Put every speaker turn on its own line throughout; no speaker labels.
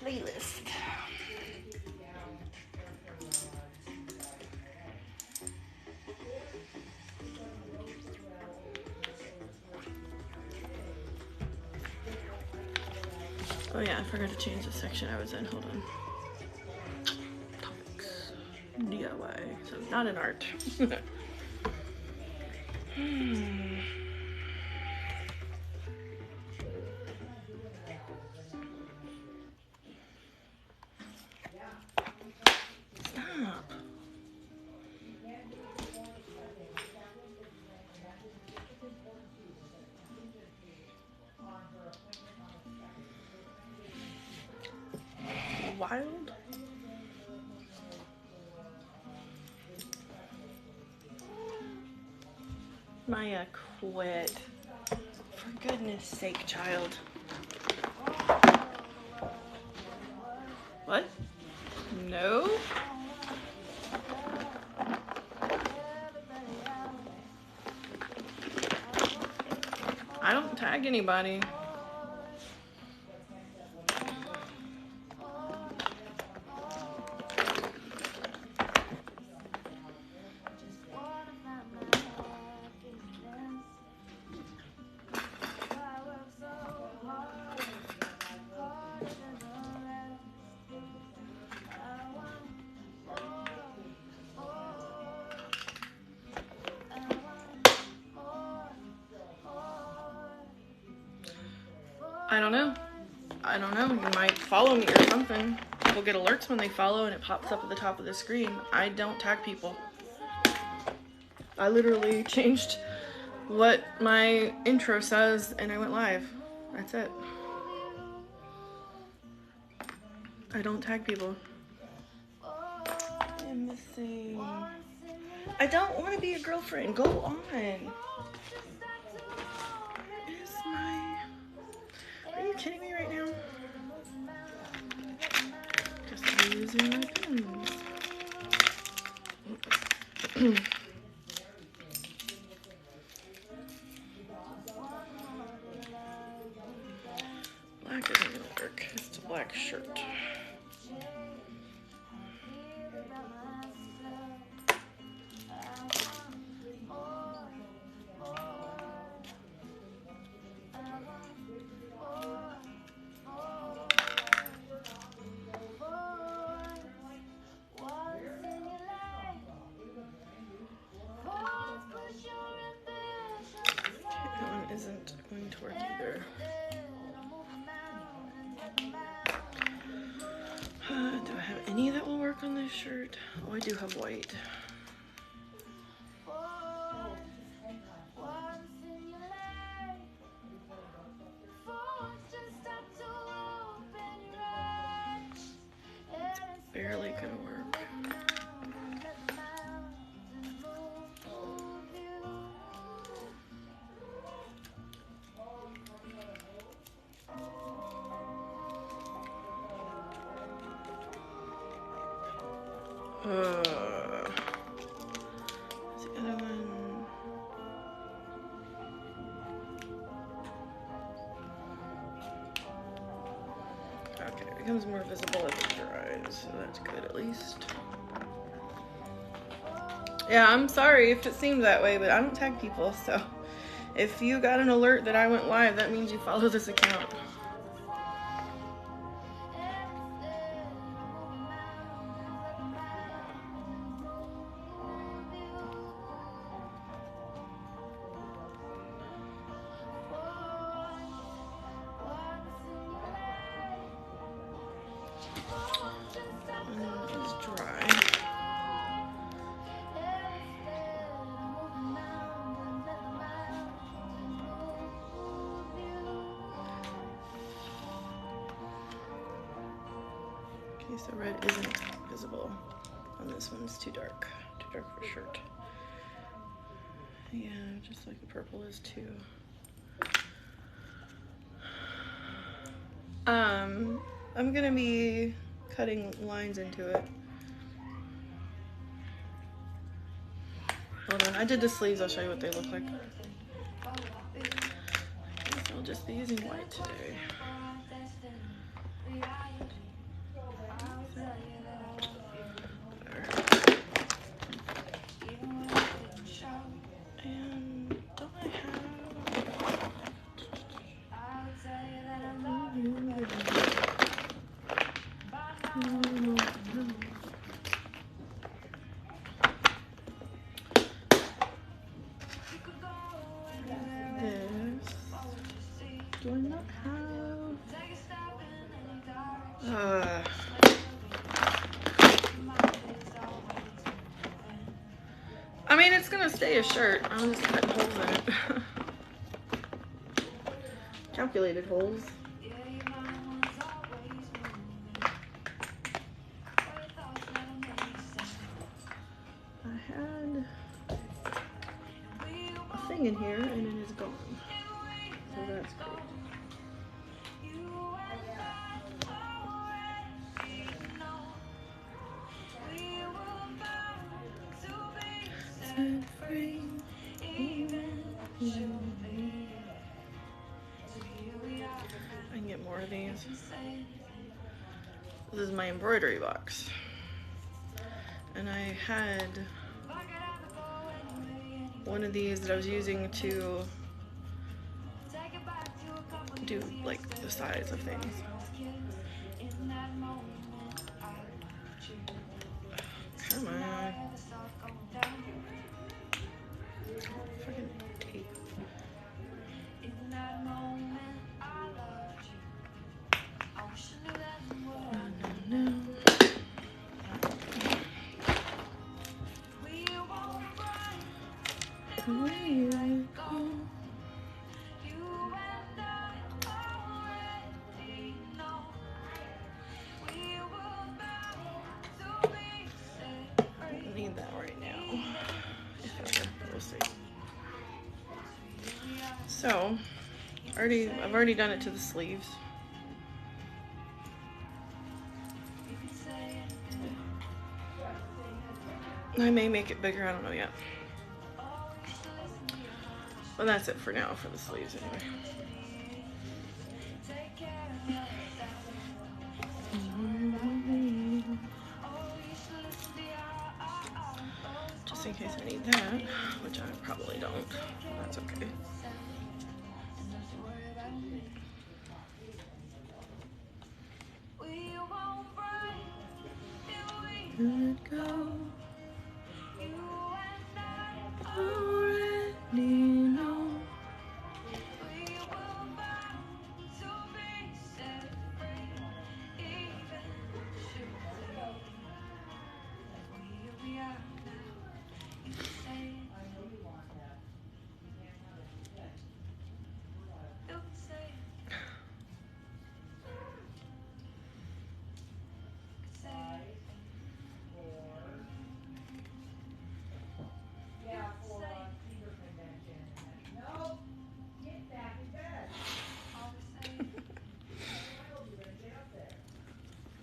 playlist. Oh yeah, I forgot to change the section I was in. Hold on. Topics. DIY. So not an art. Stop. Wild. Maya, quit. For goodness sake, child. What? No? I don't tag anybody. I don't know. You might follow me or something. People get alerts when they follow and it pops up at the top of the screen. I don't tag people. I literally changed what my intro says and I went live. That's it. I don't tag people. I'm missing. I don't want to be your girlfriend. Go on. Are you kidding me right now? Just using my pins. Black isn't gonna work. It's a black shirt. Isn't going to work either. Do I have any that will work on this shirt? Oh, I do have white. It's barely gonna work. What's the other one? Okay, it becomes more visible as it dries, so that's good at least. Yeah, I'm sorry if it seems that way, but I don't tag people, so if you got an alert that I went live, that means you follow this account. It's dry. Okay, so red isn't visible on this one. It's too dark for shirt. Yeah, just like the purple is too. I'm gonna be cutting lines into it. Hold on, I did the sleeves. I'll show you what they look like. I guess I'll just be using white today. I mean, it's gonna stay a shirt. I'm just cutting holes in it. Calculated holes. I had a thing in here and it is gone. So that's great. I can get more of these. This is my embroidery box. And I had one of these that I was using to do like the size of things. Come on. Freaking tape. No. I don't need that right now. We'll see. So, I've already done it to the sleeves. I may make it bigger, I don't know yet. But that's it for now for the sleeves anyway. Just in case I need that, which I probably don't. That's okay. Let go. Already know.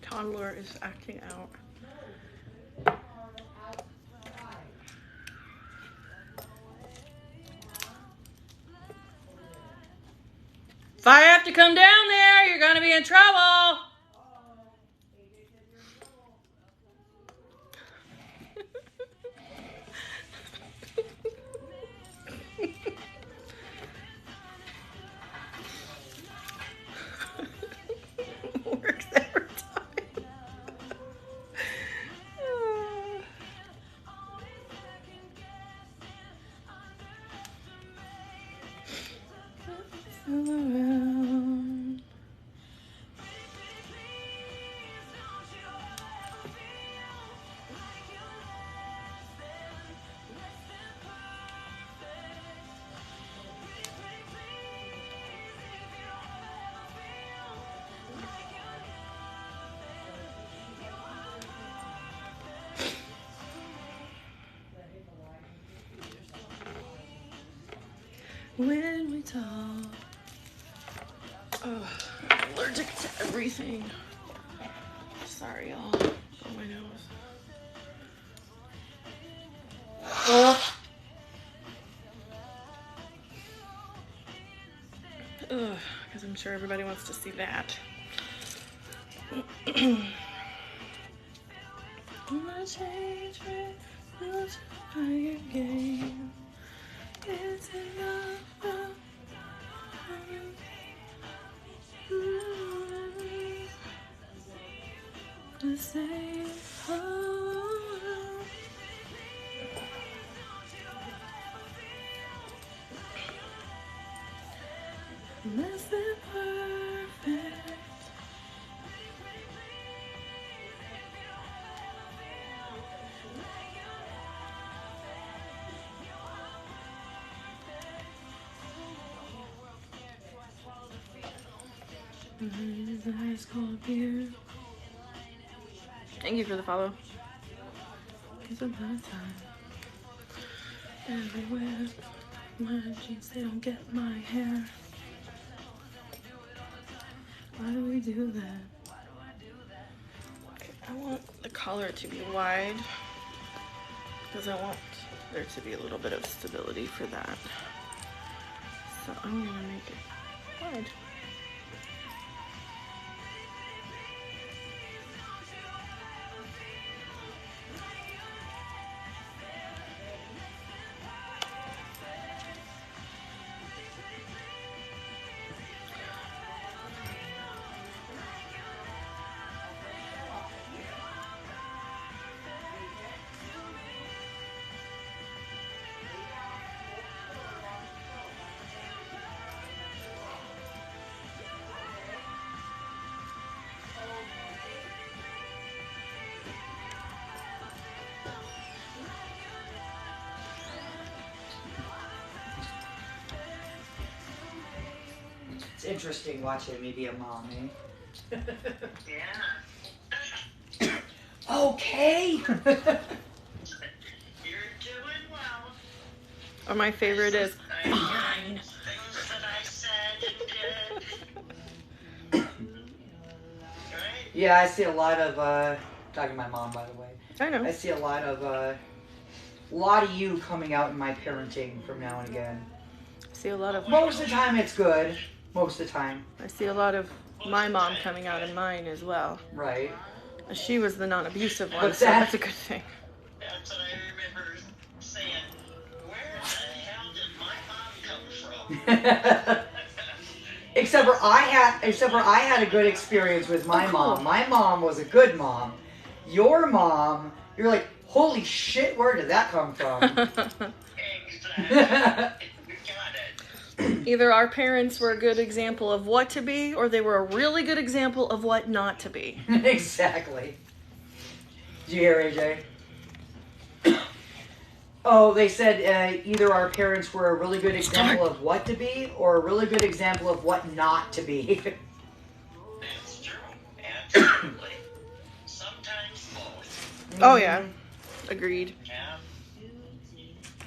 Toddler is acting out. If I have to come down there, you're gonna be in trouble. Works every time. Around. When we talk, oh, I'm allergic to everything. Sorry, y'all. Oh, my nose. Ugh, because I'm sure everybody wants to see that. My change will try again. It's enough. The same. Less than perfect. Thank you for the follow. It's about time. Everywhere. My jeans, they don't get my hair. Why do we do that? Okay, I want the collar to be wide because I want there to be a little bit of stability for that. So I'm gonna make it wide.
It's interesting watching me be a mom, eh?
Yeah.
Okay.
You're doing well.
Or my favorite is
I
fine.
did things that I said and did. Right?
Yeah, I see a lot of talking to my mom, by the way.
I know.
I see a lot of you coming out in my parenting from now and again.
I see a lot of
Most of the time it's good. Most of the time.
I see a lot of my mom coming out in mine as well.
Right.
She was the non-abusive one,
What's
so
that?
that's a good thing.
That's what I remember saying. Where the hell did my mom come from?
Except for I had a good experience with my
Oh, cool.
mom. My mom was a good mom. Your mom, you're like, holy shit, where did that come from?
Exactly. You got it.
Either our parents were a good example of what to be, or they were a really good example of what not to be.
Exactly. Did you hear, AJ? Oh, they said either our parents were a really good example of what to be, or a really good example of what not to be.
It's true. Absolutely. Sometimes both.
Oh yeah, agreed.
Yeah.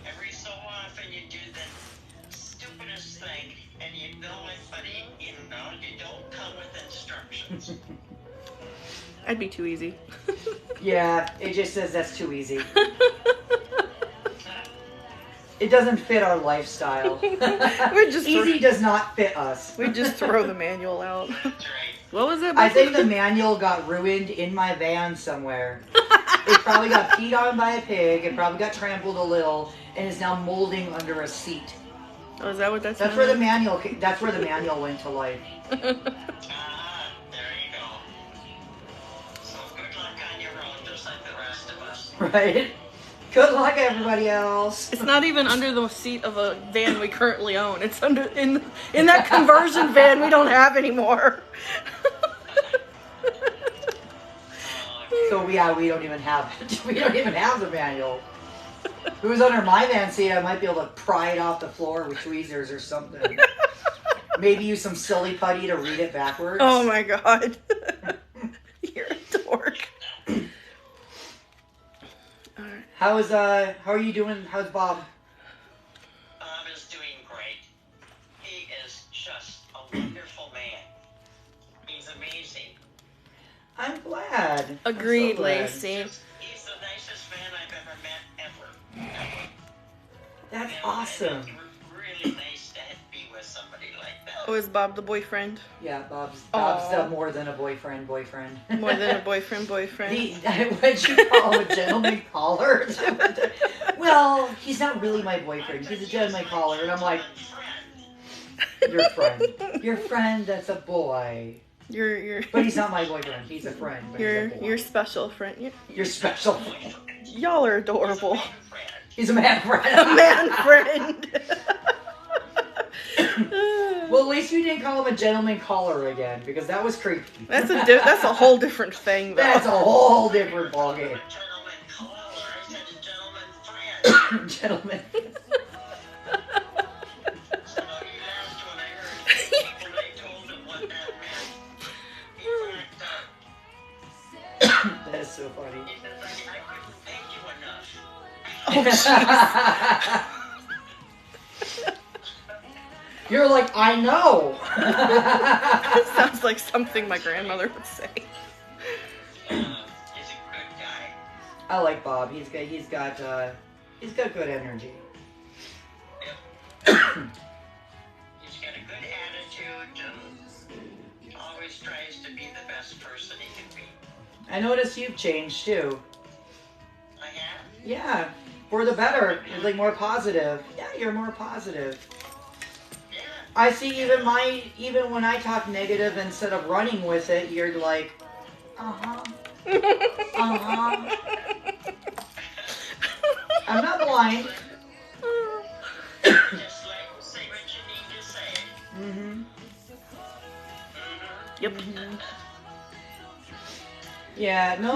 Every so often you do the stupidest thing and you know it, but you don't come with instructions.
I'd be too easy.
Yeah, AJ says that's too easy. It doesn't fit our lifestyle. Easy does not fit us.
We'd just throw the manual out.
That's right.
What was it?
I think the manual got ruined in my van somewhere. It probably got peed on by a pig. It probably got trampled a little, and is now molding under a seat.
Oh, is that what that's?
That's where the manual. That's where the manual went to life.
There you go. So good luck on your own, just like the rest of us.
Right. Good luck, everybody else.
It's not even under the seat of a van we currently own. It's under in that conversion van we don't have anymore.
So yeah, we don't even have the manual. If it was under my van seat, I might be able to pry it off the floor with tweezers or something. Maybe use some silly putty to read it backwards.
Oh my god. You're a dork. Alright.
How are you doing? How's Bob?
Bob is doing great. He is just a wonderful man. He's amazing.
I'm glad.
Agreed,
I'm so glad.
Lacey.
He's the nicest man I've ever met, ever.
That's
You know,
awesome.
and it's really nice to be with somebody like that.
Oh, is Bob the boyfriend?
Yeah, Bob's
Aw.
more than a boyfriend.
More than a boyfriend.
What'd you call him, a gentleman caller? Well, he's not really my boyfriend. He's a gentleman caller, and I'm like, your friend. That's a boy.
You're
But he's not my boyfriend. He's a friend. But he's a boy.
your special friend.
Your special friend.
Y'all are adorable.
He's a man friend.
A man friend.
Well, at least you didn't call him a gentleman caller again, because that was creepy.
That's a whole different thing, though.
That's a whole different ballgame.
Gentleman caller, I said a gentleman friend.
Gentleman.
So he laughed when I heard people, they told him what that meant.
Oh, jeez.
You're like, I know.
That sounds like something my grandmother would say.
He's a good guy.
I like Bob. He's got good energy.
He's got a good attitude and always tries to be the best person he can be.
I noticed you've changed too.
I have.
Yeah, for the better. You're like more positive. Yeah, you're more positive.
Yeah.
I see even when I talk negative, instead of running with it, you're like, uh-huh. Uh-huh. I'm not blind.
Just like say what you need to say.
Mm-hmm.
Yep.
Yeah, the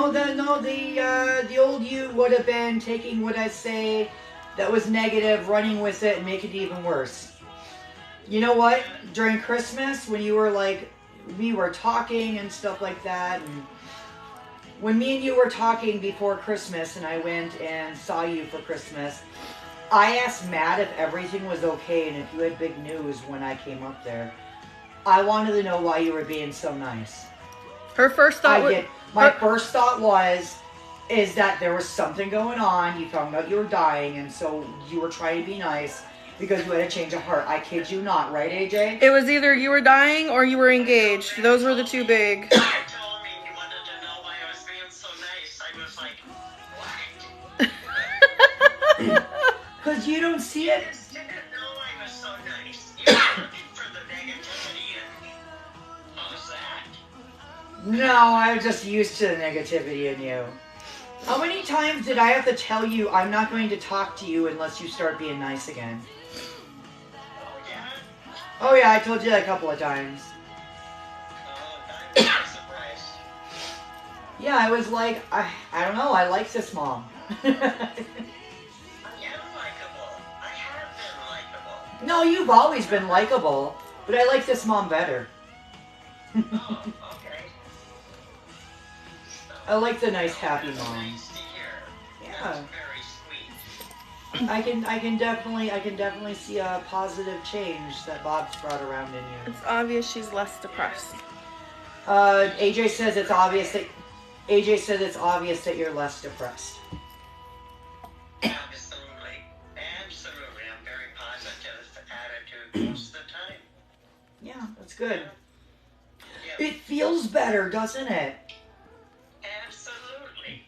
old you would have been taking what I say that was negative, running with it, and make it even worse. You know what? During Christmas, when you were like, we were talking and stuff like that, and when me and you were talking before Christmas, and I went and saw you for Christmas, I asked Matt if everything was okay and if you had big news when I came up there. I wanted to know why you were being so nice.
Her first thought
My first thought is that there was something going on. You found out you were dying, and so you were trying to be nice because you had a change of heart. I kid you not, right, AJ?
it was either you were dying or you were engaged. Those were the two big.
You told me you wanted to know why I was being so nice. I was like, what?
Because you don't see it.
You just didn't know I was so nice. You were looking for the negativity and what was that?
No, I'm just used to the negativity in you. How many times did I have to tell you I'm not going to talk to you unless you start being nice again?
Oh, yeah?
Oh yeah, I told you that a couple of times.
Oh, I'm not surprised.
Yeah, I was like, I don't know, I like this mom.
I am likable. I have been likable.
No, you've always been likable, but I like this mom better.
Oh, okay.
I like the nice, happy
That's
mom.
nice to hear.
Yeah.
That's very sweet.
I can definitely see a positive change that Bob's brought around in you.
It's obvious she's less depressed.
AJ says it's obvious that you're less depressed.
Absolutely. Absolutely. I'm very positive attitude most of the time.
Yeah, that's good.
Yep.
It feels better, doesn't it?
Absolutely.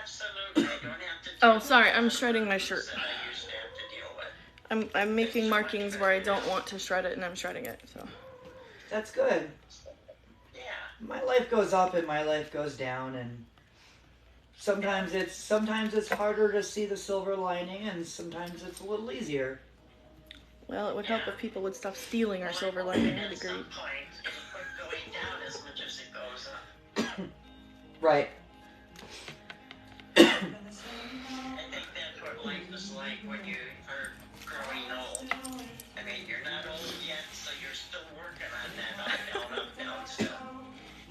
Absolutely. I don't have to
Oh,
deal
sorry,
with
I'm
the
shredding my
things
shirt.
that I used to have to deal with.
I'm making markings where I don't want to shred it, and I'm shredding it. So
That's good.
Yeah.
My life goes up and my life goes down, and sometimes it's harder to see the silver lining, and sometimes it's a little easier.
well, it would help if people would stop stealing our silver lining. I'd
At some
agree.
point, it quit going down as much as it goes up.
Right.
I think that's what life is like when you are growing old. I mean, you're not old yet, so you're still working on that up, down stuff.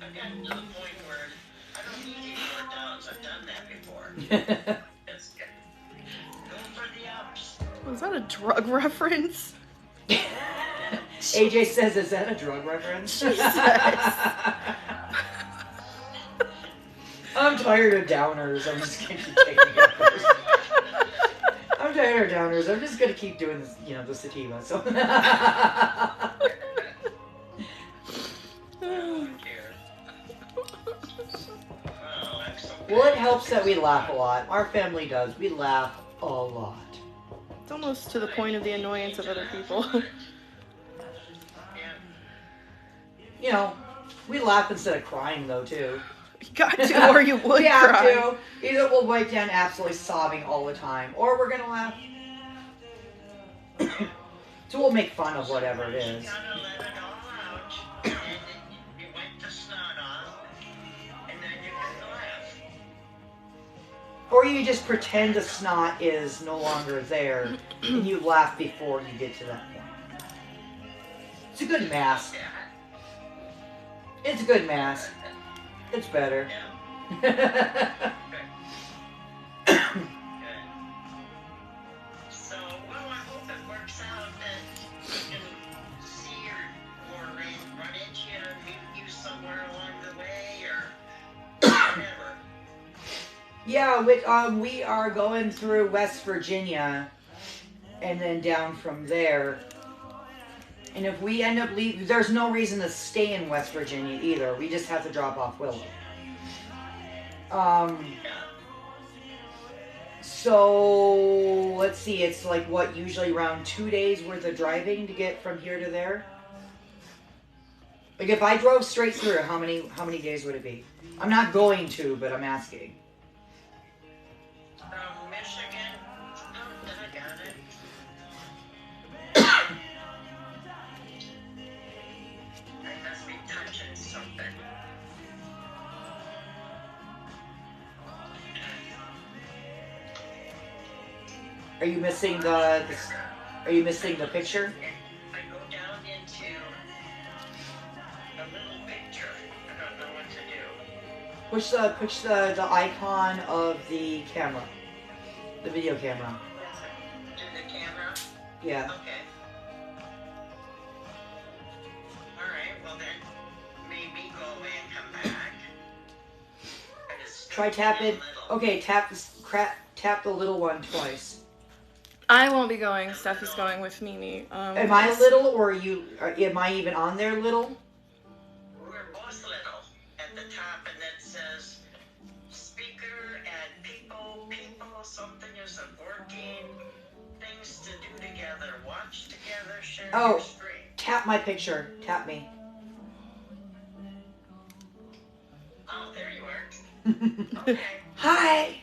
I've gotten to the point where I don't need any more downs. I've done that before. It's good. Go for the ups.
Was that a drug reference?
AJ says, is that a drug reference? I'm tired of downers. I'm just gonna keep taking it first. I'm tired of downers. I'm just gonna keep doing this, the sativa. So.
Oh, dear. Well, that's so
Well, it helps that we laugh a lot. Our family does. We laugh a lot.
It's almost to the point of the annoyance of other people.
Yeah.
We laugh instead of crying, though, too.
You got to, or you would
We have
cry.
to. Either we'll break down absolutely sobbing all the time, or we're gonna laugh. So we'll make fun of whatever it is.
You gotta let it all out, and then you wipe the snot off, and then you can laugh.
Or you just pretend the snot is no longer there, and you laugh before you get to that point. It's a good mask.
Yeah.
It's a good mask. It's better.
Yeah. Good. Good.
Yeah, we are going through West Virginia and then down from there. And if we end up leaving, there's no reason to stay in West Virginia either. We just have to drop off Willow. So let's see, it's like what, usually around 2 days worth of driving to get from here to there? Like if I drove straight through, how many days would it be? I'm not going to, but I'm asking.
From Michigan. Oh, I got it. I must be touching something.
Are you missing Are you missing the picture?
I go down into a little picture. I don't know what to do.
Push the icon of the camera, the video camera.
To the camera?
Yeah.
Okay. Alright, well then, maybe go away and come back. I just
Try tap it.
little.
Okay, tap the little one twice.
I won't be going. Steffi's going with Mimi.
Am I little, or am I even on there little?
We're both little at the top, and it says speaker and people, something isn't working, things to do together, watch together, share
Oh.
your screen.
Tap my picture. Tap me.
Oh, there you are. Okay.
Hi.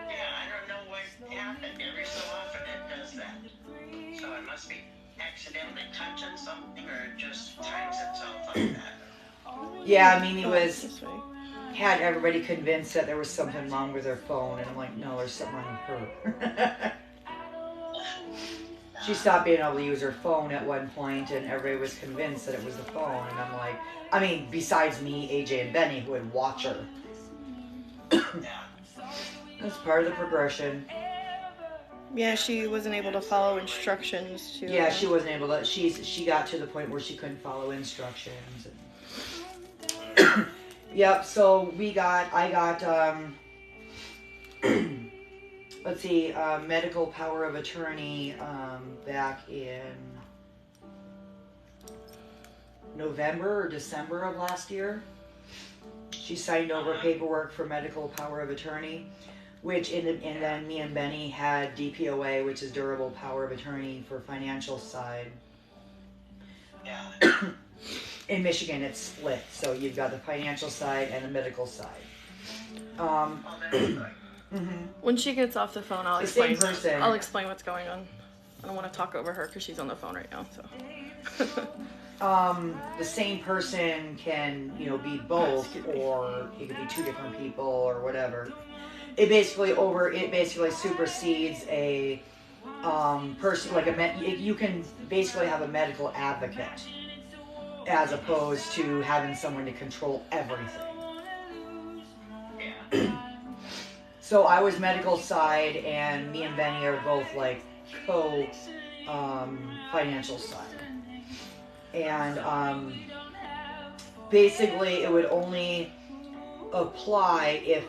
Yeah, I don't know what happened. Every so often it does that. So it must be accidentally touching something, or it just times itself like that.
Yeah, Mimi
Oh,
was
this way.
had everybody convinced that there was something wrong with her phone, and I'm like, no, there's something wrong with her. She stopped being able to use her phone at one point, and everybody was convinced that it was the phone. And I'm like, I mean, besides me, AJ, and Benny, who would watch her.
Yeah.
That's part of the progression.
Yeah, she wasn't able to follow instructions to.
Yeah, she wasn't able to. She got to the point where she couldn't follow instructions. And yep. So I got let's see, medical power of attorney back in November or December of last year. She signed over paperwork for medical power of attorney, which and then me and Benny had DPOA, which is durable power of attorney for financial side.
Yeah.
In Michigan, it's split, so you've got the financial side and the medical side.
Oh, that's good.
When she gets off the phone, I'll
The same
explain.
person.
I'll explain what's going on. I don't want to talk over her because she's on the phone right now. So.
The same person can, be both, or it could be two different people or whatever. It basically supersedes a person, like you can basically have a medical advocate as opposed to having someone to control everything.
Yeah.
So I was medical side, and me and Benny are both like financial side. And basically it would only apply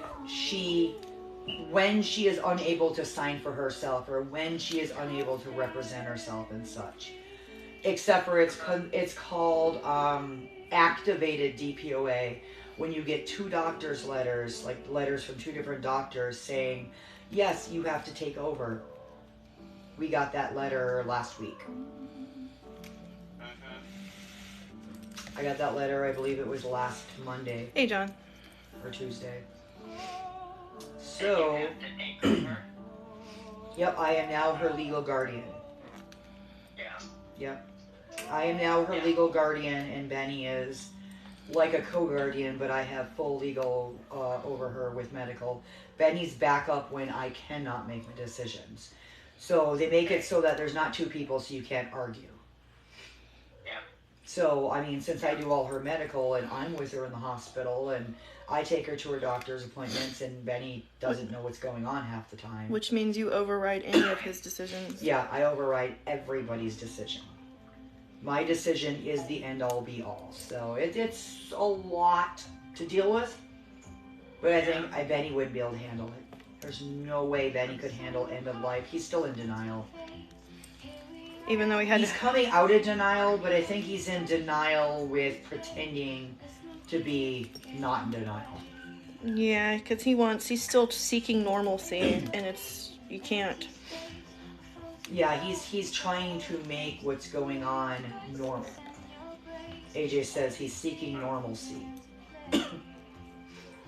when she is unable to sign for herself, or when she is unable to represent herself and such. Except for it's called activated DPOA, when you get two doctors' letters, like letters from two different doctors saying, yes, you have to take over. We got that letter last week. I got that letter, I believe it was last Monday
Hey, John.
or Tuesday. So, yep, I am now her legal guardian.
Yeah.
Yep. I am now her legal guardian, and Benny is like a co-guardian, but I have full legal over her with medical. Benny's backup when I cannot make the decisions. So they make it so that there's not two people, so you can't argue.
Yeah.
So, I mean, since I do all her medical, and I'm with her in the hospital, and I take her to her doctor's appointments, and Benny doesn't know what's going on half the time.
Which means you override any of his decisions.
Yeah, I override everybody's decision. My decision is the end-all, be-all. So it's a lot to deal with. But I think Benny wouldn't be able to handle it. There's no way Benny could handle end of life. He's still in denial.
Even though he's
coming out of denial, but I think he's in denial with pretending to be not in denial.
Yeah, because he's still seeking normalcy, and you can't.
Yeah, he's trying to make what's going on normal. AJ says he's seeking normalcy.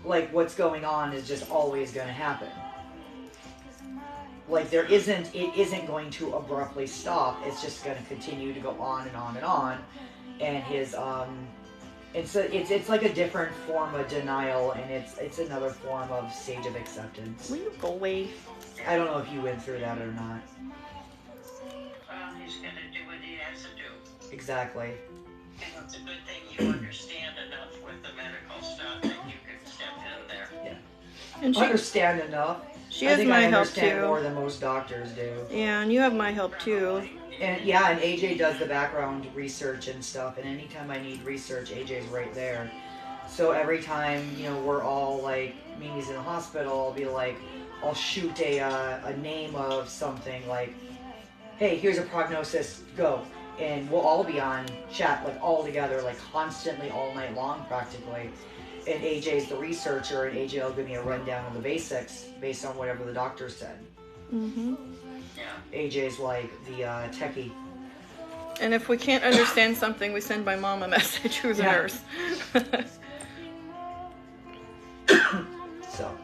Like what's going on is just always going to happen. Like it isn't going to abruptly stop. It's just going to continue to go on and on and on. And his it's like a different form of denial, and it's another form of stage of acceptance.
Will you go away?
I don't know if you went through that or not.
Well, he's going to do what he has to do.
Exactly.
And it's a good thing you understand enough with the medical stuff that you can step in there.
Yeah.
And
Understand enough.
She has my
I
help
understand
too.
more than most doctors do.
Yeah, and you have my help too.
And yeah, and AJ does the background research and stuff, and anytime I need research, AJ's right there. So every time, we're all like, Mimi's in the hospital, I'll be like, I'll shoot a name of something like, hey, here's a prognosis, go. And we'll all be on chat, like all together, like constantly all night long practically. And AJ's the researcher, and AJ will give me a rundown of the basics based on whatever the doctor said.
Mm-hmm.
Yeah.
AJ's like the techie.
And if we can't understand something, we send my mom a message, who's a nurse.
So.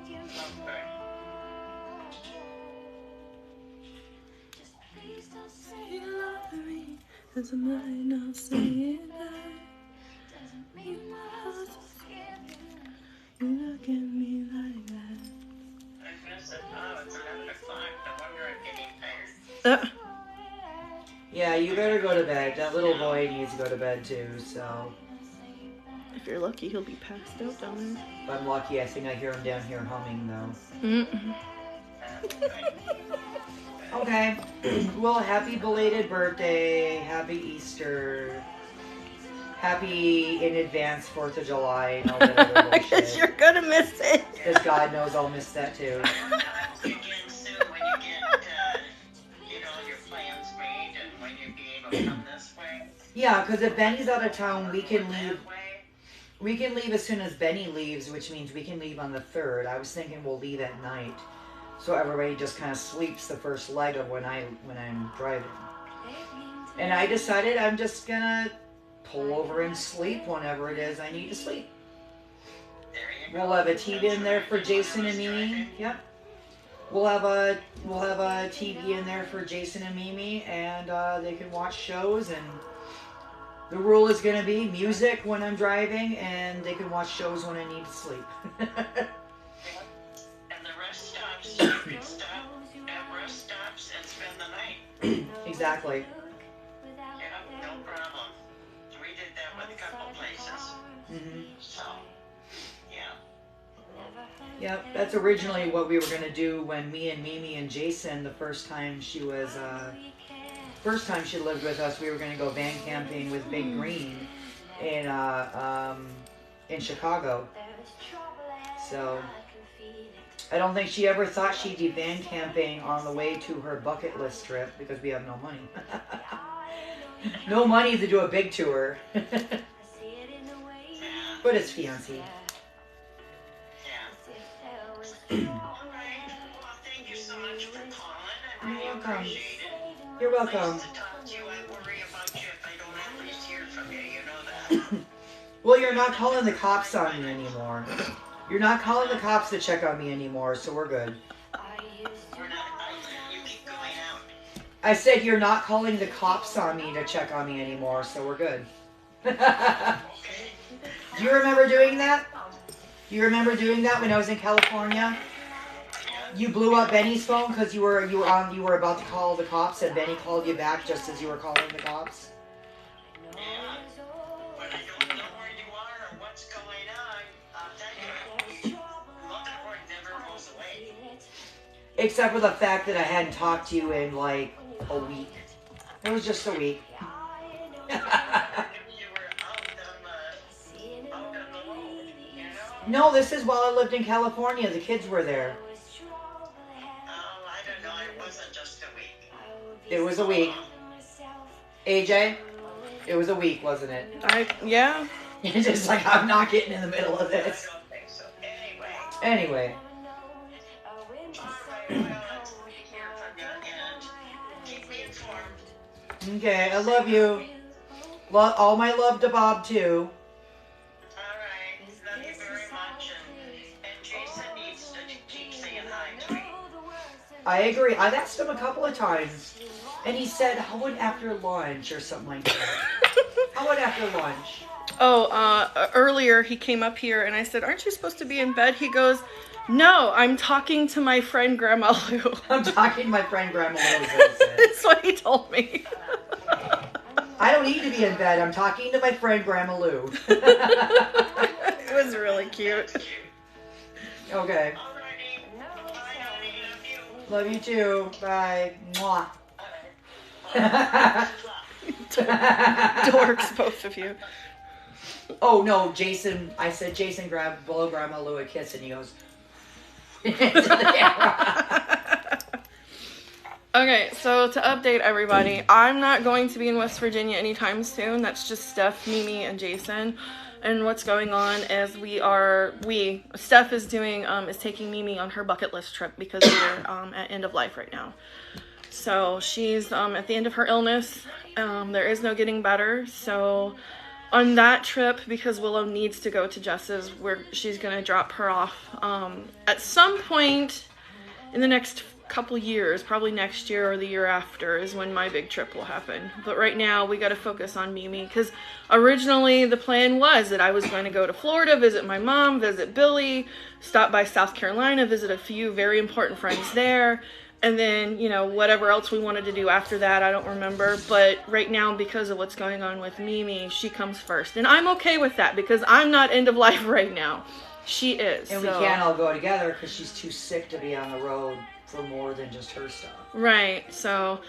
You look at me like that.
It's 11 o'clock. No wonder I'm getting tired.
Yeah, you better go to bed. That little boy needs to go to bed too, so.
If you're lucky, he'll be passed out down there.
If I'm lucky, I think I hear him down here humming though.
Mm-mm.
Okay. Well, happy belated birthday. Happy Easter. Happy in advance 4th of July and all that other bullshit.
Because you're gonna miss it.
Because God knows I'll miss that too.
Again soon when you get all your plans made and when you be able to come this way.
Yeah, because if Benny's out of town, we can leave.
That way.
We can leave as soon as Benny leaves, which means we can leave on the 3rd. I was thinking we'll leave at night, so everybody just kind of sleeps the first leg of when I'm driving. And I decided I'm just gonna pull over and sleep whenever it is I need to sleep.
There you go.
We'll have a TV in there for Jason and Mimi. Yep. We'll have a TV in there for Jason and Mimi, and they can watch shows. And the rule is going to be music when I'm driving, and they can watch shows when I need to sleep.
And the rest stops, you can stop at rest stops and spend the night.
Exactly.
Yeah, no problem. We did that with a couple places.
Mm-hmm.
So, yeah.
Yep, that's originally what we were going to do when me and Mimi and Jason, the first time she lived with us, we were going to go van camping with Big Green in Chicago. So, I don't think she ever thought she'd be van camping on the way to her bucket list trip because we have no money. No money to do a big tour. But it's fancy.
Yeah. All right. Well, thank you so much for calling. I really
You're welcome.
appreciate it.
You're welcome.
Nice to talk to you. I worry about you if I don't at least hear from you. You know that.
Well, you're not calling the cops on me anymore. You're not calling the cops to check on me anymore, so we're good.
We're not. You keep going out.
I said you're not calling the cops on me to check on me anymore, so we're good.
Okay.
Do you remember doing that? Do you remember doing that when I was in California? You blew up Benny's phone because you were about to call the cops, and Benny called you back just as you were calling the cops.
Yeah. But I don't know where you are or what's going on. I'll tell you, Motherboard never goes away.
Except for the fact that I hadn't talked to you in like a week. It was just a week.
You were out on the road, you know?
No, this is while I lived in California. The kids were there.
Oh, I don't know. It wasn't just a week.
It was a week. AJ, it was a week, wasn't it?
Yeah.
It's just like, I'm not getting in the middle of
I
this.
don't think so. Anyway.
Anyway.
All right, well, it's good to hear from you and keep me informed.
Okay, I love you. All my love to Bob, too.
All right. Love you very much. And Jason needs to keep saying hi to me.
I agree. I've asked him a couple of times. And he said, how about after lunch or something like that? How about after lunch?
Oh, earlier he came up here and I said, aren't you supposed to be in bed? He goes, no, I'm talking to my friend Grandma Lou.
I'm talking to my friend Grandma Lou, is what he said.
That's what he told me.
I don't need to be in bed. I'm talking to my friend Grandma Lou.
It was really cute.
Okay.
Alrighty. Bye, honey.
Love you too. Bye. Mwah.
Dorks, both of you.
Oh no, Jason. I said Jason blow Grandma Lou a kiss, and he goes.
Okay, so to update everybody, I'm not going to be in West Virginia anytime soon. That's just Steph, Mimi, and Jason. And what's going on is Steph is taking Mimi on her bucket list trip because they're at end of life right now. So she's at the end of her illness. There is no getting better. So on that trip, because Willow needs to go to Jess's, where she's going to drop her off at some point in the next couple years, probably next year or the year after is when my big trip will happen. But right now we got to focus on Mimi, because originally the plan was that I was going to go to Florida, visit my mom, visit Billy, stop by South Carolina, visit a few very important friends there, and then, you know, whatever else we wanted to do after that, I don't remember. But right now, because of what's going on with Mimi, she comes first. And I'm okay with that, because I'm not end of life right now. She is.
And we can't all go together because she's too sick to be on the road for more than just her stuff.
Right. So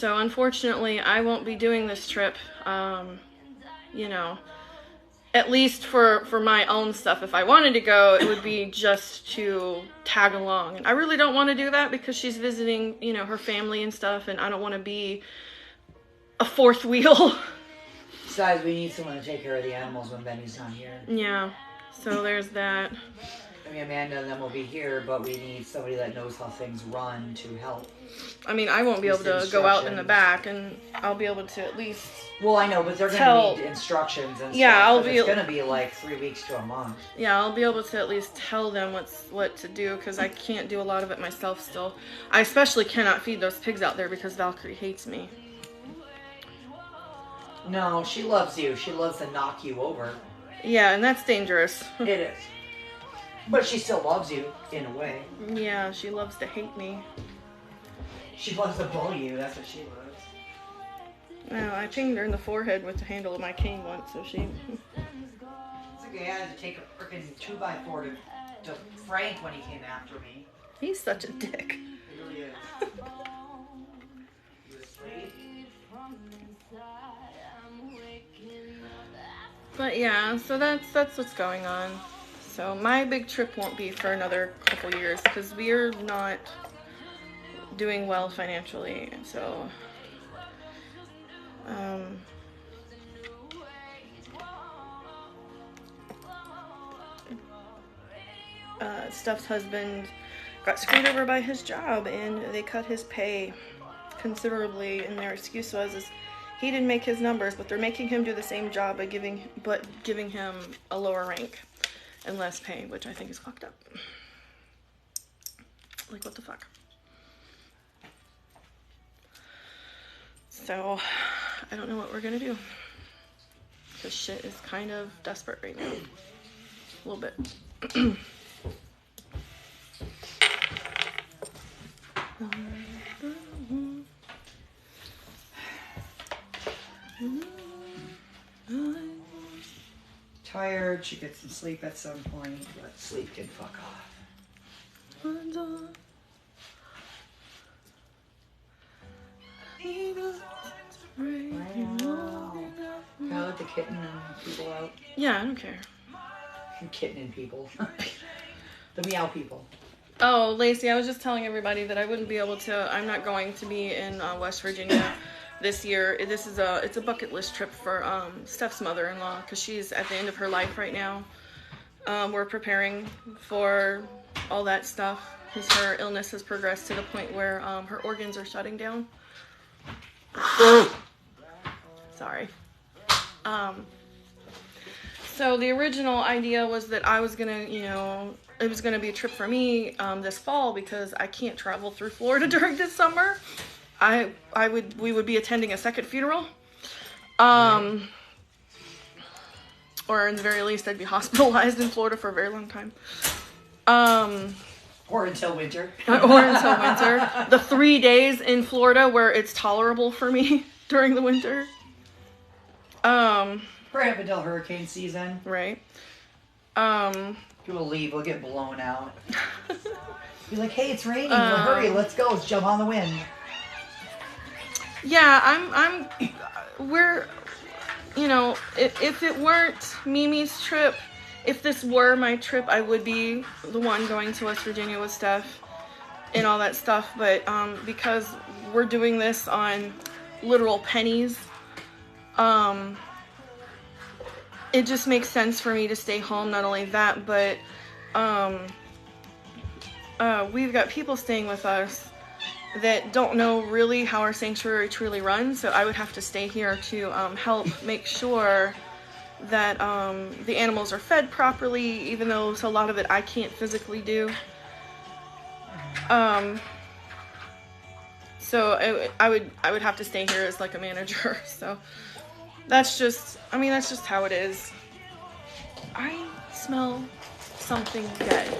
unfortunately, I won't be doing this trip, you know, at least for my own stuff. If I wanted to go, it would be just to tag along. And I really don't want to do that because she's visiting, you know, her family and stuff, and I don't want to be a fourth wheel.
Besides, we need someone to take care of the animals when Benny's not here.
Yeah. So there's that.
I mean, Amanda and them will be here, but we need somebody that knows how things run to help.
I mean, I won't be able to go out in the back, and I'll be able to at least...
Well, I know, but they're going to need instructions and stuff. It's going to be like 3 weeks to a month.
Yeah, I'll be able to at least tell them what to do, because I can't do a lot of it myself still. I especially cannot feed those pigs out there because Valkyrie hates me.
No, she loves you. She loves to knock you over.
Yeah, and that's dangerous.
It is. But she still loves you, in a way.
Yeah, she loves to hate me.
She loves to bully you, that's what she loves.
No, I pinged her in the forehead with the handle of my cane once, so she...
It's like I had to take a freaking 2x4 to Frank when he came after me.
He's such a dick.
He really is. You asleep?
But yeah, so that's what's going on. So my big trip won't be for another couple years because we're not doing well financially. So Steph's husband got screwed over by his job, and they cut his pay considerably, and their excuse was he didn't make his numbers, but they're making him do the same job by giving him a lower rank and less pay, which I think is fucked up. Like, what the fuck? So I don't know what we're gonna do, because shit is kind of desperate right now. A little bit.
Tired, should get some sleep at some point, but sleep can fuck off. Wow. Can I let the kitten and people out?
Yeah, I don't care.
Kitten and people. The meow people.
Oh, Lacey, I was just telling everybody that I wouldn't be able to, I'm not going to be in West Virginia this year. It's a bucket list trip for Steph's mother-in-law, because she's at the end of her life right now. We're preparing for all that stuff, because her illness has progressed to the point where her organs are shutting down. Sorry. So the original idea was that I was gonna, it was gonna be a trip for me this fall, because I can't travel through Florida during this summer. We would be attending a second funeral, or in the very least, I'd be hospitalized in Florida for a very long time.
Or until winter.
The 3 days in Florida where it's tolerable for me during the winter.
Right up until hurricane season.
Right.
People leave, we'll get blown out. Be like, hey, it's raining, hurry, let's go, let's jump on the wind.
Yeah, if it weren't Mimi's trip, if this were my trip, I would be the one going to West Virginia with Steph and all that stuff, but because we're doing this on literal pennies, it just makes sense for me to stay home. Not only that, but we've got people staying with us that don't know really how our sanctuary truly runs, so I would have to stay here to help make sure that the animals are fed properly, even though a lot of it I can't physically do. So I would have to stay here as like a manager. So that's just how it is. I smell something dead.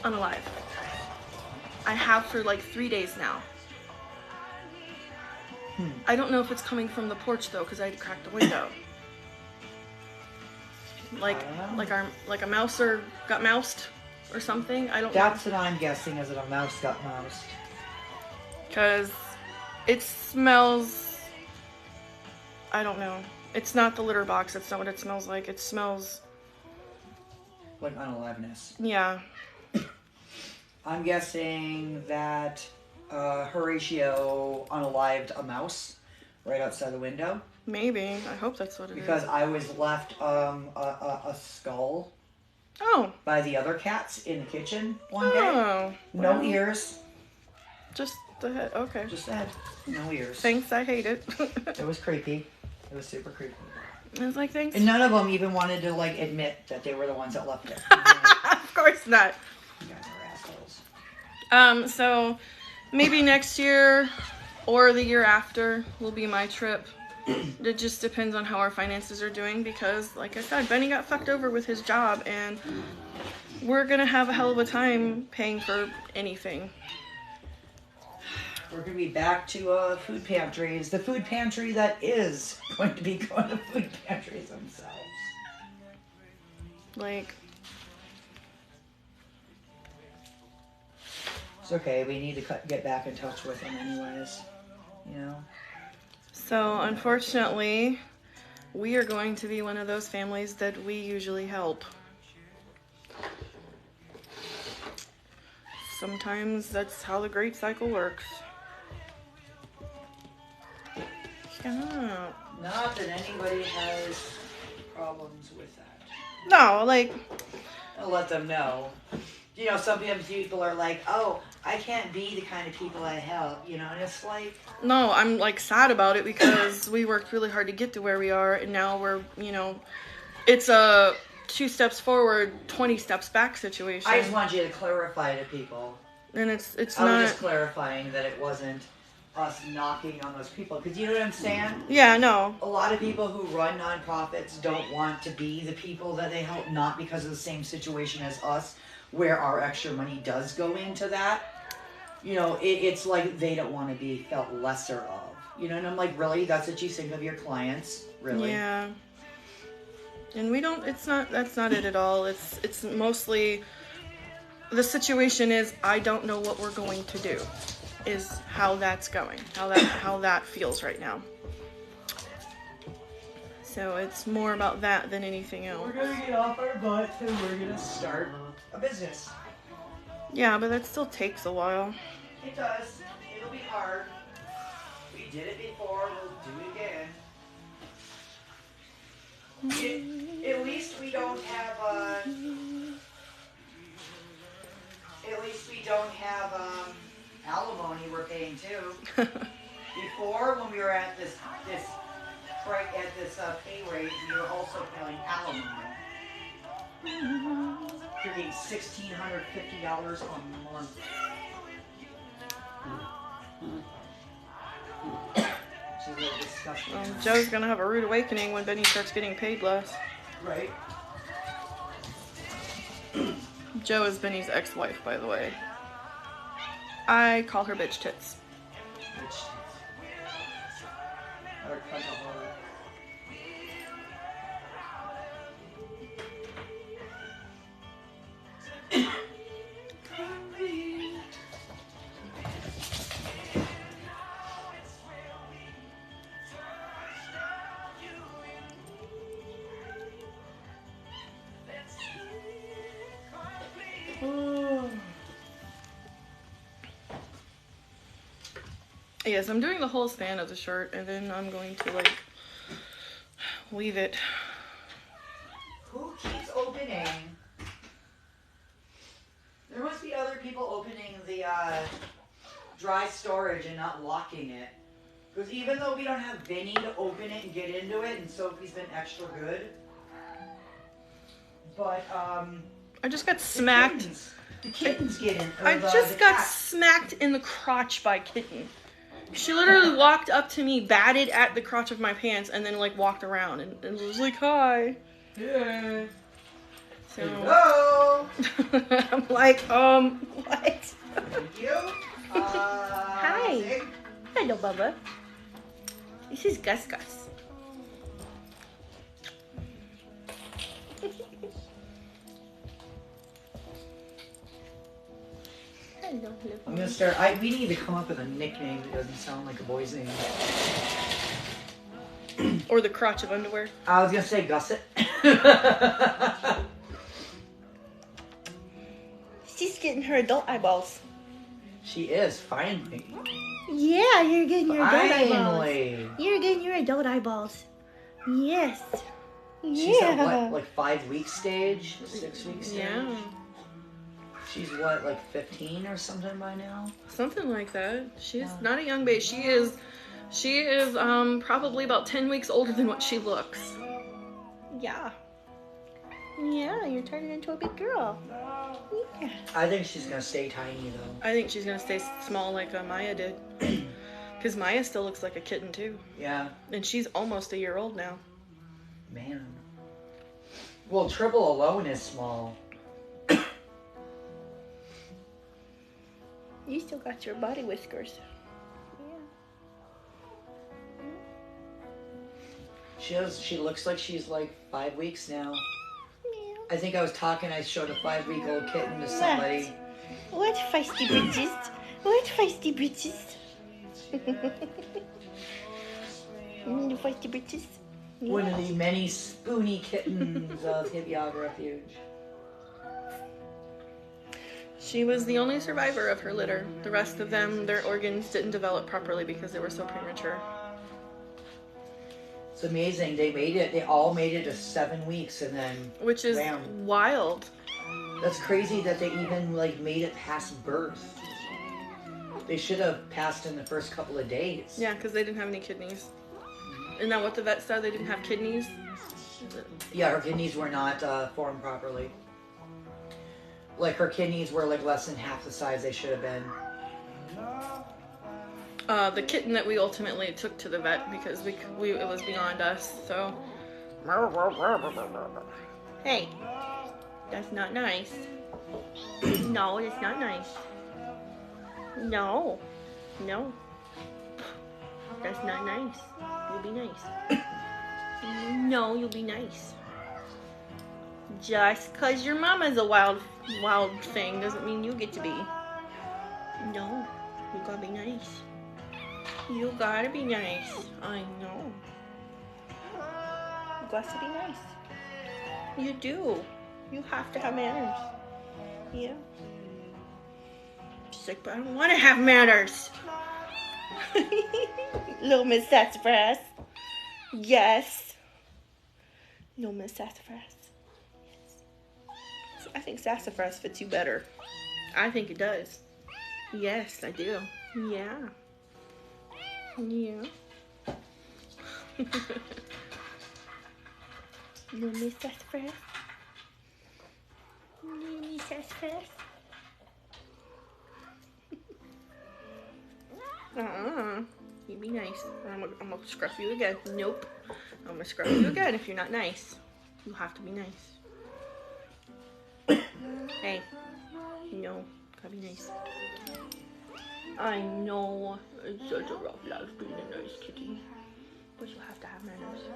Unalive. I have for like 3 days now. I don't know if it's coming from the porch though, because I had to crack the window. Like a mouser got moused or something. I don't know.
That's what I'm guessing, is that a mouse got moused.
Because it smells, I don't know. It's not the litter box. That's not what it smells like. It smells
like unaliveness.
Yeah.
I'm guessing that Horatio unalived a mouse right outside the window.
Maybe. I hope that's what it
because
is.
I was left a skull by the other cats in the kitchen one day. No ears.
Just the head. Okay.
Just the head. No ears.
Thanks. I hate it.
It was creepy. It was super creepy.
I was like, thanks.
And none of them even wanted to admit that they were the ones that left it.
Of course not.
You guys are assholes.
So maybe next year or the year after will be my trip. It just depends on how our finances are doing, because like I said, Benny got fucked over with his job and we're gonna have a hell of a time paying for anything.
We're going to be back to food pantries. The food pantry that is going to be going to food pantries themselves.
Like,
it's okay. We need to get back in touch with them anyways. You know?
So, unfortunately, we are going to be one of those families that we usually help. Sometimes that's how the great cycle works.
Not that anybody has problems with that.
No, like...
I'll let them know. You know, sometimes people are like, oh, I can't be the kind of people I help, you know, and it's like...
No, I'm, like, sad about it because we worked really hard to get to where we are, and now we're, you know, it's a 2 steps forward, 20 steps back situation.
I just want you to clarify to people.
And it's
I
not...
was just clarifying that it wasn't us knocking on those people, because you know what I'm saying?
Yeah, no.
A lot of people who run nonprofits don't want to be the people that they help, not because of the same situation as us, where our extra money does go into that. You know, it's like they don't want to be felt lesser of. You know, and I'm like, really? That's what you think of your clients? Really?
Yeah. And we don't, that's not it at all. It's mostly, the situation is, I don't know what we're going to do, is how that's going, how that feels right now. So it's more about that than anything else.
We're gonna get off our butts and we're gonna start a business.
Yeah, but that still takes a while.
It does. It'll be hard. We did it before. We'll do it again. At least we don't have alimony we're paying too. Before, when we were at this pay rate, we were also paying alimony. You're getting $1,650 a month. Which is a little disgusting.
Joe's gonna have a rude awakening when Benny starts getting paid less.
Right.
Joe is Benny's ex-wife, by the way. I call her bitch tits.
Bitch tits. Or cut the whole-
Yes, I'm doing the whole span of the shirt, and then I'm going to, like, weave it.
Who keeps opening? There must be other people opening the dry storage and not locking it. Because even though we don't have Vinny to open it and get into it, and Sophie's been extra good. But,
I just got smacked.
The kittens get in.
I just got smacked in the crotch by Kitten. She literally walked up to me, batted at the crotch of my pants, and then, like, walked around and was like, hi.
Yeah.
So,
Hello.
I'm like, what?
Thank you.
Hi.
Zig.
Hello, Bubba. This is Gus Gus. Hello,
I'm gonna start. We need to come up with a nickname that doesn't sound like a boy's name.
Or the crotch of underwear.
I was gonna say Gusset.
She's getting her adult eyeballs.
She is finally.
Yeah, you're getting your adult eyeballs.
Finally.
You're getting your adult eyeballs. Yes.
She's at what, like 5 week stage, 6 week stage.
Yeah.
She's what, like 15 or something by now?
Something like that. She's not a young babe. She is probably about 10 weeks older than what she looks. Yeah. Yeah, you're turning into a big girl. Yeah.
I think she's gonna stay tiny though.
I think she's gonna stay small like Maya did. Because Maya still looks like a kitten too.
Yeah.
And she's almost a year old now.
Man. Well, Tribble alone is small.
You still got your body whiskers. Yeah.
She looks like she's like 5 weeks now.
Yeah.
I think I showed a 5 week old kitten to somebody.
What feisty bitches? What feisty bitches? The feisty bitches?
One of the many spoony kittens of Hibiog Refuge.
She was the only survivor of her litter. The rest of them, their organs didn't develop properly because they were so premature.
It's amazing. They all made it to 7 weeks and then
Which is wild.
That's crazy that they even like made it past birth. They should have passed in the first couple of days.
Yeah, because they didn't have any kidneys. Isn't that what the vet said? They didn't have kidneys?
Yeah, her kidneys were not formed properly. Like her kidneys were like less than half the size they should have been.
The kitten that we ultimately took to the vet because it was beyond us, so. Hey, that's not nice. No, it's not nice. No, no, that's not nice. You'll be nice. No, you'll be nice. Just cause your mama's a wild thing doesn't mean you get to be. No, you gotta be nice. You gotta be nice. I know. got to be nice. You do. You have to have manners. Yeah. She's like, but I don't want to have manners. Little Miss Sassafras. Yes. No Miss Sassafras. Yes. So I think Sassafras fits you better. I think it does. Yes, I do. Yeah. Yeah. No Miss Sassafras. No Miss Sassafras. You be nice. I'm gonna scruff you again. Nope. I'm gonna scruff you again if you're not nice. You have to be nice. Hey. No. Gotta be nice. I know. It's such a rough life being a nice kitty. But you have to have manners.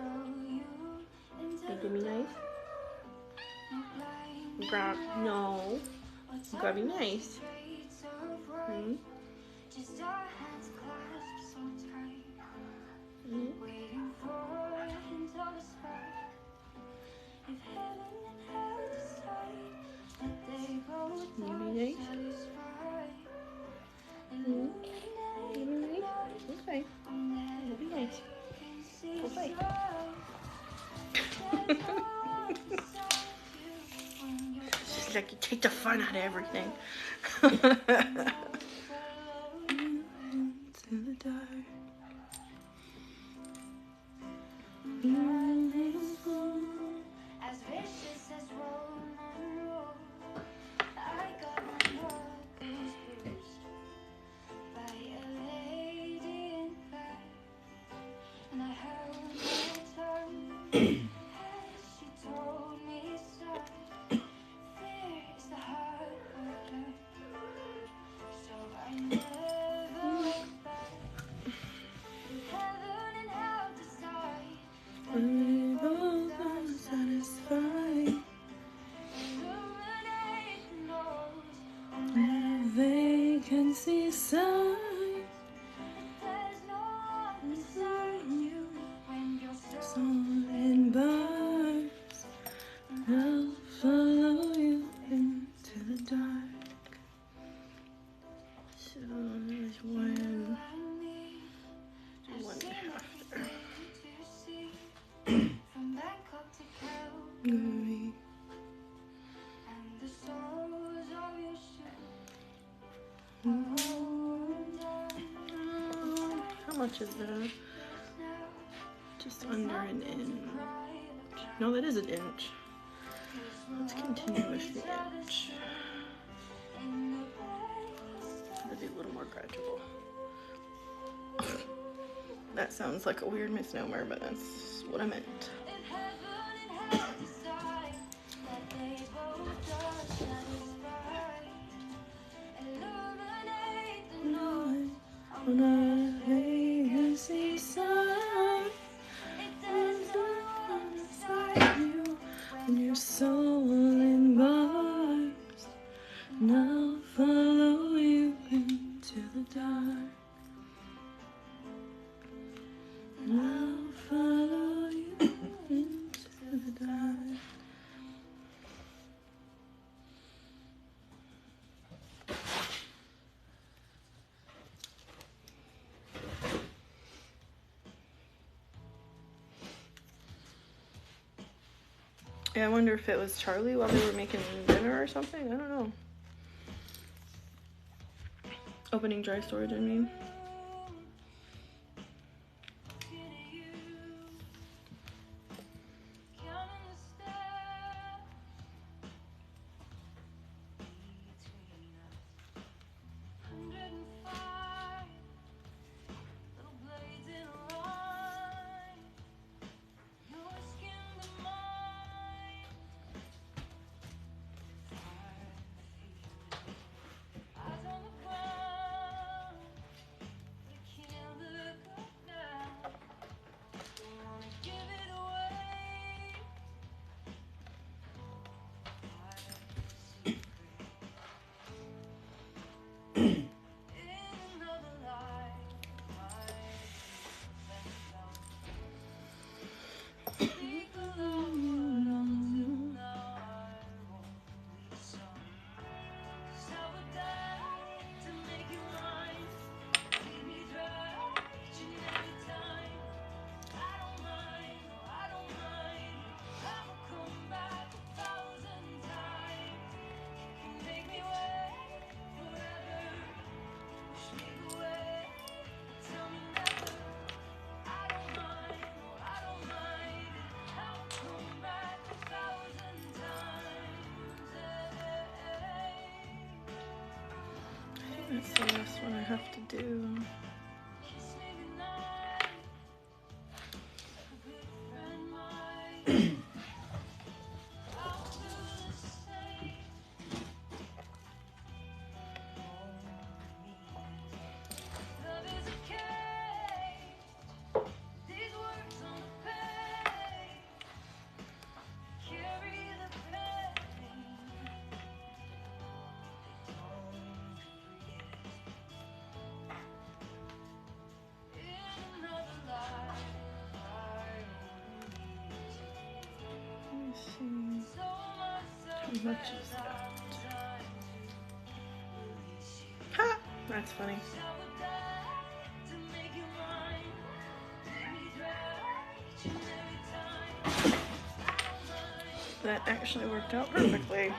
You can be nice? No. You gotta be nice. Hmm? Hmm? You be nice? Hmm? You be nice? Okay. You be nice. Go play. It's like you take the fun out of everything. Into the dark.
As vicious as Roman, I got my knuckles bruised by a lady in black, and I held my tongue as she told me, son, fear is the heart of love. So I never went back. Heaven and hell decide.
We both are satisfied.
Illuminate the nose.
They can see signs.
There's no one beside you when you're so
In bars, I'll follow you into the dark. So there's one after.
from Bangkok to Calgary, and the soles of your shoes.
How much is that? Just under an inch. No, that is an inch. Let's continue with the inch. That'd be a little more gradual. That sounds like a weird misnomer, but that's what I meant. When I can see signs, inside you, and your soul in bars, and I'll follow you into the dark. And I'll follow you into the dark. Yeah, I wonder if it was Charlie while they were making dinner or something. I don't know. Opening dry storage, I mean. That's the last one I have to do. How much is that? Ha! That's funny. That actually worked out perfectly.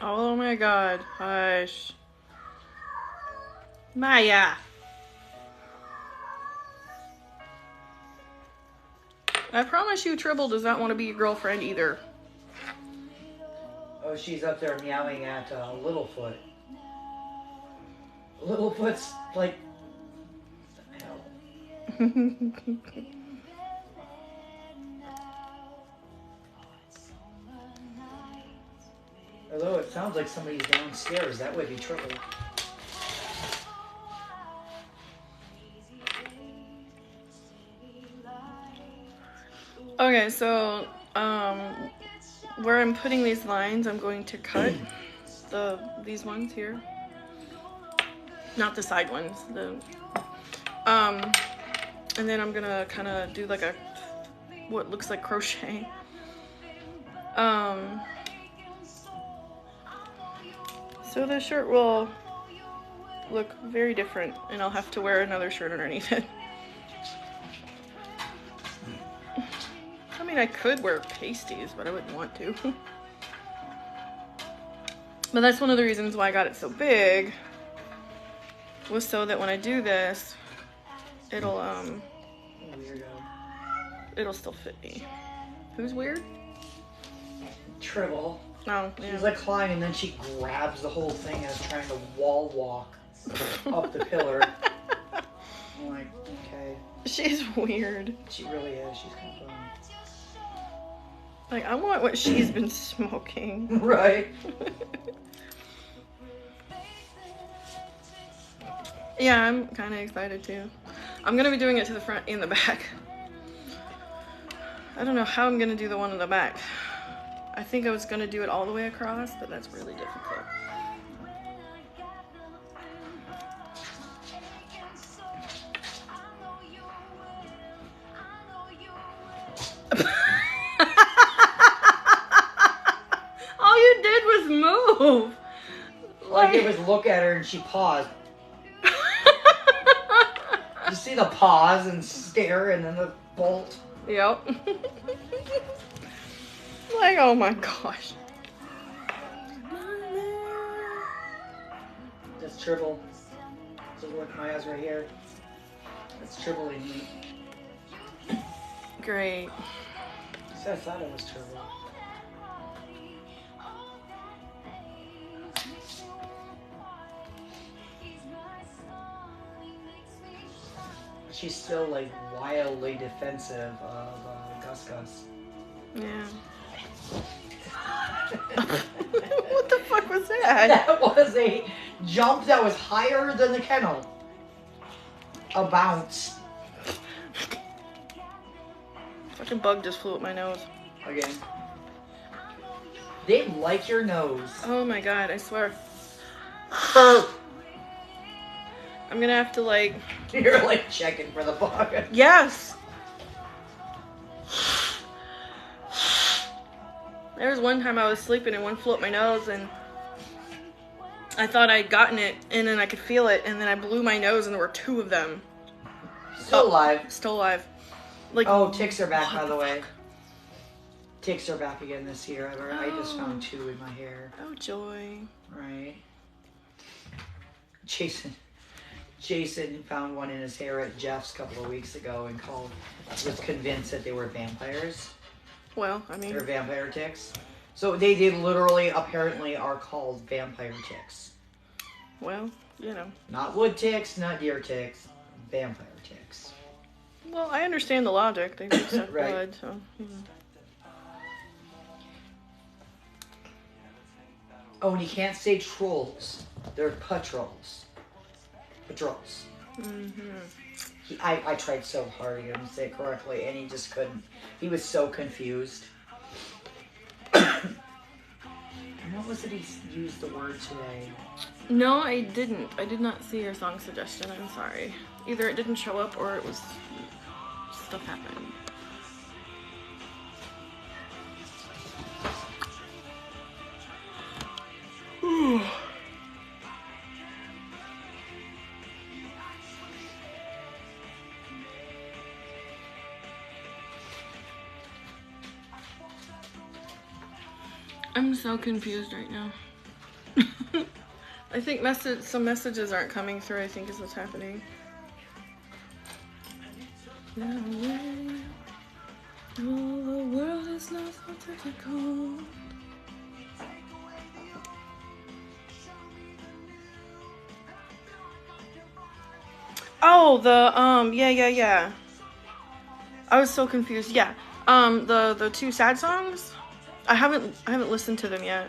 Oh my god, hush. Maya! I promise you Tribble does not want to be your girlfriend either.
Oh, she's up there meowing at Littlefoot. Littlefoot's like... What the hell? Although it sounds like somebody's downstairs, that would be Tribble.
Okay, so where I'm putting these lines, I'm going to cut these ones here. Not the side ones, and then I'm gonna kind of do like what looks like crochet. So the shirt will look very different, and I'll have to wear another shirt underneath it. I mean, I could wear pasties, but I wouldn't want to. But that's one of the reasons why I got it so big, was so that when I do this, it'll still fit me. Who's weird?
Tribble.
Oh, yeah.
She's like climbing, and then she grabs the whole thing and is trying to wall walk up the pillar. I'm like, okay.
She's weird.
She really is. She's kind of funny.
Like, I want what she's been smoking.
Right.
Yeah, I'm kind of excited too. I'm going to be doing it to the front and the back. I don't know how I'm going to do the one in the back. I think I was going to do it all the way across, but that's really difficult.
did was look at her and she paused. You see the pause and stare and then the bolt.
Yep. Like, oh my gosh.
That's Tribble. So look, my eyes right here. That's Tribble in me.
Great.
So I thought it was Tribble. She's still like wildly defensive of Gus Gus.
Yeah. What the fuck was that?
That was a jump that was higher than the kennel. A bounce.
Fucking bug just flew up my nose.
Again. They like your nose.
Oh my god, I swear. I'm gonna have to like...
You're like checking for the bug.
Yes! There was one time I was sleeping and one flew up my nose and I thought I'd gotten it and then I could feel it and then I blew my nose and there were 2 of them.
Still alive.
Still alive. Like,
Oh, ticks are back, by the way. Ticks are back again this year. I just found 2 in my hair.
oh joy.
Right. Jason found one in his hair at Jeff's a couple of weeks ago and was convinced that they were vampires.
Well, I mean...
They're vampire ticks. So they literally, apparently, are called vampire ticks.
Well, you know.
Not wood ticks, not deer ticks. Vampire ticks.
Well, I understand the logic. They do suck
Right.
blood, so...
Oh, and you can't say trolls. They're patrols. Patrols. I tried so hard to get him to say it correctly, and he just couldn't. He was so confused. And what was it he used the word today?
No, I didn't. I did not see your song suggestion. I'm sorry. Either it didn't show up or it was... stuff happened. I'm so confused right now. I think some messages aren't coming through, I think is what's happening. All the world is not so difficult. Oh, yeah. I was so confused. Yeah. The 2 sad songs. I haven't listened to them yet.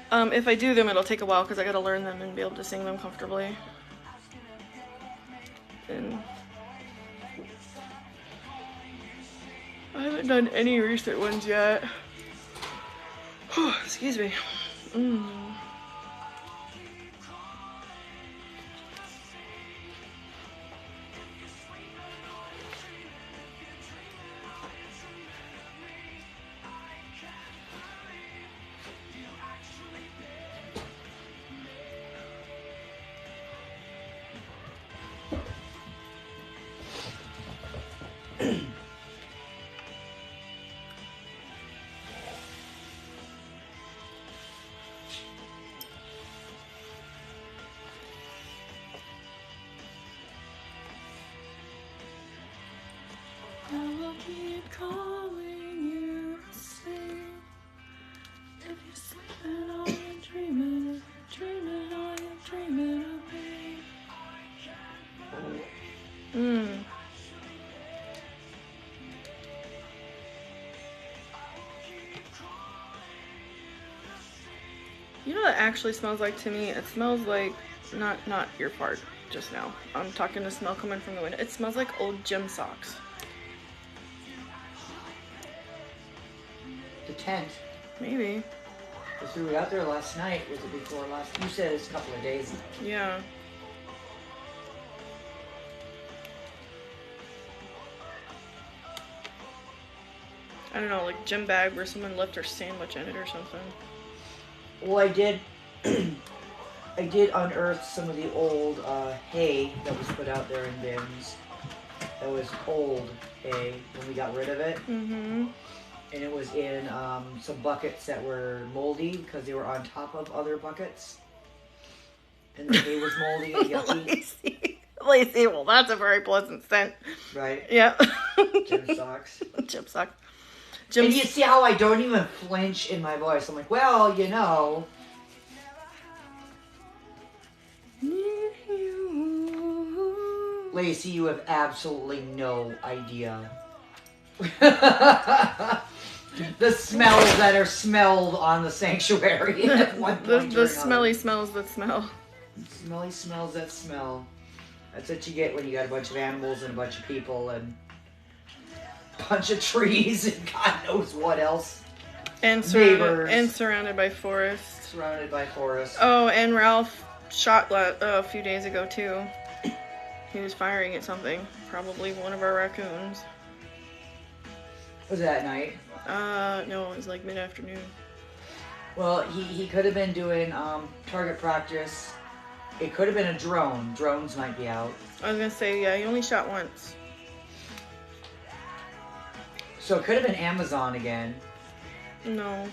If I do them, it'll take a while because I gotta learn them and be able to sing them comfortably. And I haven't done any recent ones yet. Excuse me. I will keep calling you to sleep. If you're sleeping, all you're dreaming, all you're dreaming of me. You know what it actually smells like to me? It smells like, not your fart just now. I'm talking the smell coming from the window. It smells like old gym socks.
The tent.
Maybe.
I threw it out there last night. Was it before last? You said it's a couple of days.
Yeah. I don't know, like gym bag where someone left their sandwich in it or something.
Well, I did I did unearth some of the old hay that was put out there in bins. That was old hay when we got rid of it.
Mm-hmm.
And it was in some buckets that were moldy because they were on top of other buckets. And the hay was moldy and yucky.
Lacey, well, that's a very pleasant scent.
Right?
Yeah.
Gym socks.
Gym socks.
And you see how I don't even flinch in my voice. I'm like, well, you know. Lacey, you have absolutely no idea. The smells that are smelled on the sanctuary at one point
The smelly smells that smell.
Smelly smells that smell. That's what you get when you got a bunch of animals and a bunch of people and a bunch of trees and God knows what else.
And surrounded by forest.
Surrounded by forest.
Oh, and Ralph shot a few days ago too. He was firing at something. Probably one of our raccoons.
Was that at night?
No, it was like mid-afternoon.
Well, he could have been doing target practice. It could have been a drone. Drones might be out.
I was gonna say, yeah, he only shot once.
So it could have been Amazon again.
No.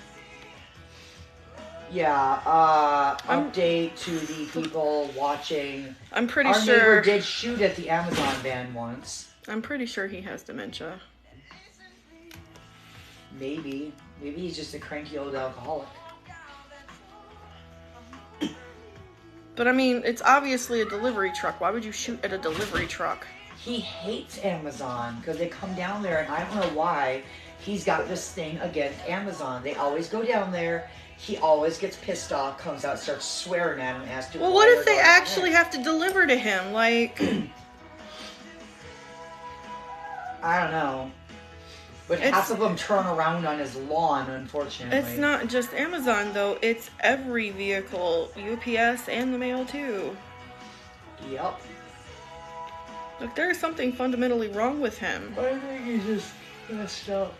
Yeah, update to the people watching.
I'm pretty
Our
sure.
neighbor did shoot at the Amazon van once.
I'm pretty sure he has dementia.
Maybe. Maybe he's just a cranky old alcoholic.
But I mean, it's obviously a delivery truck. Why would you shoot at a delivery truck?
He hates Amazon because they come down there and I don't know why he's got this thing against Amazon. They always go down there. He always gets pissed off, comes out, starts swearing at him, asks to.
Well, what if they actually have to deliver to him? Like,
I don't know. But half of them turn around on his lawn, unfortunately.
It's not just Amazon, though. It's every vehicle. UPS and the mail, too.
Yep.
Look, there is something fundamentally wrong with him.
I think he's just messed up.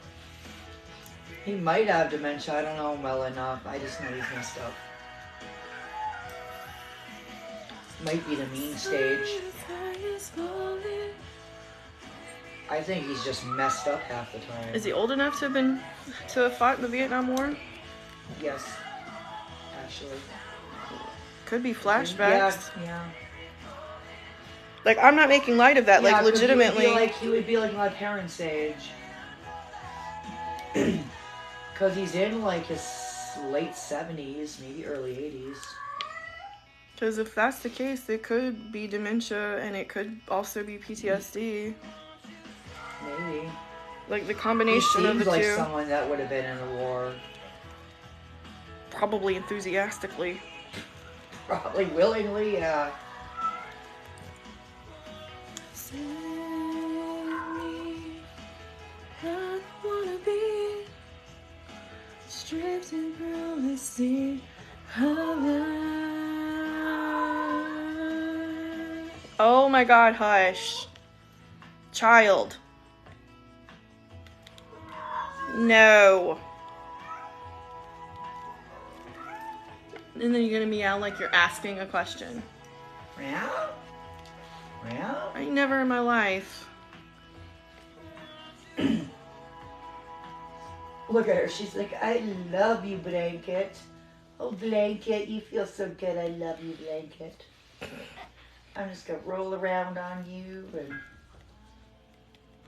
He might have dementia. I don't know him well enough. I just know he's messed up. Might be the mean stage. I think he's just messed up half the time.
Is he old enough to have fought in the Vietnam War?
Yes. Actually.
Could be flashbacks.
Yeah.
Like, I'm not making light of that. Like, legitimately.
He would be like my parents' age. Because he's in like his late 70s, maybe early 80s.
Because if that's the case, it could be dementia and it could also be PTSD.
Maybe.
Like the combination of the two.
He seems like someone that would have been in the war.
Probably enthusiastically.
Probably willingly, yeah.
Oh my God, hush. Child. No. And then you're gonna meow like you're asking a question.
Meow? Meow?
I ain't never in my life.
Look at her. She's like, I love you, Blanket. Oh, Blanket, you feel so good. I love you, Blanket. I'm just going to roll around on you and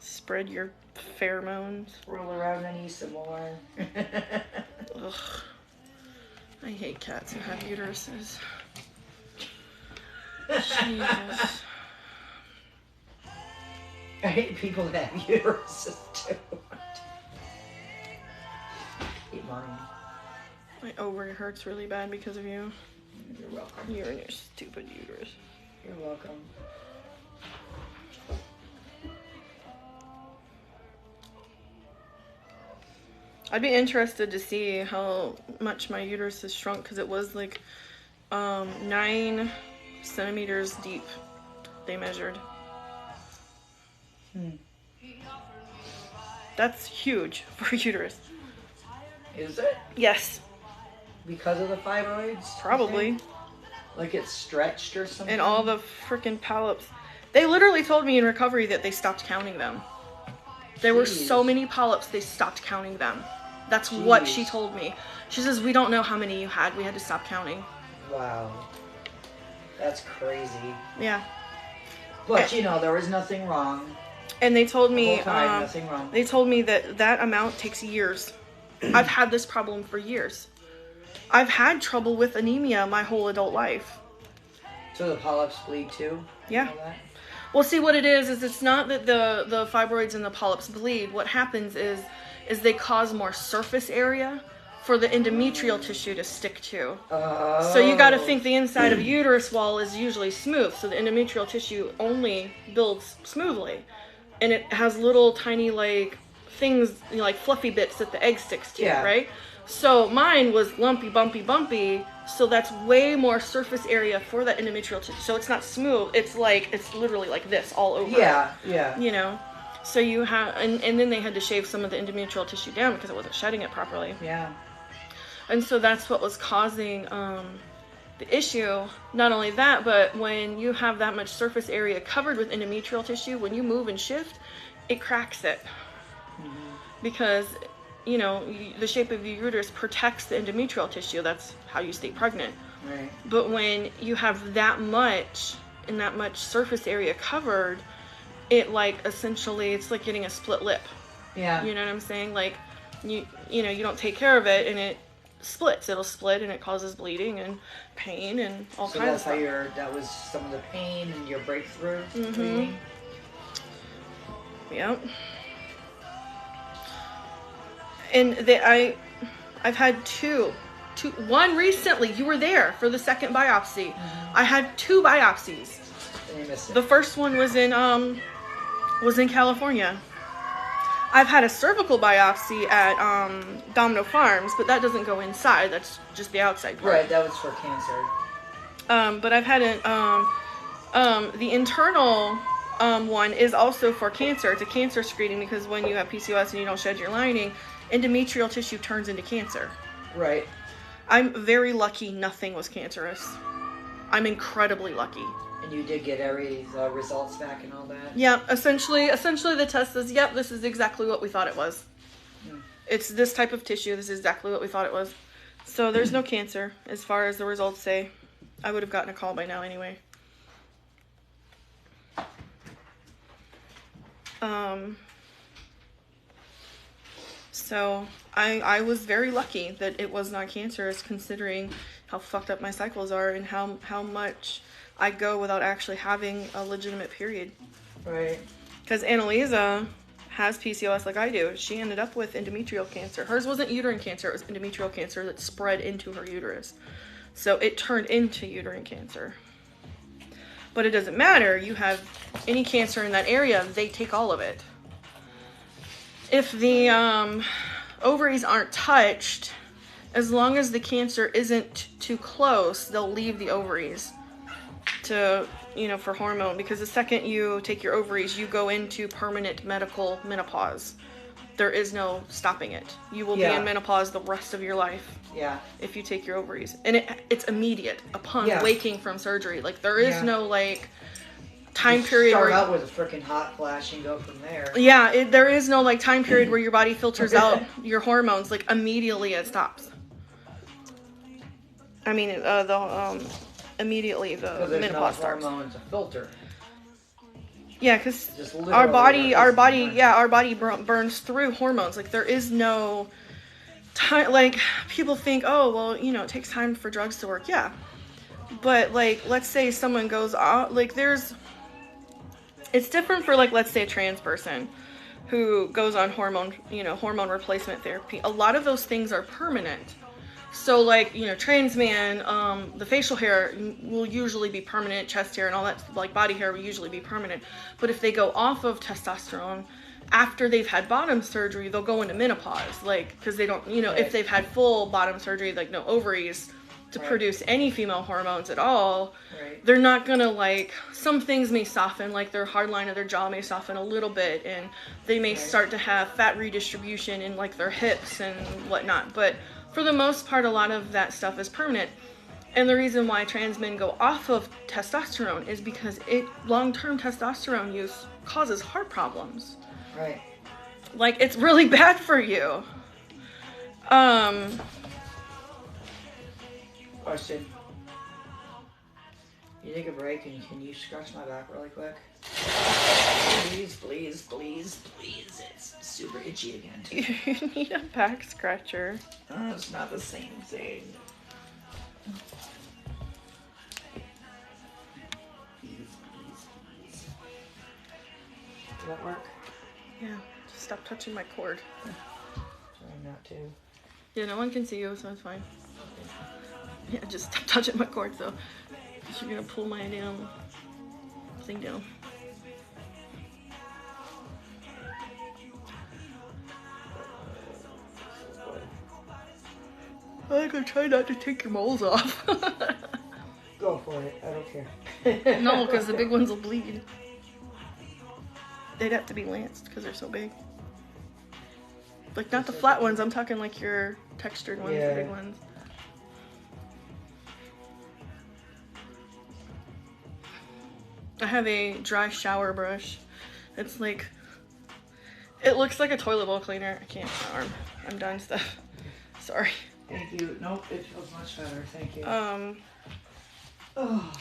Spread your pheromones.
roll around on you some more.
Ugh. I hate cats who have uteruses. Jesus.
I hate people that have uteruses, too. Hate mine.
My ovary hurts really bad because of you.
You're welcome.
You and your stupid uterus.
You're welcome.
I'd be interested to see how much my uterus has shrunk because it was like 9 centimeters deep. They measured. That's huge for a uterus.
Is it?
Yes.
because of the fibroids?
Probably.
Like it's stretched or something?
And all the freaking polyps. They literally told me in recovery that they stopped counting them. There were so many polyps, they stopped counting them. That's what she told me. She says, we don't know how many you had. We had to stop counting.
Wow. That's crazy.
Yeah.
But, you know, there was nothing wrong.
And they told me,
The whole time, nothing wrong.
They told me that that amount takes years. I've had this problem for years. I've had trouble with anemia my whole adult life.
So the polyps bleed too?
Yeah. Well, see, what it is it's not that the fibroids and the polyps bleed. What happens is they cause more surface area for the endometrial tissue to stick to.
Oh.
So you got to think the inside of a uterus wall is usually smooth. So the endometrial tissue only builds smoothly. And it has little tiny, like, things, you know, like fluffy bits that the egg sticks to, right? So mine was lumpy, bumpy. So that's way more surface area for that endometrial tissue. So it's not smooth. It's literally like this all over.
Yeah.
You know? So you have, and then they had to shave some of the endometrial tissue down because it wasn't shedding it properly.
Yeah.
And so that's what was causing the issue. Not only that, but when you have that much surface area covered with endometrial tissue, when you move and shift, it cracks it. Because, you know, the shape of your uterus protects the endometrial tissue. That's how you stay pregnant.
Right.
But when you have that much, and that much surface area covered, it essentially, it's like getting a split lip.
Yeah.
You know what I'm saying? Like, you know, you don't take care of it, and it splits. It'll split, and it causes bleeding and pain and all kinds of stuff.
So that was some of the pain and your breakthrough bleeding?
Yep. And I've had two, one recently. You were there for the second biopsy. I had 2 biopsies.
And you missed it.
The first one was in California. I've had a cervical biopsy at Domino Farms, but that doesn't go inside. That's just the outside part.
Right, that was for cancer.
But I've had the internal one is also for cancer. It's a cancer screening because when you have PCOS and you don't shed your lining, endometrial tissue turns into cancer.
Right.
I'm very lucky nothing was cancerous. I'm incredibly lucky.
And you did get every results back and all that?
Yeah, essentially the test says, yep, this is exactly what we thought it was. It's this type of tissue. This is exactly what we thought it was. So there's no cancer as far as the results say. I would have gotten a call by now anyway. So I was very lucky that it was not cancerous, considering how fucked up my cycles are and how much I go without actually having a legitimate period.
Right.
Because Annalisa has PCOS like I do. She ended up with endometrial cancer. Hers wasn't uterine cancer, it was endometrial cancer that spread into her uterus. So it turned into uterine cancer. But it doesn't matter. You have any cancer in that area, they take all of it. If the ovaries aren't touched, as long as the cancer isn't too close, they'll leave the ovaries to, you know, for hormone. Because the second you take your ovaries, you go into permanent medical menopause. There is no stopping it. You will be in menopause the rest of your life.
Yeah.
If you take your ovaries. And it's immediate upon waking from surgery. Like, there is no, like, time period
start
where
out with a freaking hot flash and go from there.
Yeah, there is no, like, time period where your body filters out your hormones. Like, immediately it stops. I mean, immediately the menopause starts.
There's no hormone to filter.
Yeah, because our body burns through hormones. Like, there is no time. Like, people think, oh, well, you know, it takes time for drugs to work. Yeah, but, like, let's say someone goes off, like, it's different for, like, let's say a trans person who goes on hormone replacement therapy. A lot of those things are permanent. So, like, you know, trans man, the facial hair will usually be permanent, chest hair and all that, like, body hair will usually be permanent. But if they go off of testosterone, after they've had bottom surgery, they'll go into menopause, like, because they don't, you know, if they've had full bottom surgery, like, no ovaries to produce any female hormones at all, they're not gonna, like, some things may soften, like their hard line of their jaw may soften a little bit, and they may start to have fat redistribution in, like, their hips and whatnot, but for the most part, a lot of that stuff is permanent. And the reason why trans men go off of testosterone is because long-term testosterone use causes heart problems.
Right.
Like, it's really bad for you.
Question. You take a break and can you scratch my back really quick? Please, please, please, please. It's super itchy again.
You need a back scratcher.
It's not the same thing. Did that work?
Yeah, just stop touching my cord.
Trying not to.
Yeah, no one can see you, so it's fine. Yeah, just stop touching my cord, though. You're gonna pull my damn thing down. I could try not to take your moles off.
Go for it. I don't care.
No, because the big ones will bleed. They'd have to be lanced because they're so big. Like, not the flat ones. I'm talking like your textured ones, the big ones. I have a dry shower brush. It's like, it looks like a toilet bowl cleaner. I can't, my arm. I'm done stuff. Sorry.
Thank you. Nope, it feels much better. Thank you.
Oh.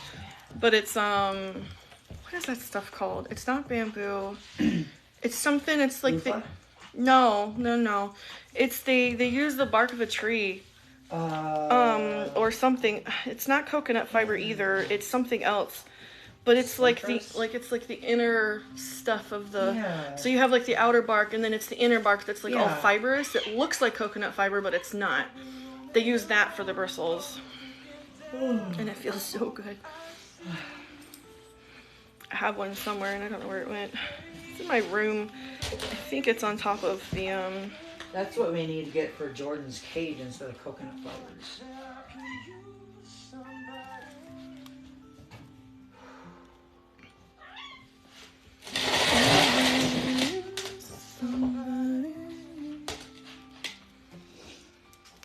But it's, what is that stuff called? It's not bamboo. It's something, it's like, no. It's they use the bark of a tree. Or something. It's not coconut fiber either. It's something else. But it's like the inner stuff of the, so you have like the outer bark and then it's the inner bark that's like all fibrous. It looks like coconut fiber, but it's not. They use that for the bristles. And it feels so good. I have one somewhere and I don't know where it went. It's in my room. I think it's on top of the,
That's what we need to get for Jordan's cage instead of coconut fibers.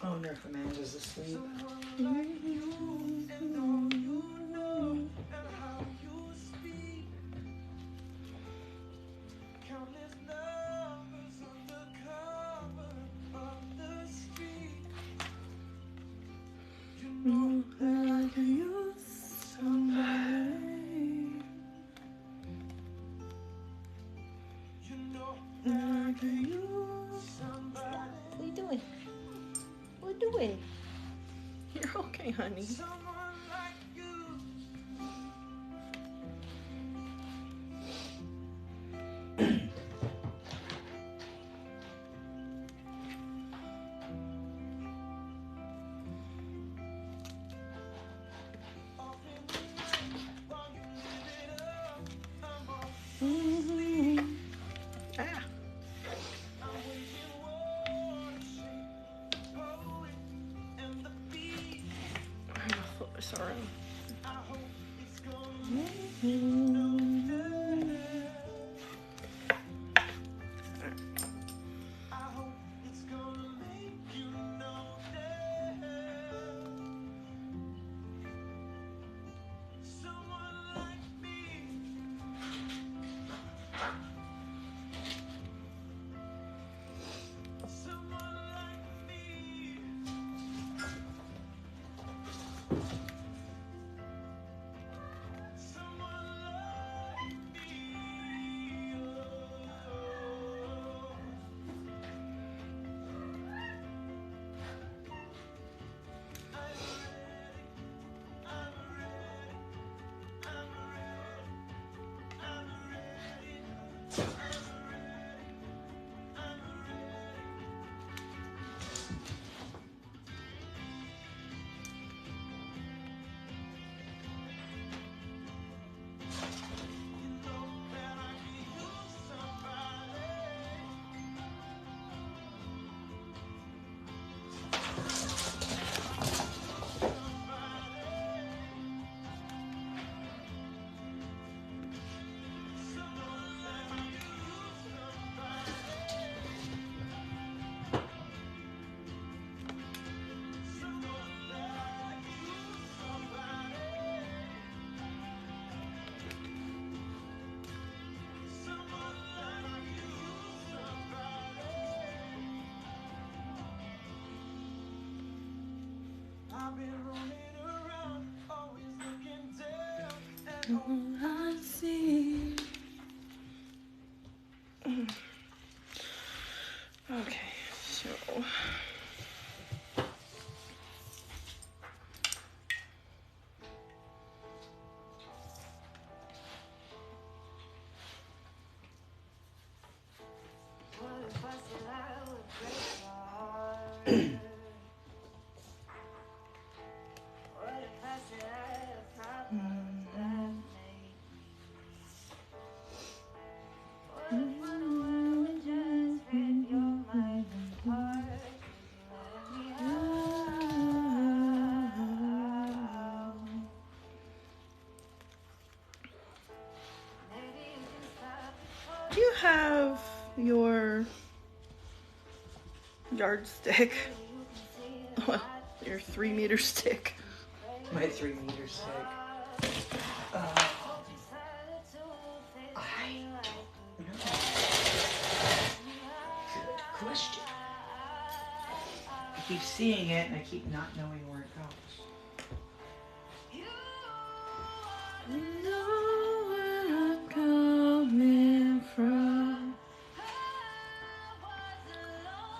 I wonder if Amanda's asleep.
What are you doing? What are you doing? You're okay, honey. Sorry. I see. Okay, so do you have your yardstick? Well, your 3-meter stick.
My 3-meter stick. I don't know. Good question. I keep seeing it and I keep not knowing where it goes.
You know where I'm coming from.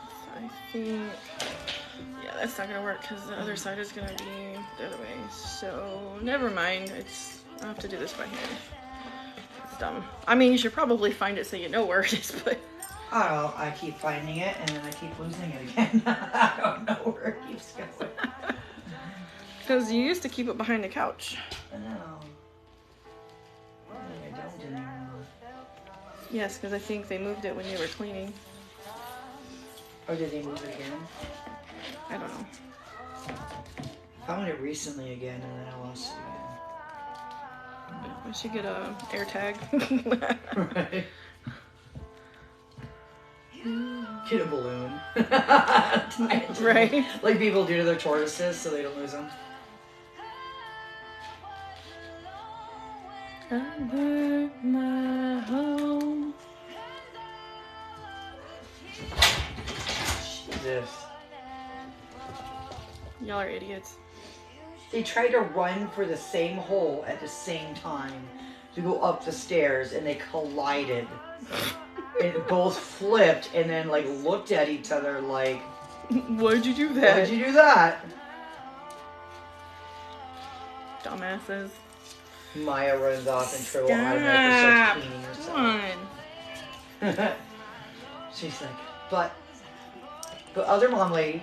So I think, yeah, that's not gonna work because the other side is gonna be the other way. So never mind. I'll have to do this by hand. It's dumb. I mean, you should probably find it so you know where it is, but
I don't know. I keep finding it and then I keep losing it again. I don't know where it keeps going.
because you used to keep it behind the couch.
I know. I don't anymore.
Yes, because I think they moved it when you were cleaning.
Or did they move it again?
I don't know.
Found it recently again and then I lost it
I should get a air tag.
again. Right. Get a balloon.
Right.
Like people do to their tortoises so they don't lose them.
I work my home.
Jesus.
Y'all are idiots.
They tried to run for the same hole at the same time to go up the stairs and they collided. And both flipped and then like looked at each other like,
Why'd you do that?
why'd you do that?
Dumbasses.
Maya runs off and Tribble automatically starts cleaning herself.
Come on.
She's like, but other mom lady.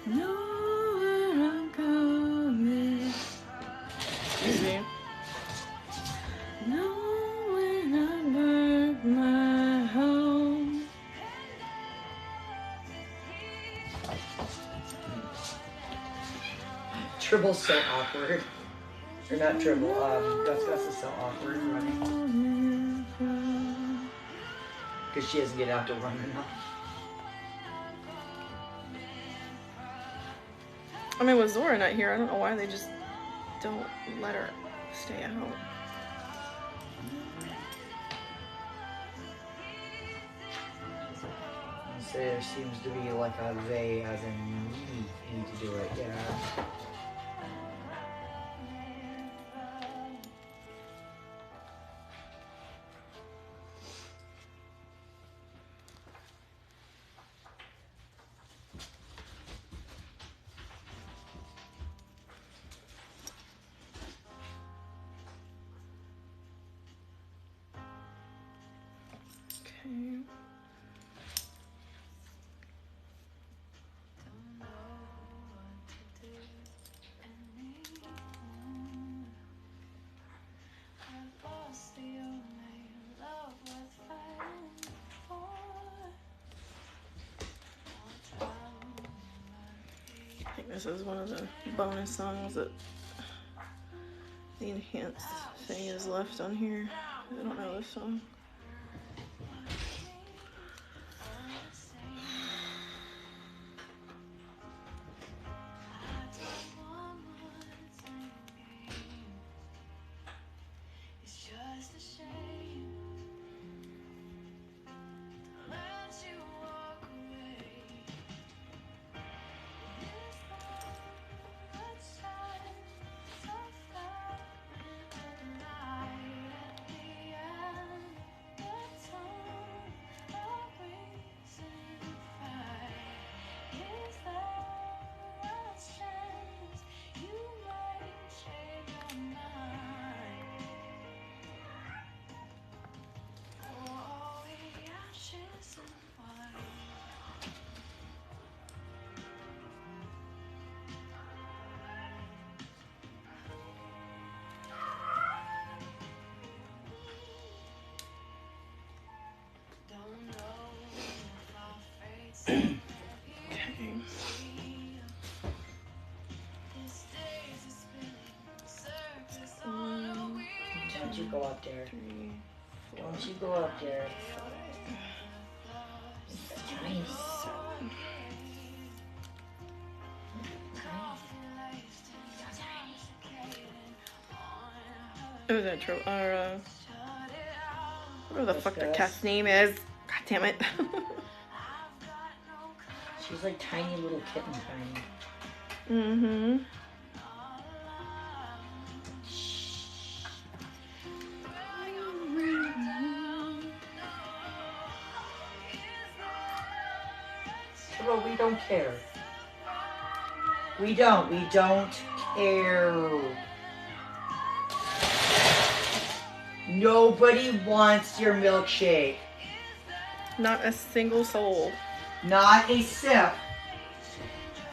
Know where I'm coming. Excuse me. Know when I work my home.
Tribble's so awkward. Or not Tribble, Gus is so awkward running. Because she doesn't get out to run enough.
I mean, with Zora not here, I don't know why they just don't let her stay out.
So there seems to be like a they as in we need to do it, yeah.
Okay. I think this is one of the bonus songs that the enhanced thing is left on here. I don't know this song. Okay.
Don't you go up there.
3,
Don't you go up there. Tiny.
Oh, that Tribble, or whatever the fuck the
Gus.
cat's name is. God damn it.
She's like tiny little kitten tiny.
Mm-hmm.
Well, we don't care. We don't care. Nobody wants your milkshake.
Not a single soul.
Not a sip.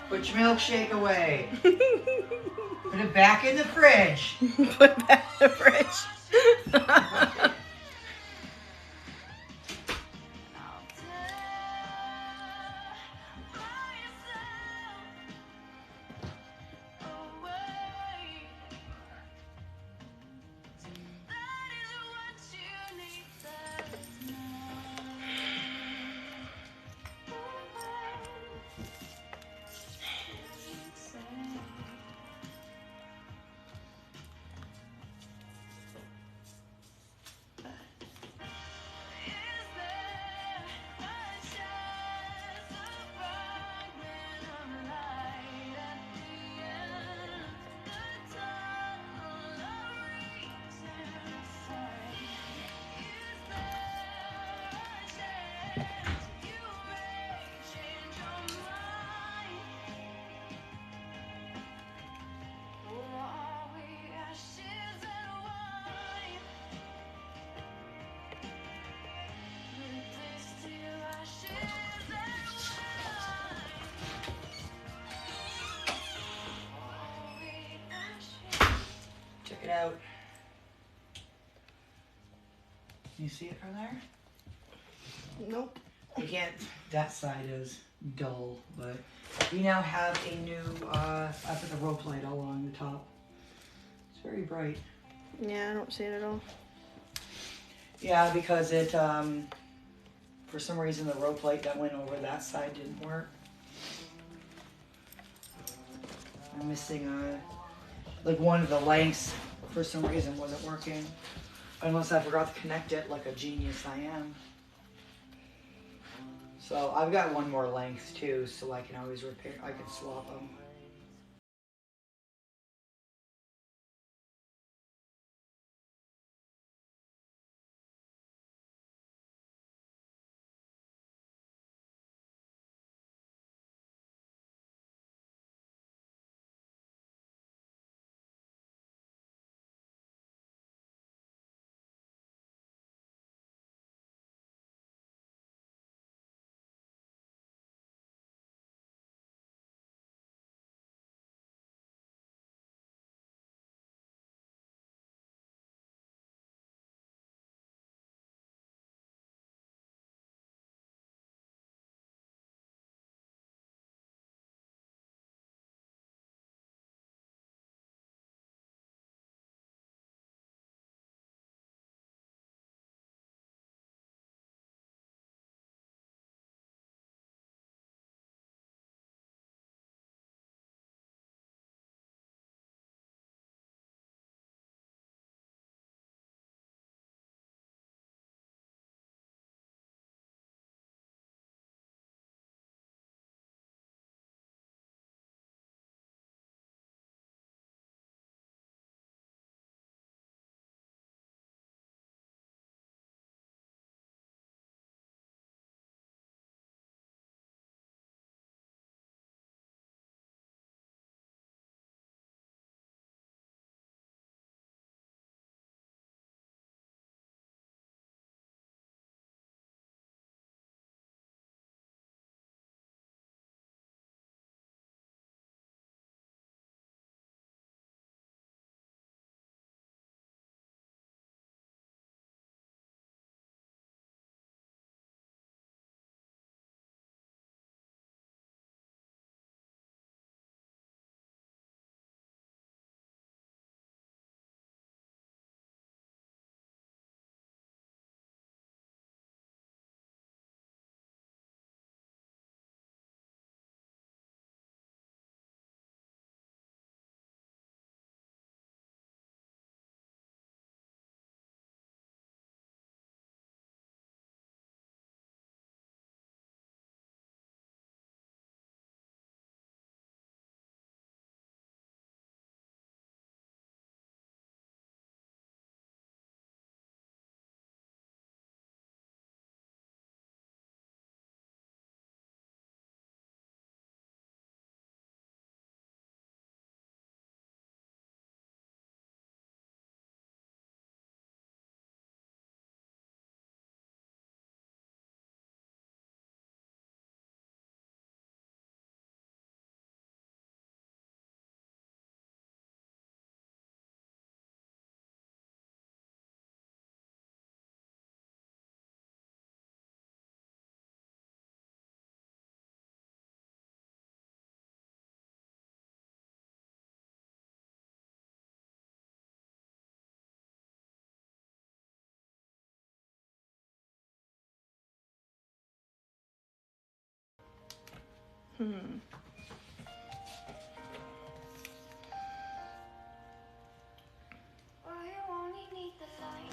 Put your milkshake away. Put it back in the fridge.
Put it back in the fridge.
Check it out. You see it from there?
Nope.
You can't. That side is dull, but we now have a new. I put the rope light all along the top. It's very bright.
Yeah, I don't see it at all.
Yeah, because it. For some reason, the rope light that went over that side didn't work. I'm missing like one of the lengths for some reason wasn't working. Unless I forgot to connect it like a genius I am. So I've got one more length too, so I can always repair, I can swap them.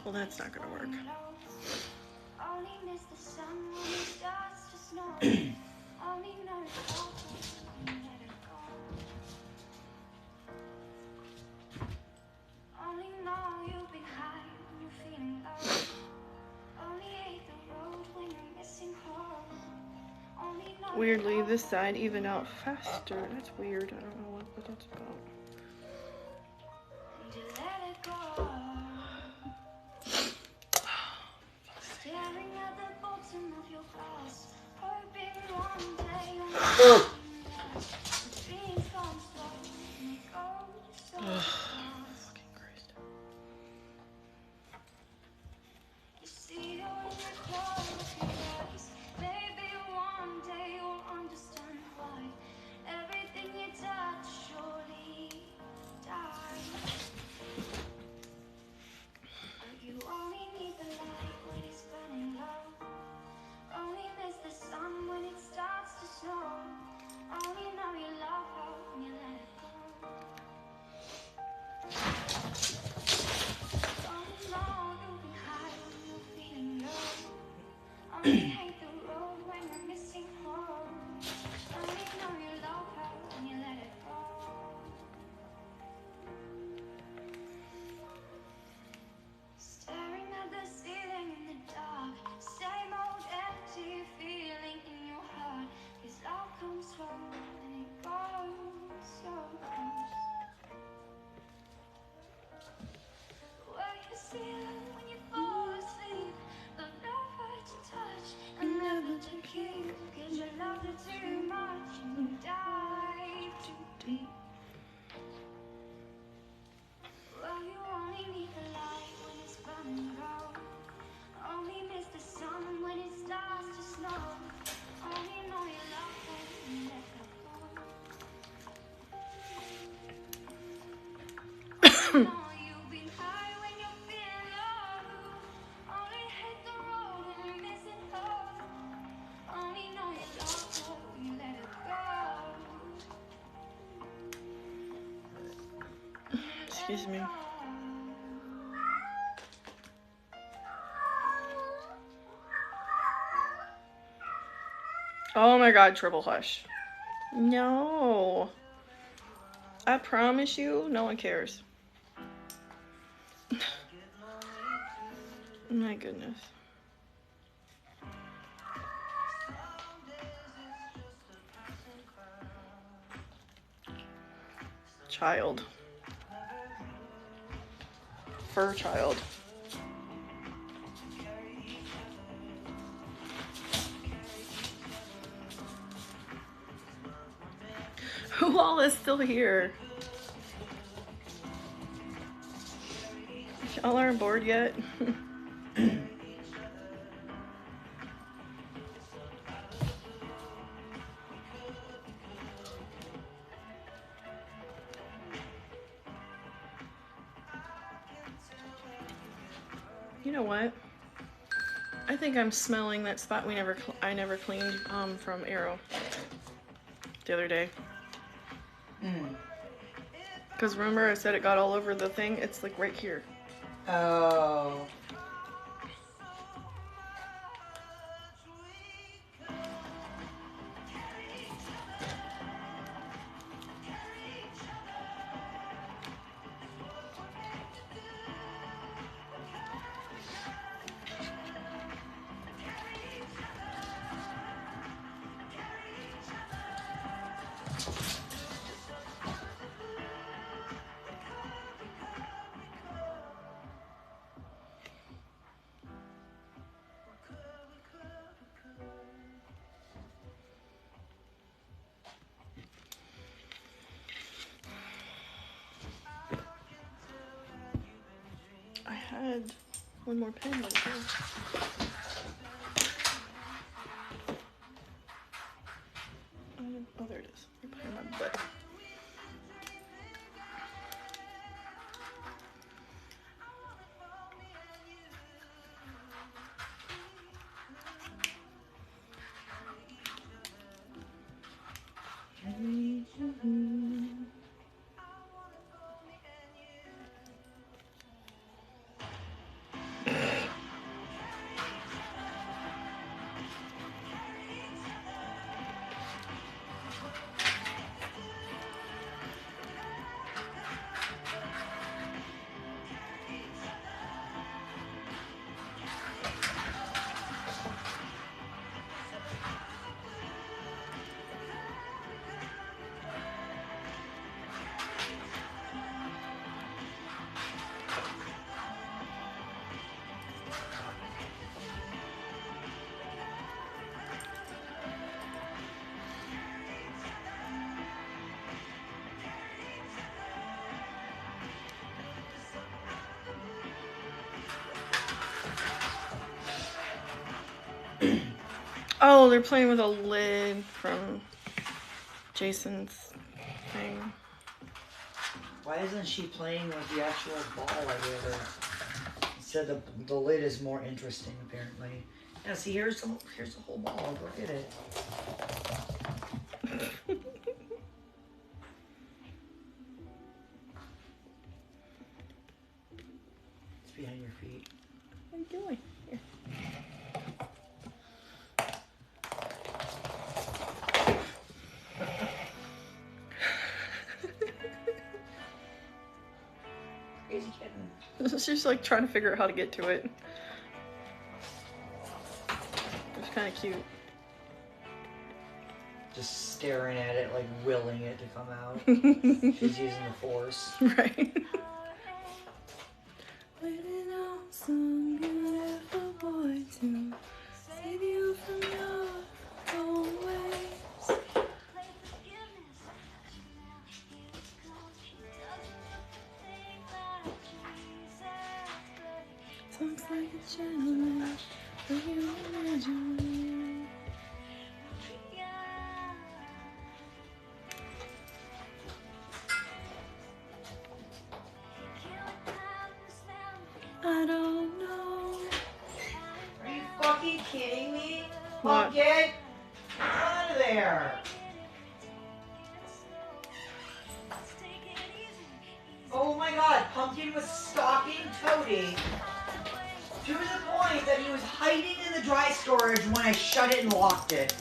Well, that's not gonna work. Weirdly, this side evened out faster. That's weird. I don't know what that's about.
Staring at the bottom of your glass, hoping one day you'll dreams come slow and they go so fast.
Fucking Christ.
You see you're in the clothes you raise. Maybe one day you'll understand why everything you touch surely dies. But you only need the light when it's burning low. Only miss the sun when it starts to snow. Only know you love her when you let it go. Only know you'll be high when you're feeling low. Only hate the road when you're missing home. Only know you love her when you let it go. Staring at the ceiling in the dark, same old empty feeling in your heart. 'Cause love comes slow and it goes so fast. Where you still when you fall asleep, but never to touch and never to keep. 'Cause you loved it too much and you dive too deep. Well, you only need the light when it's burning low. Only miss the sun when it starts to snow. Only know you love her when you let her go. Only know you've been high when you're feeling low. Only hate the road when you're missing home. Only know you love her when you let her go.
Excuse me. Oh my god, Tribble, hush. No. I promise you, no one cares. My goodness. Child. Fur child. Who all is still here? Y'all aren't bored yet? You know what? I think I'm smelling that spot I never cleaned from Arrow the other day. Because remember I said it got all over the thing? It's like right here.
Oh.
I had one more pen. But oh, there it is. Right behind my butt. Oh, they're playing with a lid from Jason's thing.
Why isn't she playing with the actual ball I gave her? Said the lid is more interesting apparently. Yeah, see here's the whole ball. Look at it. It's behind your feet.
What are you doing? Here.
Crazy kitten.
She's like trying to figure out how to get to it. It's kind of cute.
Just staring at it, like willing it to come out. She's using the force.
Right. Waiting on some beautiful boy to save you from your own ways. Talks like a gentleman, but you imagine me. I don't know.
Are you fucking kidding me?
What?
Pumpkin? Get out of there! Oh my god, Pumpkin was stalking Toady to the point that he was hiding in the dry storage when I shut it and locked it.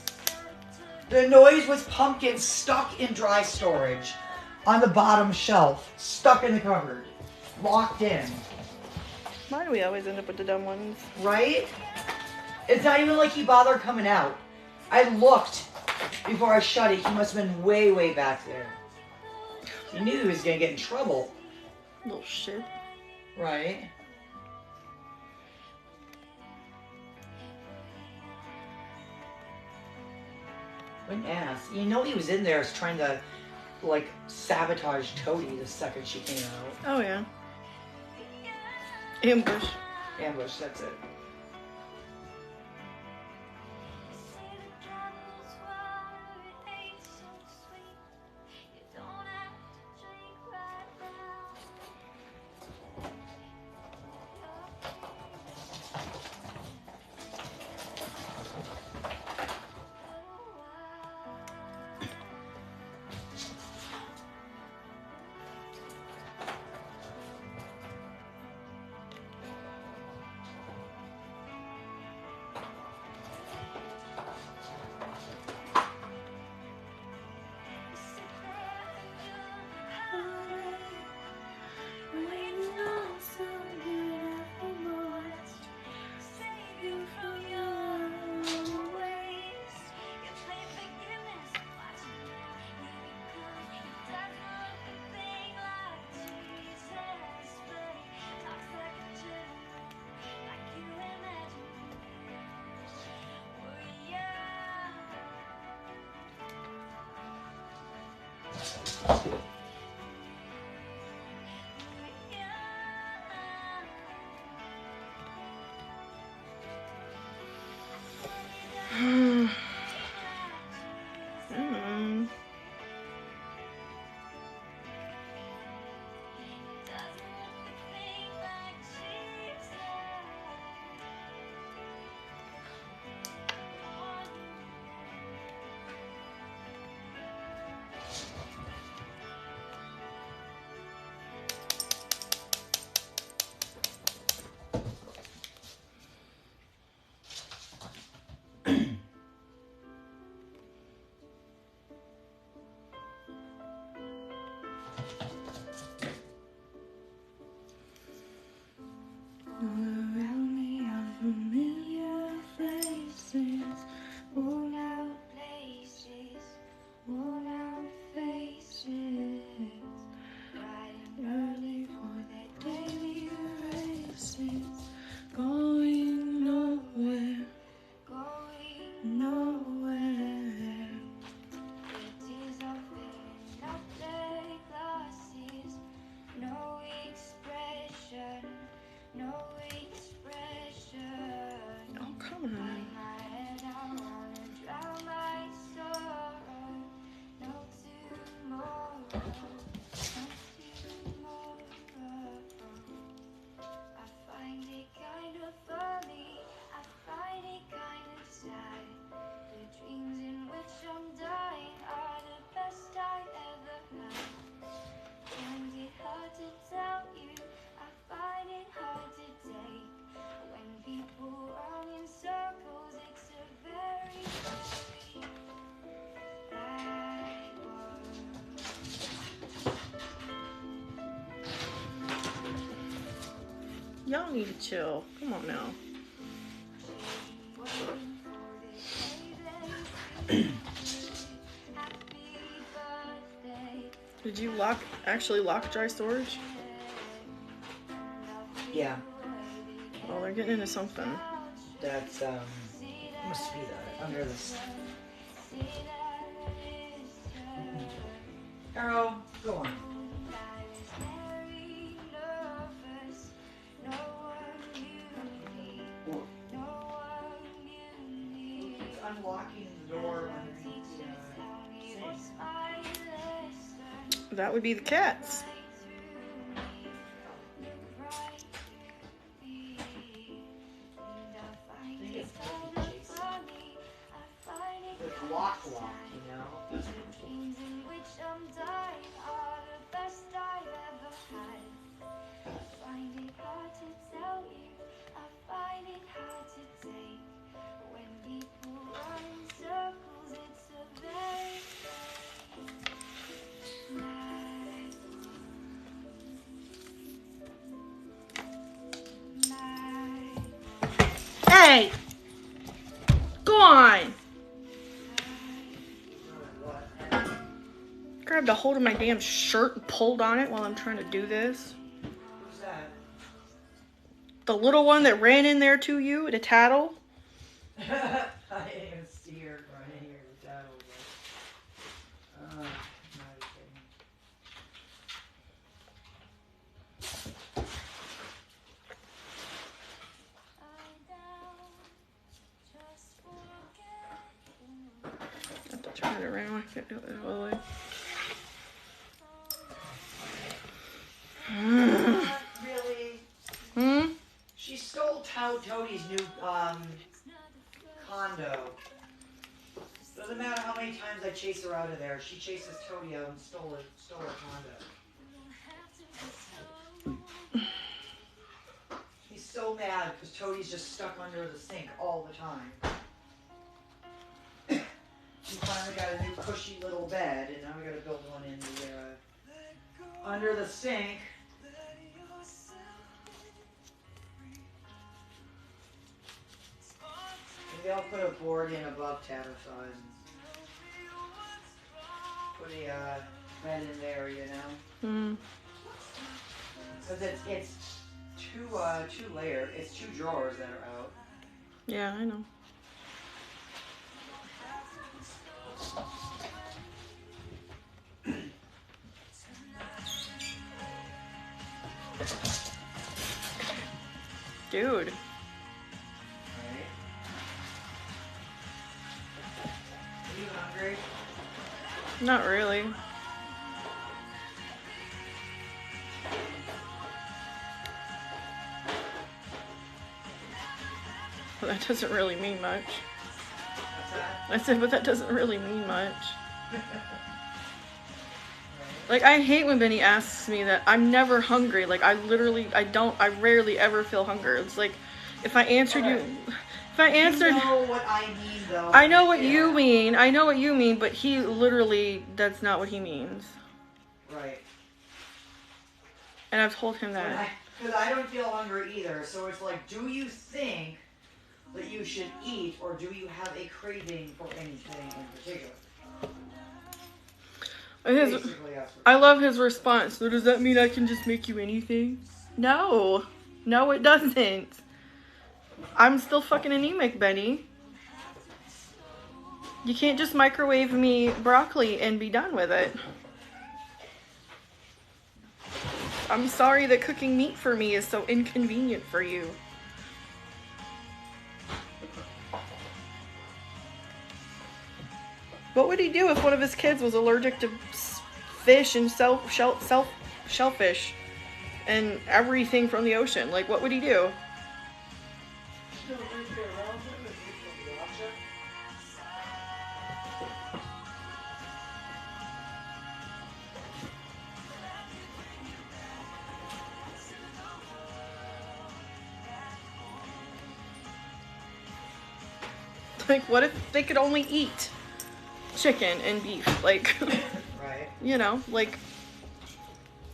The noise was Pumpkin stuck in dry storage on the bottom shelf, stuck in the cupboard, locked in.
Why do we always end up with the dumb ones?
Right? It's not even like he bothered coming out. I looked before I shut it. He must have been way, way back there. He knew he was going to get in trouble.
Little shit.
Right? What an ass. You know he was in there trying to, like, sabotage Toady the second she came out.
Oh yeah. Ambush.
Ambush, that's it.
Y'all need to chill. Come on now. Did you actually lock dry storage?
Yeah.
Oh, they're getting into something.
That's must be that under this. Arrow, go on. It's unlocking the door underneath the sink.
That would be the cats.
It's lock, you know.
Hey! Go on! Grabbed a hold of my damn shirt and pulled on it while I'm trying to do this.
Who's that?
The little one that ran in there to you to tattle.
I didn't even see her running here to tattle. But, not
I have to turn it around. I can't do it all the way.
Really?
Hmm?
She stole Toadie's new condo. Doesn't matter how many times I chase her out of there. She chases Toadie out and stole her condo. He's so mad because Toadie's just stuck under the sink all the time. She finally got a new cushy little bed, and now we gotta build one in the under the sink. Maybe I'll put a board in above Tabitha and put a bed in there, you know.
Hmm.
Because it's two layer. It's 2 drawers that are out.
Yeah, I know. Dude.
Right? Are you hungry?
Not really. Well, that doesn't really mean much.
What's that?
I said, but that doesn't really mean much. Like, I hate when Benny asks me that. I'm never hungry. Like, I rarely ever feel hunger. It's like, if I answered you, if I answered...
You know what I mean, though.
I know what you mean. I know what you mean, but he literally, that's not what he means.
Right.
And I've told him that.
Because I don't feel hungry either. So it's like, do you think that you should eat, or do you have a craving for anything in particular?
I love his response. So does that mean I can just make you anything? No. No, it doesn't. I'm still fucking anemic, Benny. You can't just microwave me broccoli and be done with it. I'm sorry that cooking meat for me is so inconvenient for you. What would he do if one of his kids was allergic to fish and shellfish and everything from the ocean? Like, what would he do? Like, what if they could only eat chicken and beef? Like,
right.
You know, like,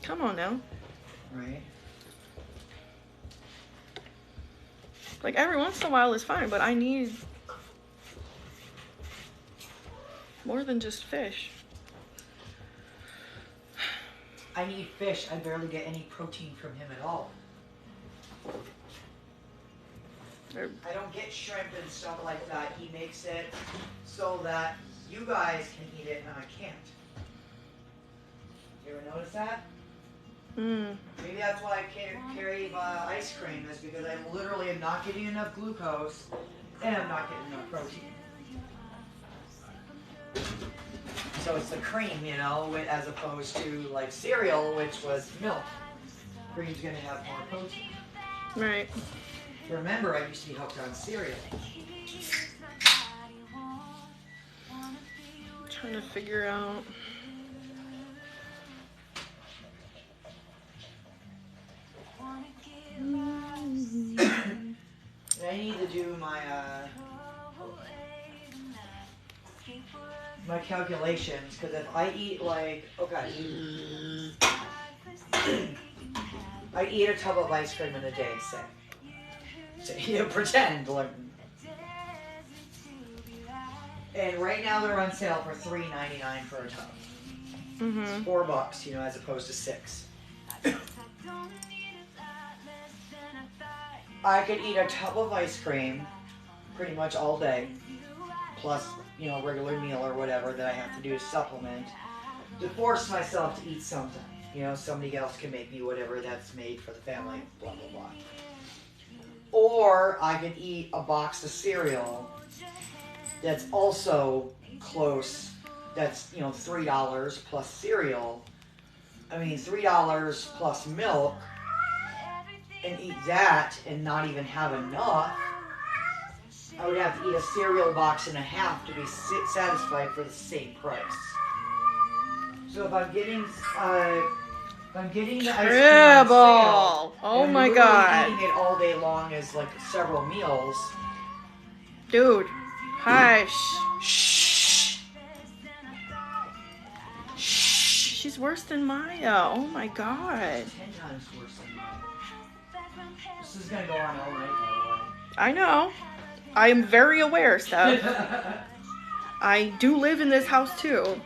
come on now.
Right.
Like, every once in a while is fine, but I need more than just fish.
I need fish. I barely get any protein from him at all. I don't get shrimp and stuff like that. He makes it so that you guys can eat it and I can't. You ever notice that? Maybe that's why I can't carry ice cream, is because I literally am not getting enough glucose and I'm not getting enough protein. So it's the cream, you know, as opposed to like cereal, which was milk. Cream's gonna have more protein.
Right.
Remember, I used to be hooked on cereal.
Trying to figure out.
I need to do my my calculations, because if I eat like, okay, I eat a tub of ice cream in a day, say. So you pretend like. And right now they're on sale for $3.99 for a tub.
Mm-hmm.
$4, you know, as opposed to $6. I could eat a tub of ice cream pretty much all day, plus, you know, a regular meal or whatever that I have to do to supplement, to force myself to eat something. You know, somebody else can make me whatever that's made for the family, blah, blah, blah. Or I could eat a box of cereal that's also close, that's, you know, $3 plus cereal. I mean, $3 plus milk, and eat that and not even have enough. I would have to eat a cereal box and a half to be satisfied for the same price. So if I'm getting the ice cream on
Tribble!
sale,
Oh
and
my
literally
god.
eating it all day long as like several meals.
Dude, hush.
Shh. Shh.
She's worse than Maya. Oh my god.
10 times worse than mine. This is gonna go on all night, by
I know. I am very aware,
the
Steph.
way.
I do live in this house too.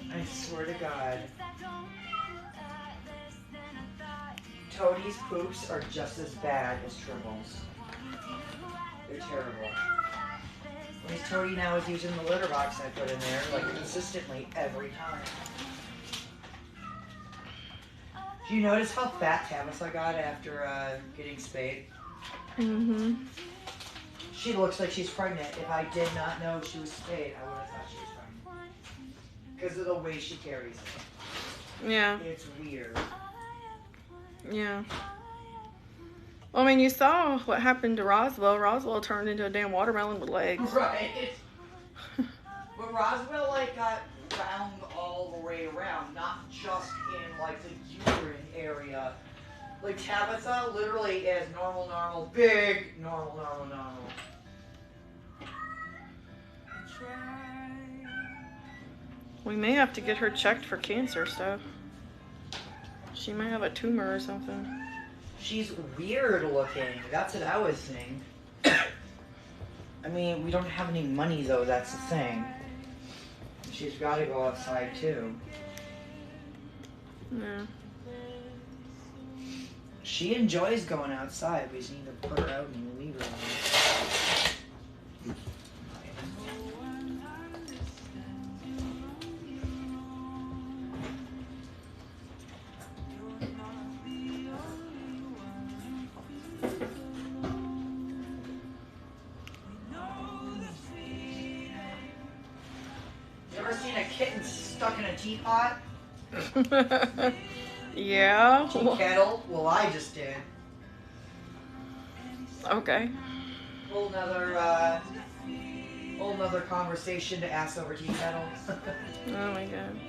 I swear to God. Toadie's poops are just as bad as Tribble's. They're terrible. At least Toadie now is using the litter box I put in there, like, consistently every time. Do you notice how fat Tabitha got after getting spayed?
Mm-hmm.
She looks like she's pregnant. If I did not know she was spayed, I would have thought she was pregnant. Because of the way she carries it.
Yeah.
It's weird.
Yeah. Well, I mean, you saw what happened to Roswell. Roswell turned into a damn watermelon with legs.
Right. But Roswell, like, got round all the way around, not just in, like, the uterine area. Like, Tabitha literally is normal, big, normal.
We may have to get her checked for cancer stuff. She might have a tumor or something.
She's weird looking. That's what I was saying. I mean, we don't have any money, though. That's the thing. She's got to go outside, too.
Yeah.
She enjoys going outside. We just need to put her out and leave her alone. You ever seen a kitten stuck in a teapot?
Yeah.
Tea kettle? Well, I just did.
Okay.
Whole nother conversation to ask over tea kettle.
Oh my god.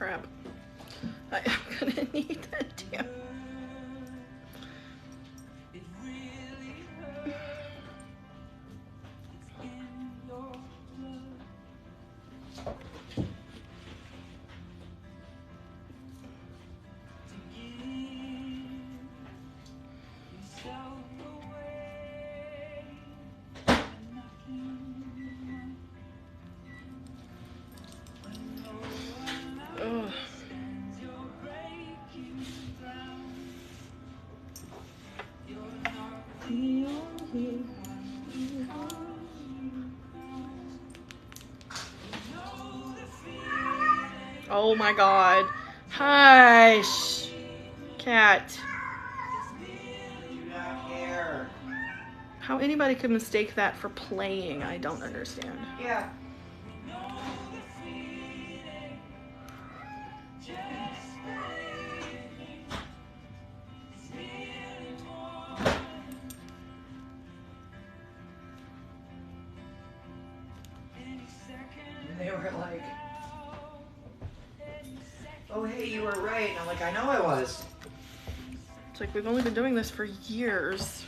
Crap. I am gonna need that damn. Ugh. Oh my god. Hush. Cat.
Do not care.
How anybody could mistake that for playing, I don't understand.
Yeah. And they were like, oh, hey, you were right. And I'm like, I know I was.
It's like we've only been doing this for years.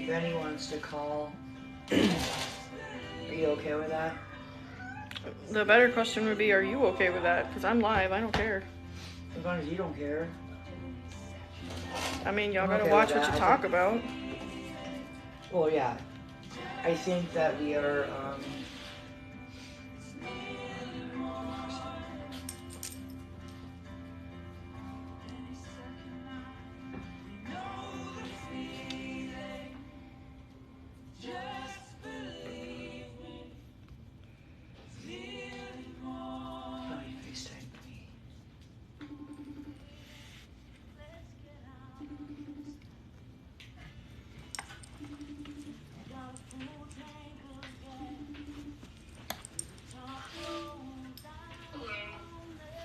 Benny wants to call. Are you okay with that?
The better question would be, are you okay with that? Because I'm live, I don't care.
As long as you don't care.
I mean, y'all
I'm
gotta
okay
watch
with
what
that.
you
I
talk
think-
about.
Well, yeah. I think that we are. Oh, you FaceTimed me.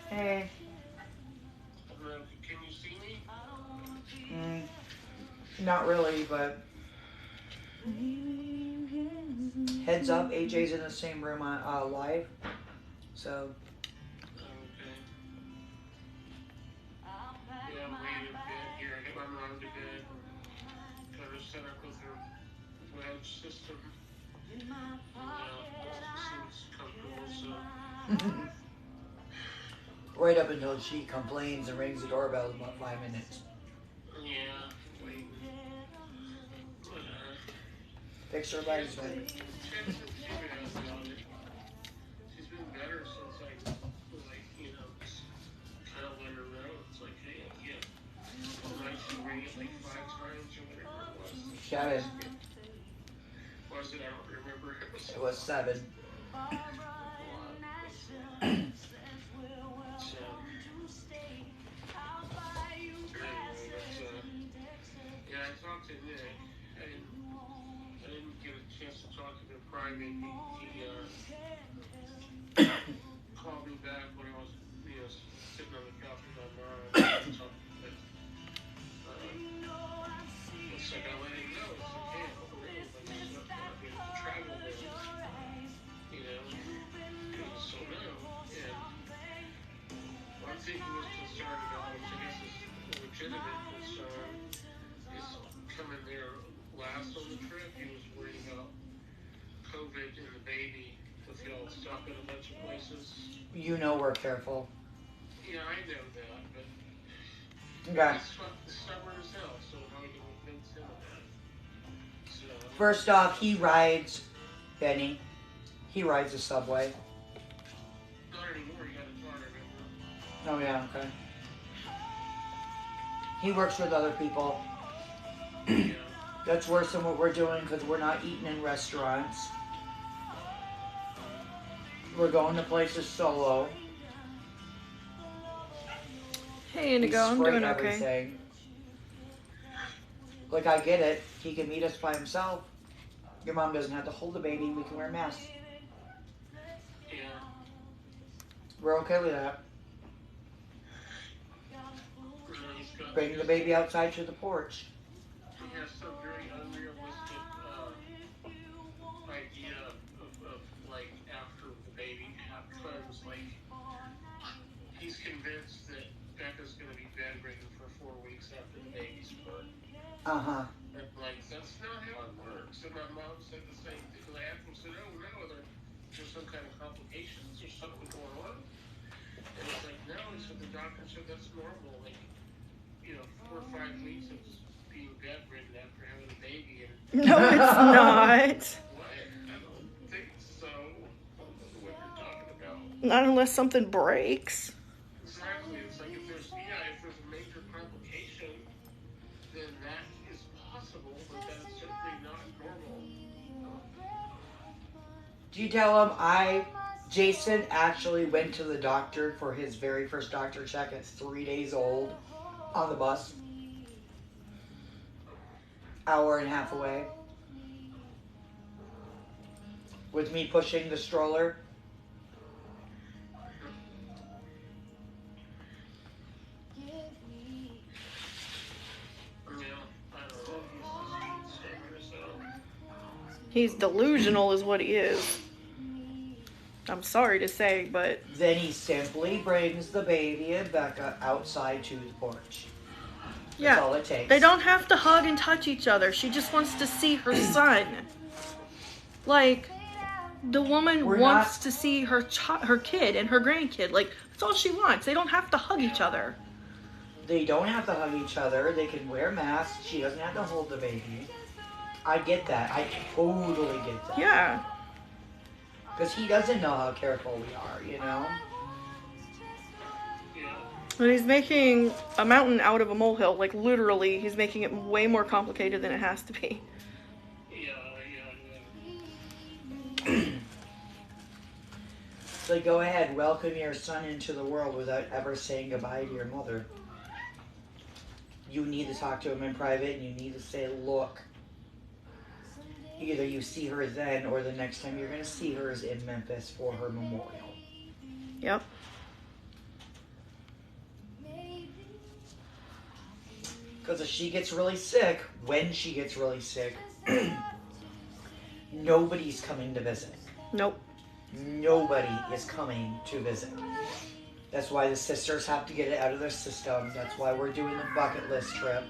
Hey.
Can you see me?
Not really, but heads up, AJ's in the same room on live, so
Okay. Yeah, wait a bit here. I get my mom to bed. Got her set up with her wedge system. Seems comfortable, so.
right up until she complains and rings the doorbell in about 5 minutes.
Yeah, wait.
Fix her legs, man.
She's been better since I, just kind of let her know. It's like, hey, yeah. Tonight she rang it like 5 times or whatever it was.
7.
Was it? I don't remember.
It was 7.
Yeah, I talked to Nick. I didn't get a chance to talk to him private. He called me back when I was, sitting on the couch with my mom. It's like I let him know. It's like, hey, I'm Tribble now. So now, and one thing he was concerned about, which I guess is a legitimate concern, is coming there last on the trip. He was worried about COVID and the baby with y'all stopping a bunch of places.
You know we're careful.
Yeah, I know that, but
Okay.
he's stubborn as hell, so how are you going to
convince him of that. So,
First off, he rides, Benny, he rides the subway.
not anymore, he got a car, remember?
Oh yeah, okay. He works with other people.
Yeah.
That's worse than what we're doing because we're not eating in restaurants. We're going to places solo.
Hey,
We
Indigo, I'm
spray
doing okay.
everything. Like, I get it. He can meet us by himself. Your mom doesn't have to hold the baby. We can wear masks.
Yeah.
We're okay with that.
He's got
Bring the baby outside to the porch.
He has some very unrealistic idea of like after the baby comes, like he's convinced that Becca's going to be bedridden for 4 weeks after the baby's born.
Uh-huh.
And like that's not how it works. And my mom said the same thing. I asked him, said, "Oh no, there's some kind of complications or something going on." And he's like, "No." He said the doctor said that's normal. Like 4 or 5 weeks of being bedridden after having a baby. And
No, it's not.
what? I don't think so. I don't know what you're talking about.
Not unless something breaks.
Exactly. It's like if there's a major complication, then that is possible, but that is certainly not normal.
Do you tell him Jason actually went to the doctor for his very first doctor check at 3 days old on the bus? Hour and a half away. With me pushing the stroller.
He's delusional is what he is. I'm sorry to say, but...
Then he simply brings the baby and Becca outside to the porch. That's all it takes.
They don't have to hug and touch each other. She just wants to see her son. Like, the woman wants to see her kid and her grandkid. Like, that's all she wants. They don't have to hug each other.
They don't have to hug each other. They can wear masks. She doesn't have to hold the baby. I get that. I totally get that.
Yeah.
Because he doesn't know how careful we are, you know?
And he's making a mountain out of a molehill. Like, literally, he's making it way more complicated than it has to be.
So go ahead, welcome your son into the world without ever saying goodbye to your mother. You need to talk to him in private, and you need to say, look, either you see her then, or the next time you're going to see her is in Memphis for her memorial.
Yep.
Because if she gets really sick, when she gets really sick, nobody's coming to visit.
Nope.
Nobody is coming to visit. That's why the sisters have to get it out of their system. That's why we're doing the bucket list trip.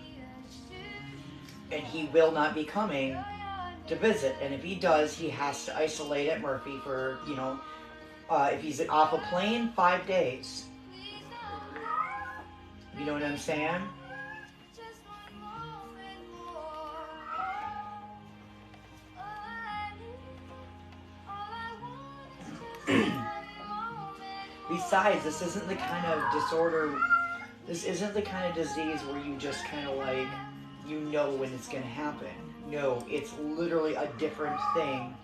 And he will not be coming to visit. And if he does, he has to isolate at Murphy for, if he's off a plane, 5 days. You know what I'm saying? Besides, this isn't the kind of disorder, this isn't the kind of disease where you just kind of like, you know when it's going to happen. No, it's literally a different thing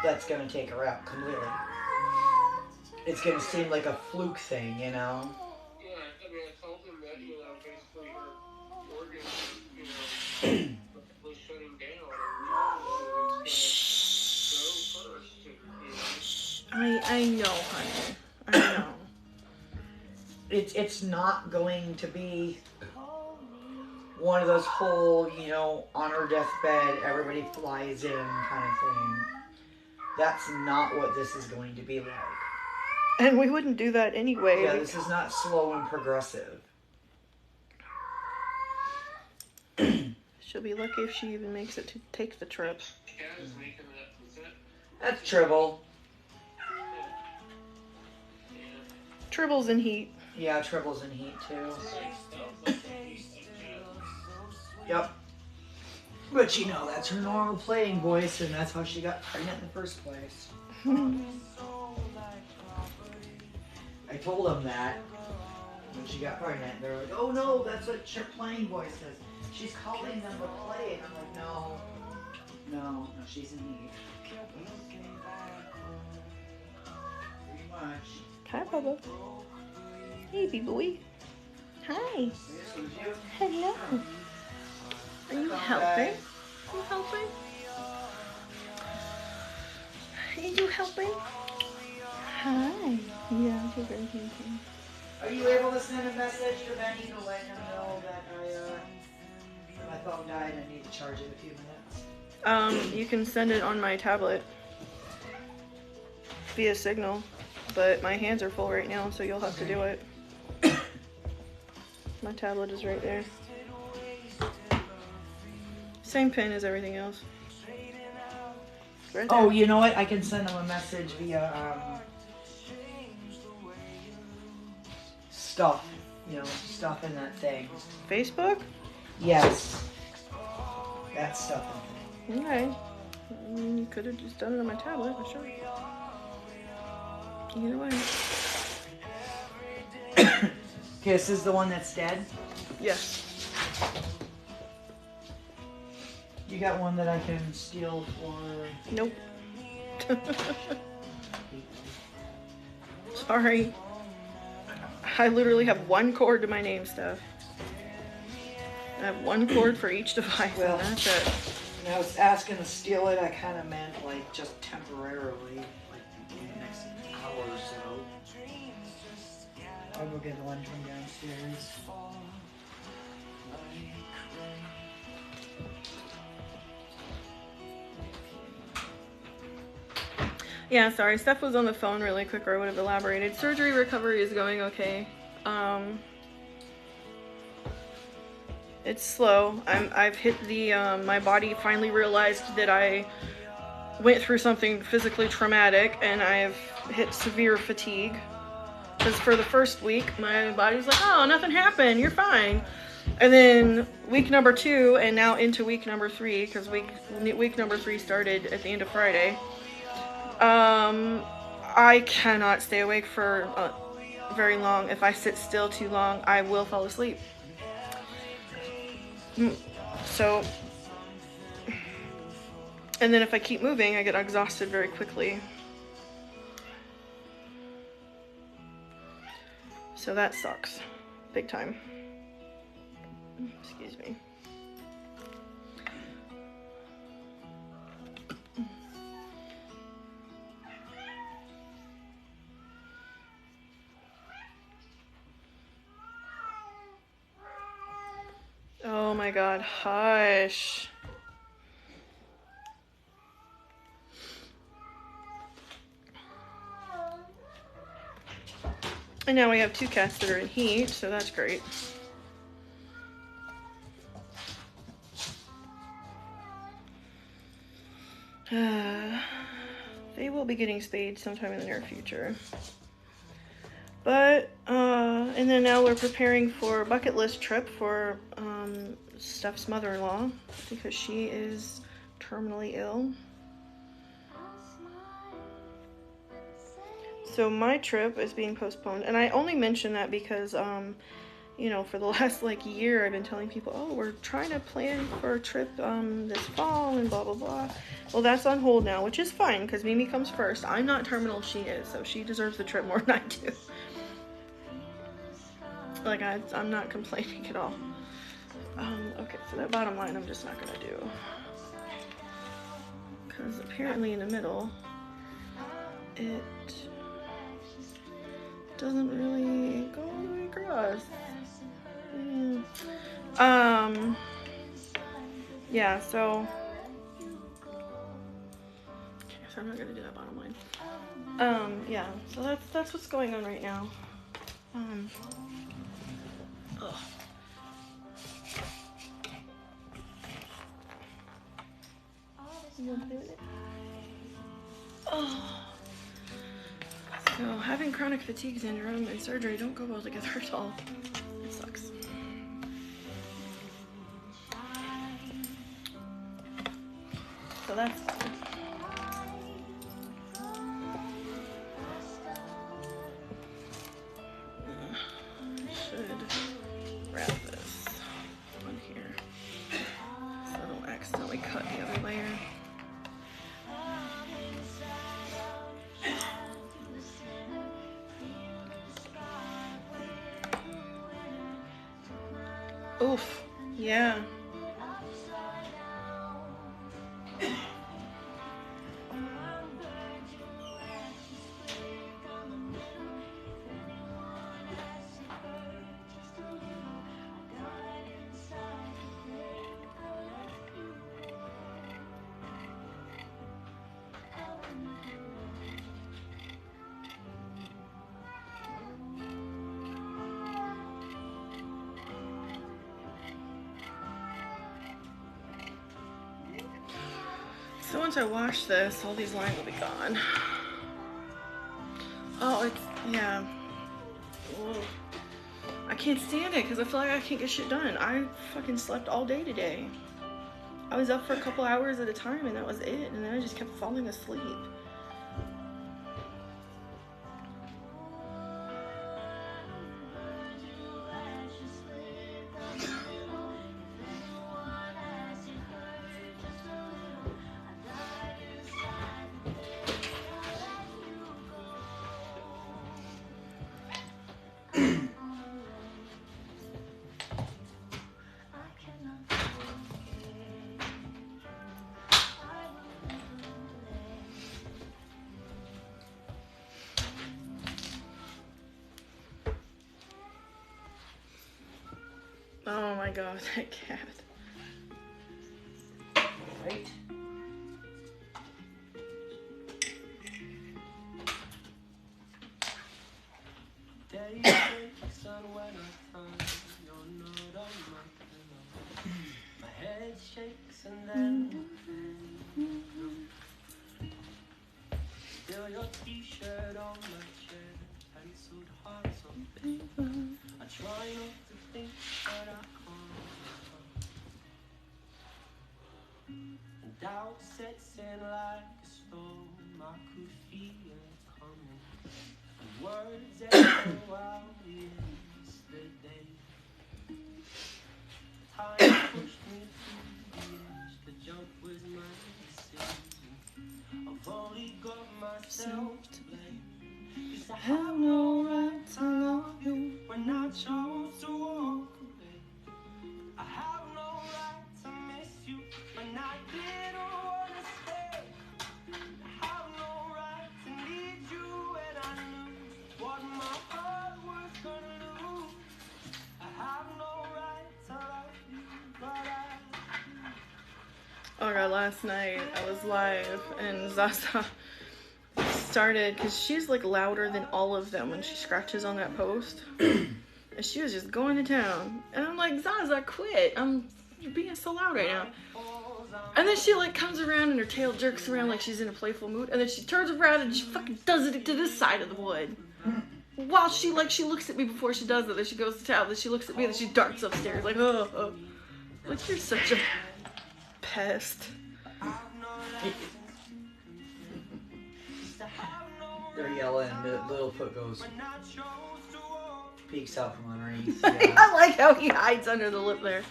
that's going to take her out completely. It's going to seem like a fluke thing, you know?
Yeah, I mean, I told him that, basically her organs, was shutting down. And, so go first.
I know, honey. I know.
It's not going to be one of those whole, on her deathbed, everybody flies in kind of thing. That's not what this is going to be like.
And we wouldn't do that anyway.
Yeah, this is not slow and progressive.
She'll be lucky if she even makes it to take the trip.
That's Tribble.
Tribble's in heat.
Yeah, Tribble's in heat too. Yep. But you know, that's her normal playing voice, and that's how she got pregnant in the first place. I told them that when she got pregnant. They're like, oh no, that's what her playing voice is. She's calling them to play. And I'm like, no, she's in need. Pretty much.
Hi, Bubba. Hey, boy. Hi.
This was you.
Hello. Are you helping? Are you helping? Are you helping? Hi. Yeah, you're very handsome.
Are you able to send a message to Benny to let him know that my phone died and I need to charge it in a few minutes?
You can send it on my tablet via Signal, but my hands are full right now, so you'll have to do it. My tablet is right there. Same pin as everything else. Right there.
Oh, you know what? I can send him a message via stuff. You know, stuff in that thing.
Facebook?
Yes. That stuff in there.
Okay. You could have just done it on my tablet, for sure. Either way.
Okay, this is the one that's dead?
Yes.
You got one that I can steal for...
Nope. Sorry. I literally have one cord to my name stuff. I have one cord for each device,
Well,
and that's it.
When I was asking to steal it, I kind of meant like just temporarily, like in the next hour or so. I'll go get one from downstairs.
Yeah, sorry. Steph was on the phone really quick, or I would have elaborated. Surgery recovery is going okay. It's slow. I've hit the, my body finally realized that I went through something physically traumatic, and I've hit severe fatigue. Because for the first week, my body was like, oh, nothing happened, you're fine. And then week number 2, and now into week number 3, because week number 3 started at the end of Friday. I cannot stay awake for very long. If I sit still too long, I will fall asleep. So, and then if I keep moving, I get exhausted very quickly. So that sucks. Big time. Excuse me. Oh my god, hush. And now we have 2 cats that are in heat, so that's great. They will be getting spayed sometime in the near future. But, and then now we're preparing for a bucket list trip for Steph's mother-in-law because she is terminally ill. So my trip is being postponed, and I only mention that because, you know, for the last year I've been telling people, oh, we're trying to plan for a trip this fall and blah blah blah. Well, that's on hold now, which is fine because Mimi comes first. I'm not terminal, she is, so she deserves the trip more than I do. I'm not complaining at all. Okay, so that bottom line I'm just not gonna do. Because apparently in the middle, it doesn't really go all the way across. Yeah, so... Okay, so I'm not gonna do that bottom line. Yeah, so that's what's going on right now. Ugh. You want to play with it? Oh. So having chronic fatigue syndrome and surgery don't go well together at all. It sucks. so that's good. Should wrap this on here so I don't accidentally cut the other layer. Oof, yeah. So once I wash this, all these lines will be gone. Oh, it's, yeah. Ugh. I can't stand it because I feel like I can't get shit done. I fucking slept all day today. I was up for a couple hours at a time and that was it. And then I just kept falling asleep. Oh my god, that cat.
Right?
My head shakes and then still your t-shirt on my chair, penciled hearts on paper. I try not to think, but I can't. And doubt sets in like a storm. I could feel it coming. And words echo out yesterday. Time pushed me to the edge. The jump was my decision. I've only got myself to blame. 'Cause I have no right to love you when I chose to walk away. I have no right to miss you when I didn't wanna stay. I have no right to need you when I knew what my heart was gonna lose. I have no right to love you, but I do.
Oh god, last night I was live and Zaza started, because she's like louder than all of them when she scratches on that post. And she was just going to town. And I'm like, Zaza, quit. You're being so loud right now. And then she like comes around and her tail jerks around like she's in a playful mood. And then she turns around and she fucking does it to this side of the wood. While she looks at me before she does it. Then she goes to town. Then she looks at me and then she darts upstairs like, oh. Like, you're such a pest.
They're yelling and the little foot goes, peeks out from underneath.
I like how he hides under the lip there.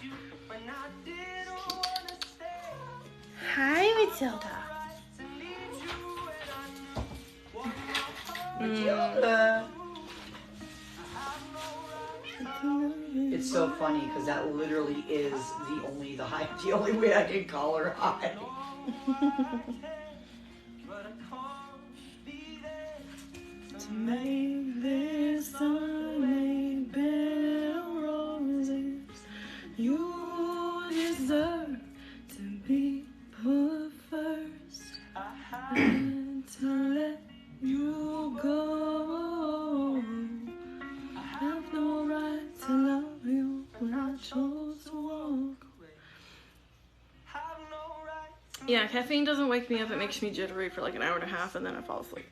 Hi, Matilda.
Matilda. It's so funny because that literally is the only way I can call her hi.
To make this sunny bed of roses, you deserve to be put first, and to let you go. I have no right to love you when I chose to walk away. Yeah, caffeine doesn't wake me up. It makes me jittery for like an hour and a half, and then I fall asleep.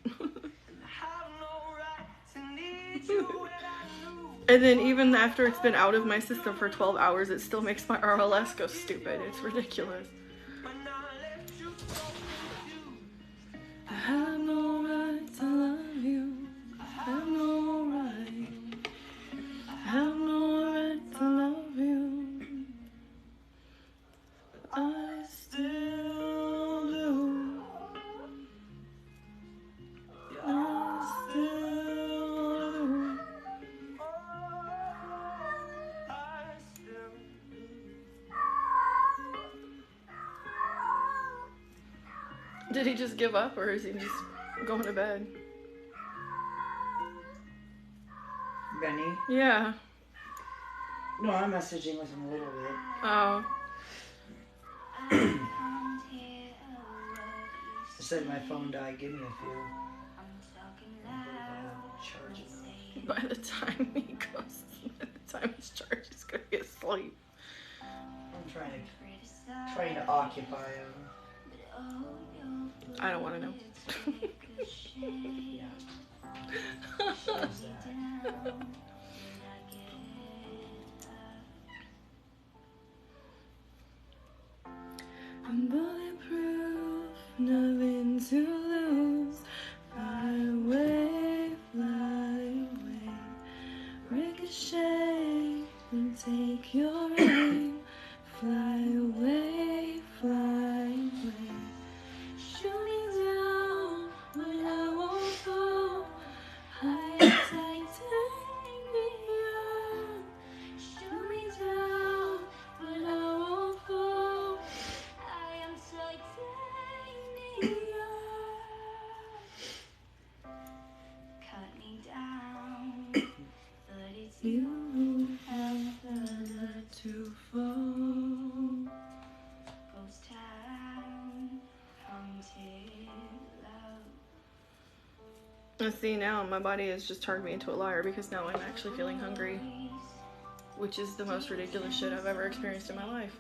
And then even after it's been out of my system for 12 hours, it still makes my RLS go stupid. It's ridiculous. Did he just give up, or is he just going to bed?
Benny?
Yeah.
No, I'm messaging with him a little bit.
Oh.
I said my phone died. Give me a few. Charge it up.
By the time he goes, by the time it's charged, he's gonna be asleep.
I'm trying to occupy him.
I don't want to know.
Yeah. How's that?
I'm bulletproof, nothing to lose. Fly away, ricochet, and take your aim. Fly away, shoot me down, but I won't fall. High as titanium. Shoot me down, but I won't fall. I am titanium. Cut me down, but it's you who have the nerve to fall. Ghost town, haunted love. And see, now my body has just turned me into a liar because now I'm actually feeling hungry, which is the most ridiculous shit I've ever experienced in my life.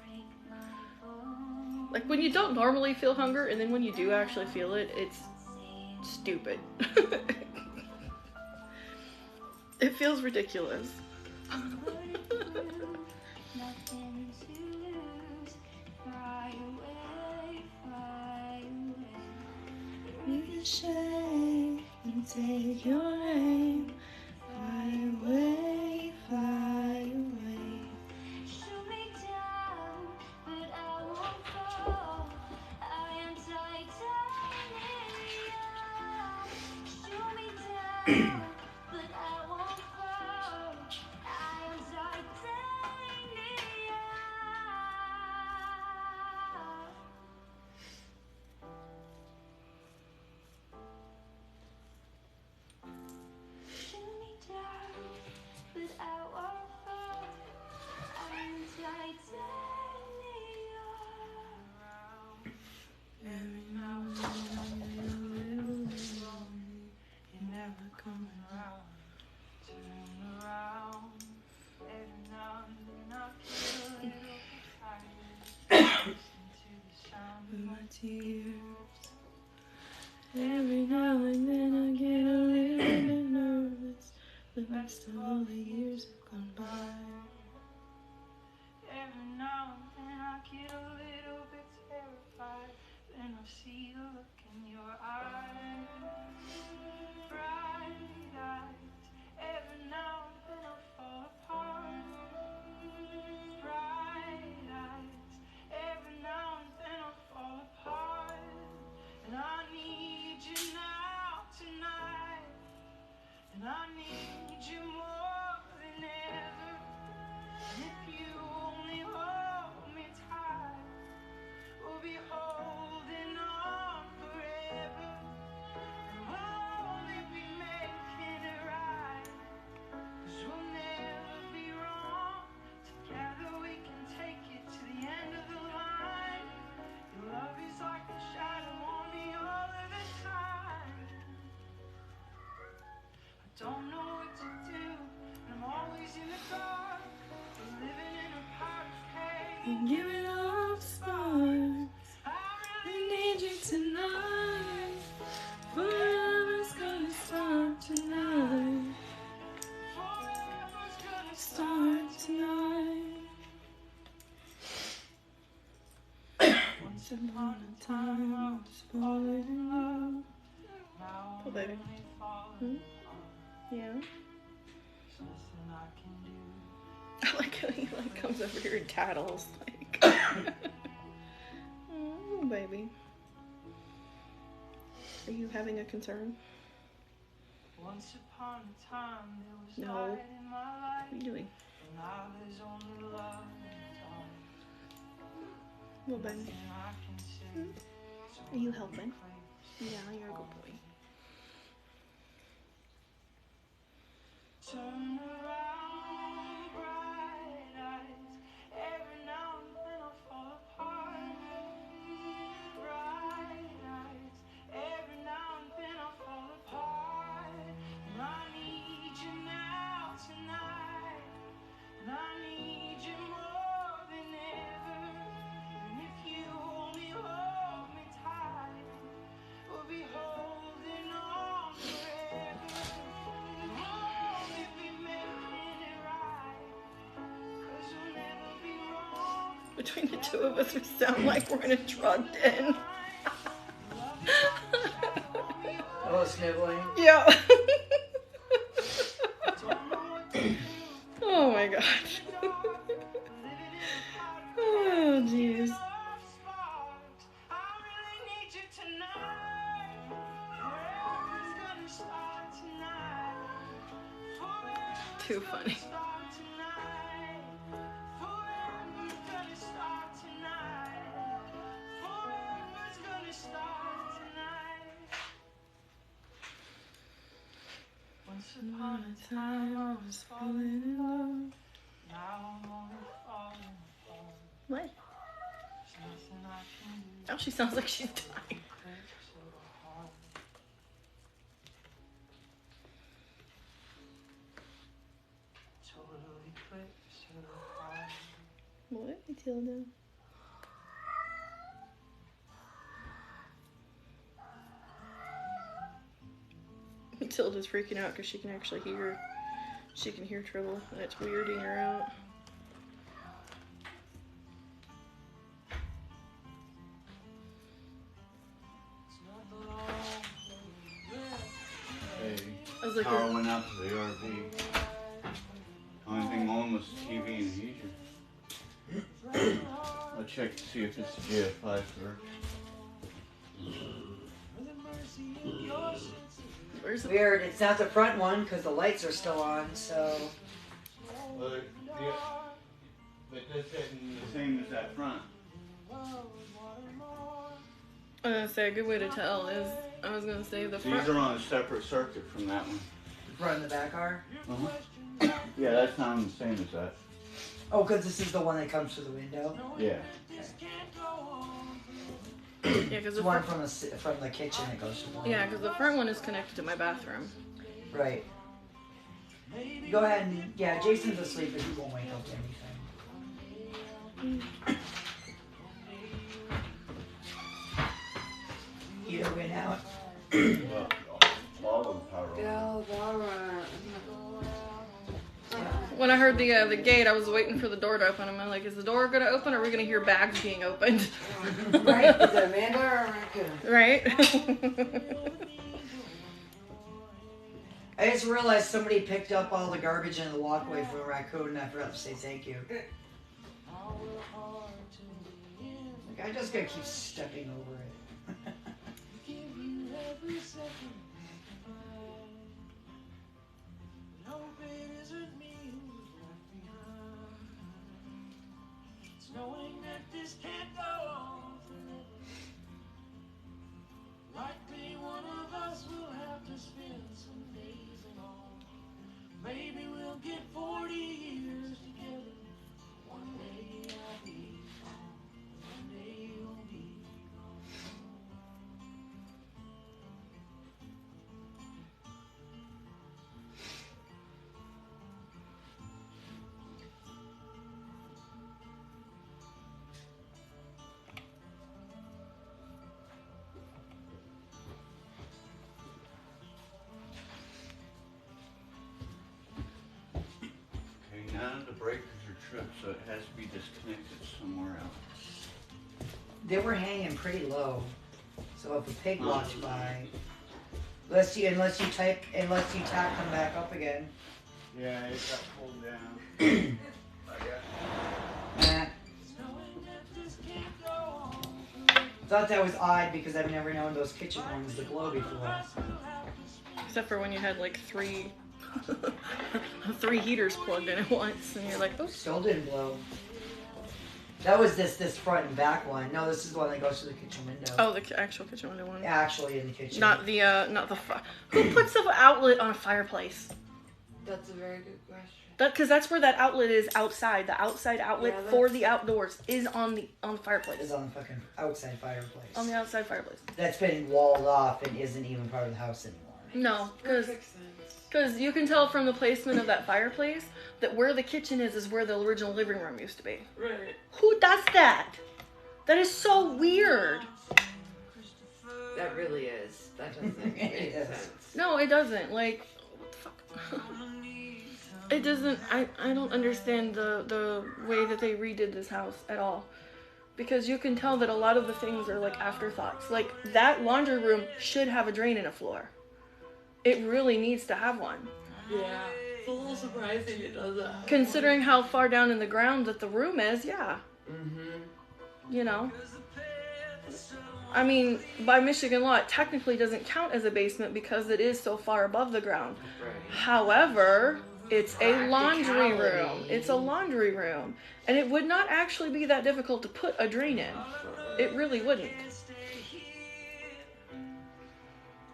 Like, when you don't normally feel hunger, and then when you do actually feel it, it's stupid. It feels ridiculous. Ricochet and take your aim. Fly away, shoot me down, but I won't fall. I am titanium. Shoot me down, but I won't fall. I am titanium. Shoot me down, but I won't fall. I'm titanium. Every now and then I get a little bit lonely. You're never coming around. Turn around. Every now and then I feel a little tired. Listen to the sound of my tears. Every now and then I get a little bit nervous. The best of all the years have gone by. Every now and then I get a little bit terrified. Then I see the look in your eyes. Bright eyes. Every now and then I fall apart. Bright eyes. Every now and then I fall apart. And I need you now, tonight. And I need you more than ever. And if you only hold me tight, we'll be holding on forever. And we'll only be making it right. 'Cause we'll never be wrong. Together we can take it to the end of the line. Your love is like a shadow on me all of the time. I don't know what to do, and I'm always in the dark. We're living in a powder cave. And give it all sparks. I really need you tonight. Forever's gonna start tonight. Forever's gonna start tonight. Once upon a time I was falling in love. Now I'm
baby.
only falling
Yeah.
There's nothing I can do.
I like how he like comes over here and tattles like. Oh, baby. Are you having a concern?
Once upon a time there was
No.
light in my
What
life.
are you doing?
And now there's only love in the dark.
Well, baby.
Nothing I can say to Are you helping? Yeah, you're a good boy.
Turn around, bright eyes. Every now and then I fall apart. Bright eyes. Every now and then I fall apart. And I need you now tonight. And I need you more than ever. And if you only hold me tight, we'll be holding on forever. And only be making it right. 'Cause you'll never be wrong.
Between the two of us, we sound like we're in a drug den.
Oh, sniveling.
Yeah. Oh my god. Oh jeez. Too funny.
Once upon a time I was falling in love. Now I'm only falling apart.
What?
There's nothing I can do.
Oh, she sounds like she's dying.
Totally clips her heart.
What, Matilda? Matilda's freaking out because she can actually hear. She can hear Tribble, and it's weirding her out.
Hey,
I was like,
power went out to the RV. Only thing on was the TV and the heater. I'll check to see if it's the GF5 first.
where's the
Weird. It's not the front one because the lights are still on. So
But this isn't the same as that front.
I was gonna say a good way to tell is I was gonna say the
These
front.
are on a separate circuit from that one.
the front and the back are.
Yeah, that's not the same as that.
Oh, because this is the one that comes through the window.
Yeah.
Yeah, because
It's
the
one
front.
from the kitchen that goes through the window.
Yeah, because the front one is connected to my bathroom.
Right. Go ahead and Jason's asleep, but he won't wake up to anything. Heater went out.
Well, all of the power on.
When I heard the gate, I was waiting for the door to open. I'm like, is the door gonna open, or are we gonna hear bags being opened?
Right? Is it Amanda or Raccoon?
Right?
I just realized somebody picked up all the garbage in the walkway from a raccoon, and I forgot to say thank you. Like, I just gotta keep stepping over it.
Knowing that this can't go on forever. Likely one of us will have to spend some days alone. Maybe we'll get 40 years together. One day I'll be gone. One day you'll be gone.
Okay, none of the breakers are tripped, so it has to be disconnected somewhere else.
They were hanging pretty low, so if a pig walks by, unless you tap them back up again.
Yeah, it got pulled down.
Nah. Thought that was odd because I've never known those kitchen ones to glow before.
Except for when you had like three heaters plugged in at once, and you're like, oops.
Still didn't blow. That was this front and back one. No, this is the one that goes to the kitchen window.
Oh, the actual kitchen window one.
Actually in the kitchen.
Not the who puts the outlet on a fireplace?
That's a very good question.
Because that's where that outlet is outside. The outside outlet
Yeah,
for the outdoors is on the fireplace.
Is on the fucking outside fireplace.
On the outside fireplace.
That's been walled off and isn't even part of the house anymore.
No,
Perfect sense.
because you can tell from the placement of that fireplace that where the kitchen is where the original living room used to be.
Right.
Who does that? That is so weird.
That really is. That doesn't make
Yes.
sense.
No, it doesn't. Like, what the fuck? It doesn't. I don't understand the way that they redid this house at all. Because you can tell that a lot of the things are like afterthoughts. Like, that laundry room should have a drain in a floor. It really needs to have one.
Yeah. It's a little surprising it doesn't.
Considering how far down in the ground that the room is, yeah.
Mm-hmm.
You know? I mean, by Michigan law, it technically doesn't count as a basement because it is so far above the ground.
Right.
However, it's a laundry room.
Practicality.
It's a laundry room. And it would not actually be that difficult to put a drain in. It really wouldn't.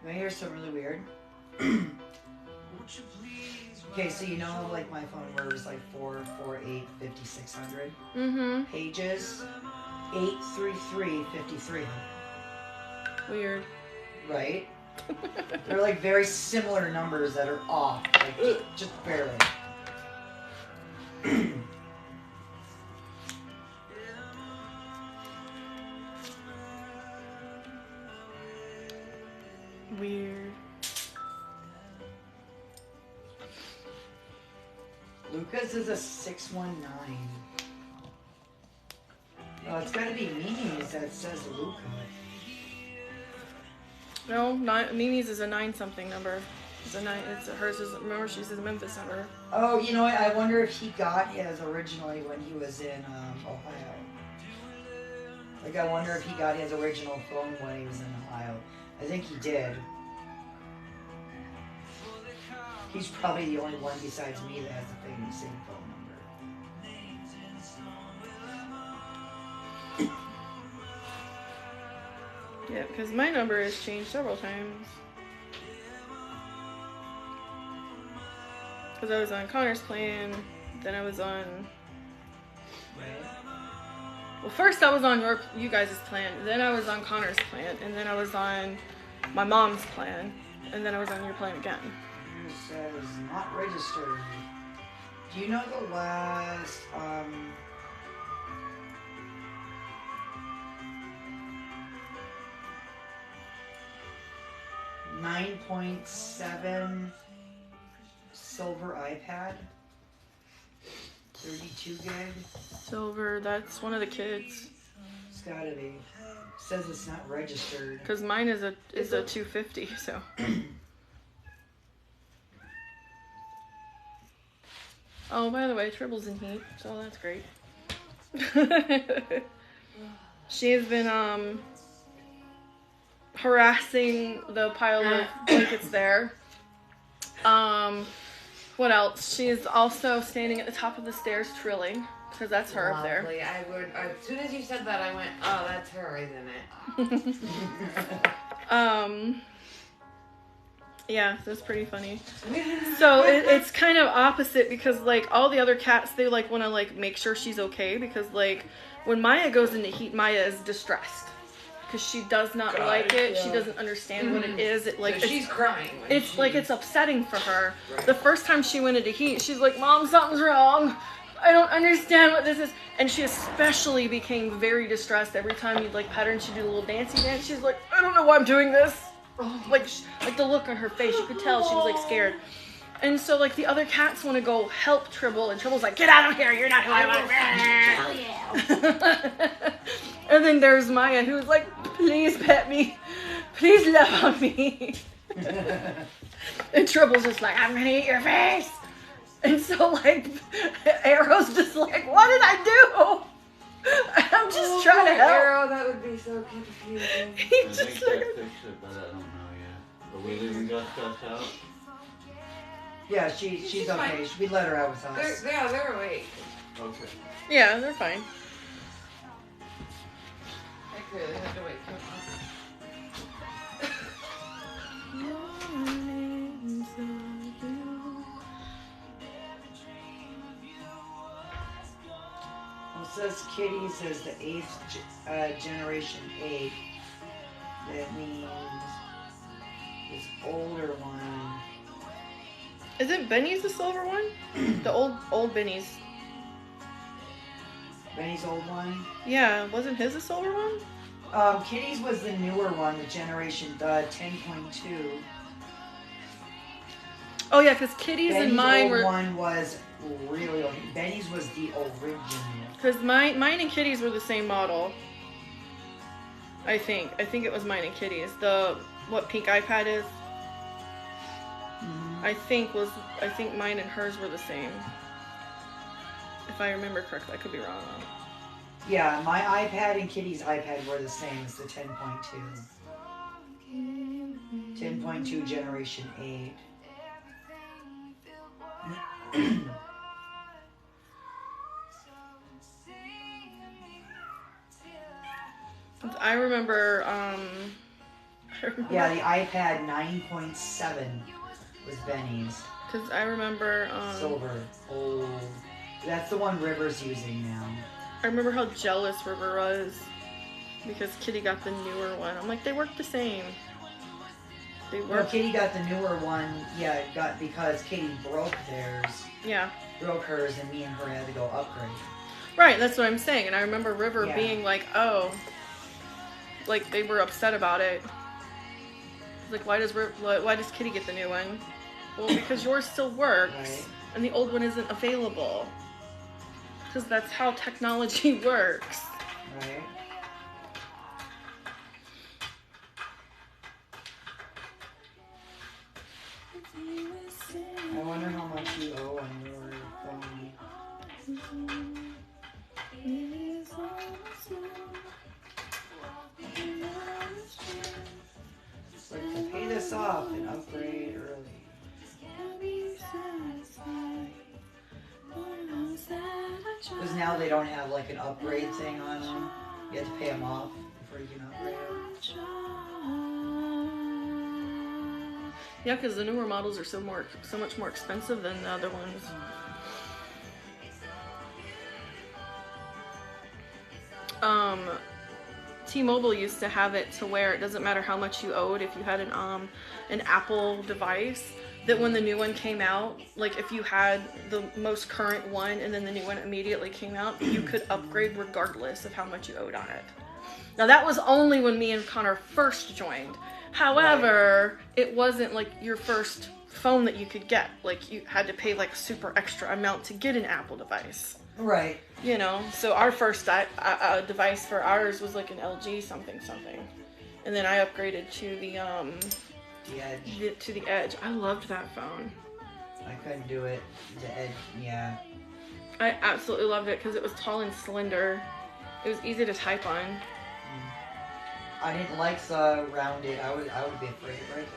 Now here's something really weird. Okay, so you know how like my phone where it was like 448 5600
Mm-hmm.
pages, 833 5300,
Weird.
right? They're like very similar numbers that are off, like just barely.
Weird.
Lucas is a 619. Oh, it's gotta be Mimi's that says Luca.
No, Mimi's is a 9-something number. It's a 9. It's hers is. Remember, she's a Memphis number.
Oh, you know what? I wonder if he got his originally when he was in Ohio. Like, I wonder if he got his original phone when he was in Ohio. I think he did. He's probably the only one besides me that has the same phone number.
Yeah, because my number has changed several times. Because I was on Connor's plan, then I was on... Well, first I was on you guys' plan, then I was on Connor's plan, and then I was on my mom's plan, and then I was on your plan again.
It says not registered. Do you know the last 9.7 silver iPad? 32 gig?
Silver, that's one of the kids.
It's gotta be. It says it's not registered.
Because mine is a 250, so. Oh, by the way, Tribble's in heat, so that's great. She has been harassing the pile of blankets there. What else? She's also standing at the top of the stairs trilling, because that's her up there.
Lovely. I would. As soon as you said that, I went, "Oh, that's her, isn't it?"
Yeah, that's pretty funny. So it's kind of opposite because like all the other cats, they like want to like make sure she's okay because like when Maya goes into heat, Maya is distressed because she does not like it.
yeah.
She doesn't understand what it is. It like
So she's crying. when
it's
she-
like it's upsetting for her.
Right.
The first time she went into heat, she's like, "Mom, something's wrong. I don't understand what this is." And she especially became very distressed every time you'd like pet her and she'd do a little dancey dance. She's like, "I don't know why I'm doing this." Like the look on her face, you could tell she was like scared. And so like the other cats want to go help Tribble, and Tribble's like, "Get out of here! You're not who I want." And then there's Maya, who's like, "Please pet me, please love on me." And Tribble's just like, "I'm gonna eat your face." And so like Arrow's just like, "What did I do? I'm just trying to help."
Arrow, that would be so confusing.
He
I
just
think
like,
that fixed it, but I don't know yet. Are we leaving Gus out?
Yeah, she's okay. We let her out with us.
They're awake.
Okay.
yeah, they're fine.
Okay, they have to wait.
Well, it says Kitty says the 8th generation egg. That means this older one.
Isn't Benny's the silver one? The old Benny's.
Benny's old one?
Yeah, wasn't his a silver one?
Kitty's was the newer one, the generation 10.2.
Oh yeah, because Kitty's and mine were.
One was really old. Benny's was the original.
Because mine and Kitty's were the same model. I think it was mine and Kitty's. What pink iPad is.
Mm-hmm.
I think mine and hers were the same. If I remember correctly, I could be wrong though.
Yeah, my iPad and Kitty's iPad were the same as the 10.2. 10.2 generation 8.
I remember,
Yeah, the iPad 9.7 was Benny's.
Because I remember,
Silver. Old. That's the one River's using now.
I remember how jealous River was. Because Kitty got the newer one. I'm like, they work the same. They work.
Well, Kitty got the newer one, yeah, because Kitty broke theirs.
Yeah.
Broke hers, and me and her had to go upgrade.
Right, that's what I'm saying. And I remember River
Yeah.
being like, oh. Like, they were upset about it. Like, why does Kitty get the new one? Well, because yours still works,
Right.
and the old one isn't available. Because that's how technology works.
Right. I wonder how much you owe on your phone. Like to pay this off and upgrade early. Because now they don't have like an upgrade thing on them. You have to pay them off before you can upgrade them.
Yeah, because the newer models are so much more expensive than the other ones. T-Mobile used to have it to where it doesn't matter how much you owed if you had an Apple device, that when the new one came out, like if you had the most current one and then the new one immediately came out, you could upgrade regardless of how much you owed on it. Now that was only when me and Connor first joined. However, it wasn't like your first phone that you could get. Like you had to pay like super extra amount to get an Apple device.
Right.
You know, so our first device for ours was like an LG something. And then I upgraded to the
Edge.
To the Edge. I loved that phone.
I couldn't do it. The Edge, yeah.
I absolutely loved it because it was tall and slender. It was easy to type on.
I didn't like the rounded. I would be afraid of breaking it.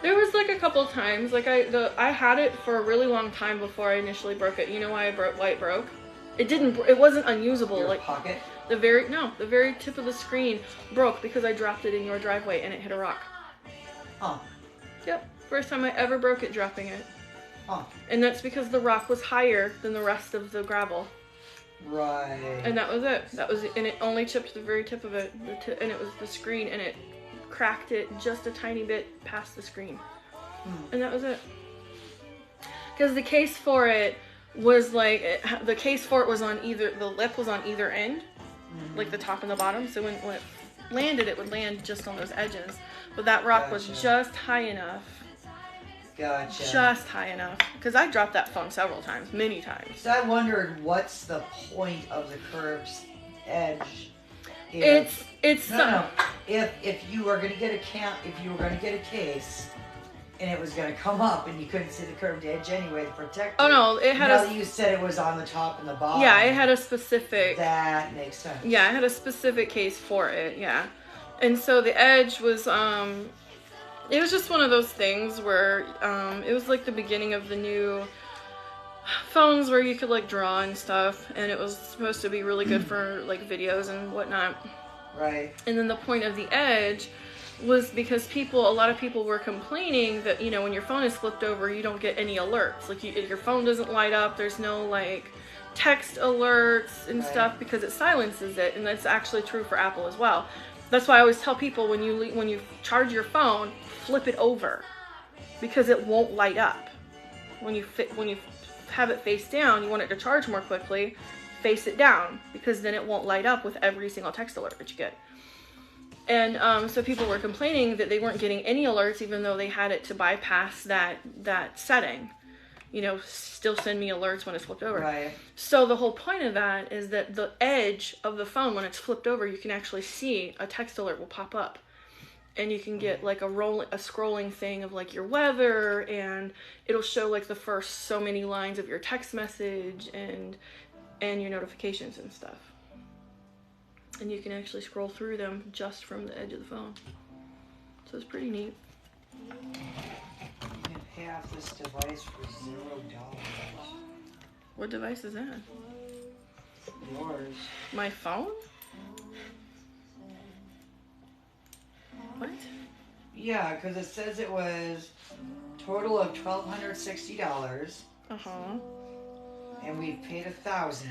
There was like a couple times, like I had it for a really long time before I initially broke it. You know why it broke? It wasn't unusable.
Your
like
pocket?
The very tip of the screen broke because I dropped it in your driveway and it hit a rock.
Huh.
Yep. First time I ever broke it dropping it.
Huh.
And that's because the rock was higher than the rest of the gravel.
Right.
And that was it. And it only chipped the very tip of it. And it was the screen, and it cracked it just a tiny bit past the screen. And that was it. Because the case for it was like, the case for it was on the lip was on either end, like the top and the bottom. So when it landed, it would land just on those edges. But that rock was just high enough.
Gotcha.
Just high enough. Because I dropped that phone several times, many times.
So I wondered, what's the point of the curved edge?
If you were gonna get a case, and it was gonna come up, and you couldn't see the curved edge anyway to protect it. Oh no, it had
now that you said it was on the top and the bottom.
Yeah, it had a specific.
That makes sense.
Yeah, it had a specific case for it. Yeah, and so the edge was it was just one of those things where it was like the beginning of the new phones where you could like draw and stuff, and it was supposed to be really good for like videos and whatnot.
Right.
And then the point of the edge was because a lot of people were complaining that, you know, when your phone is flipped over, you don't get any alerts. Like, your phone doesn't light up. There's no, like, text alerts and stuff because it silences it. And that's actually true for Apple as well. That's why I always tell people when you charge your phone, flip it over because it won't light up. When you have it face down, you want it to charge more quickly, face it down because then it won't light up with every single text alert that you get. And so people were complaining that they weren't getting any alerts even though they had it to bypass that setting. You know, still send me alerts when it's flipped over.
Right.
So the whole point of that is that the edge of the phone, when it's flipped over, you can actually see a text alert will pop up. And you can get like a scrolling thing of like your weather, and it'll show like the first so many lines of your text message and your notifications and stuff. And you can actually scroll through them just from the edge of the phone. So it's pretty neat.
You can pay off this device for $0.
What device is that?
Yours.
My phone? What?
Yeah, because it says it was total of $1,260.
Uh-huh.
And we've paid $1,000.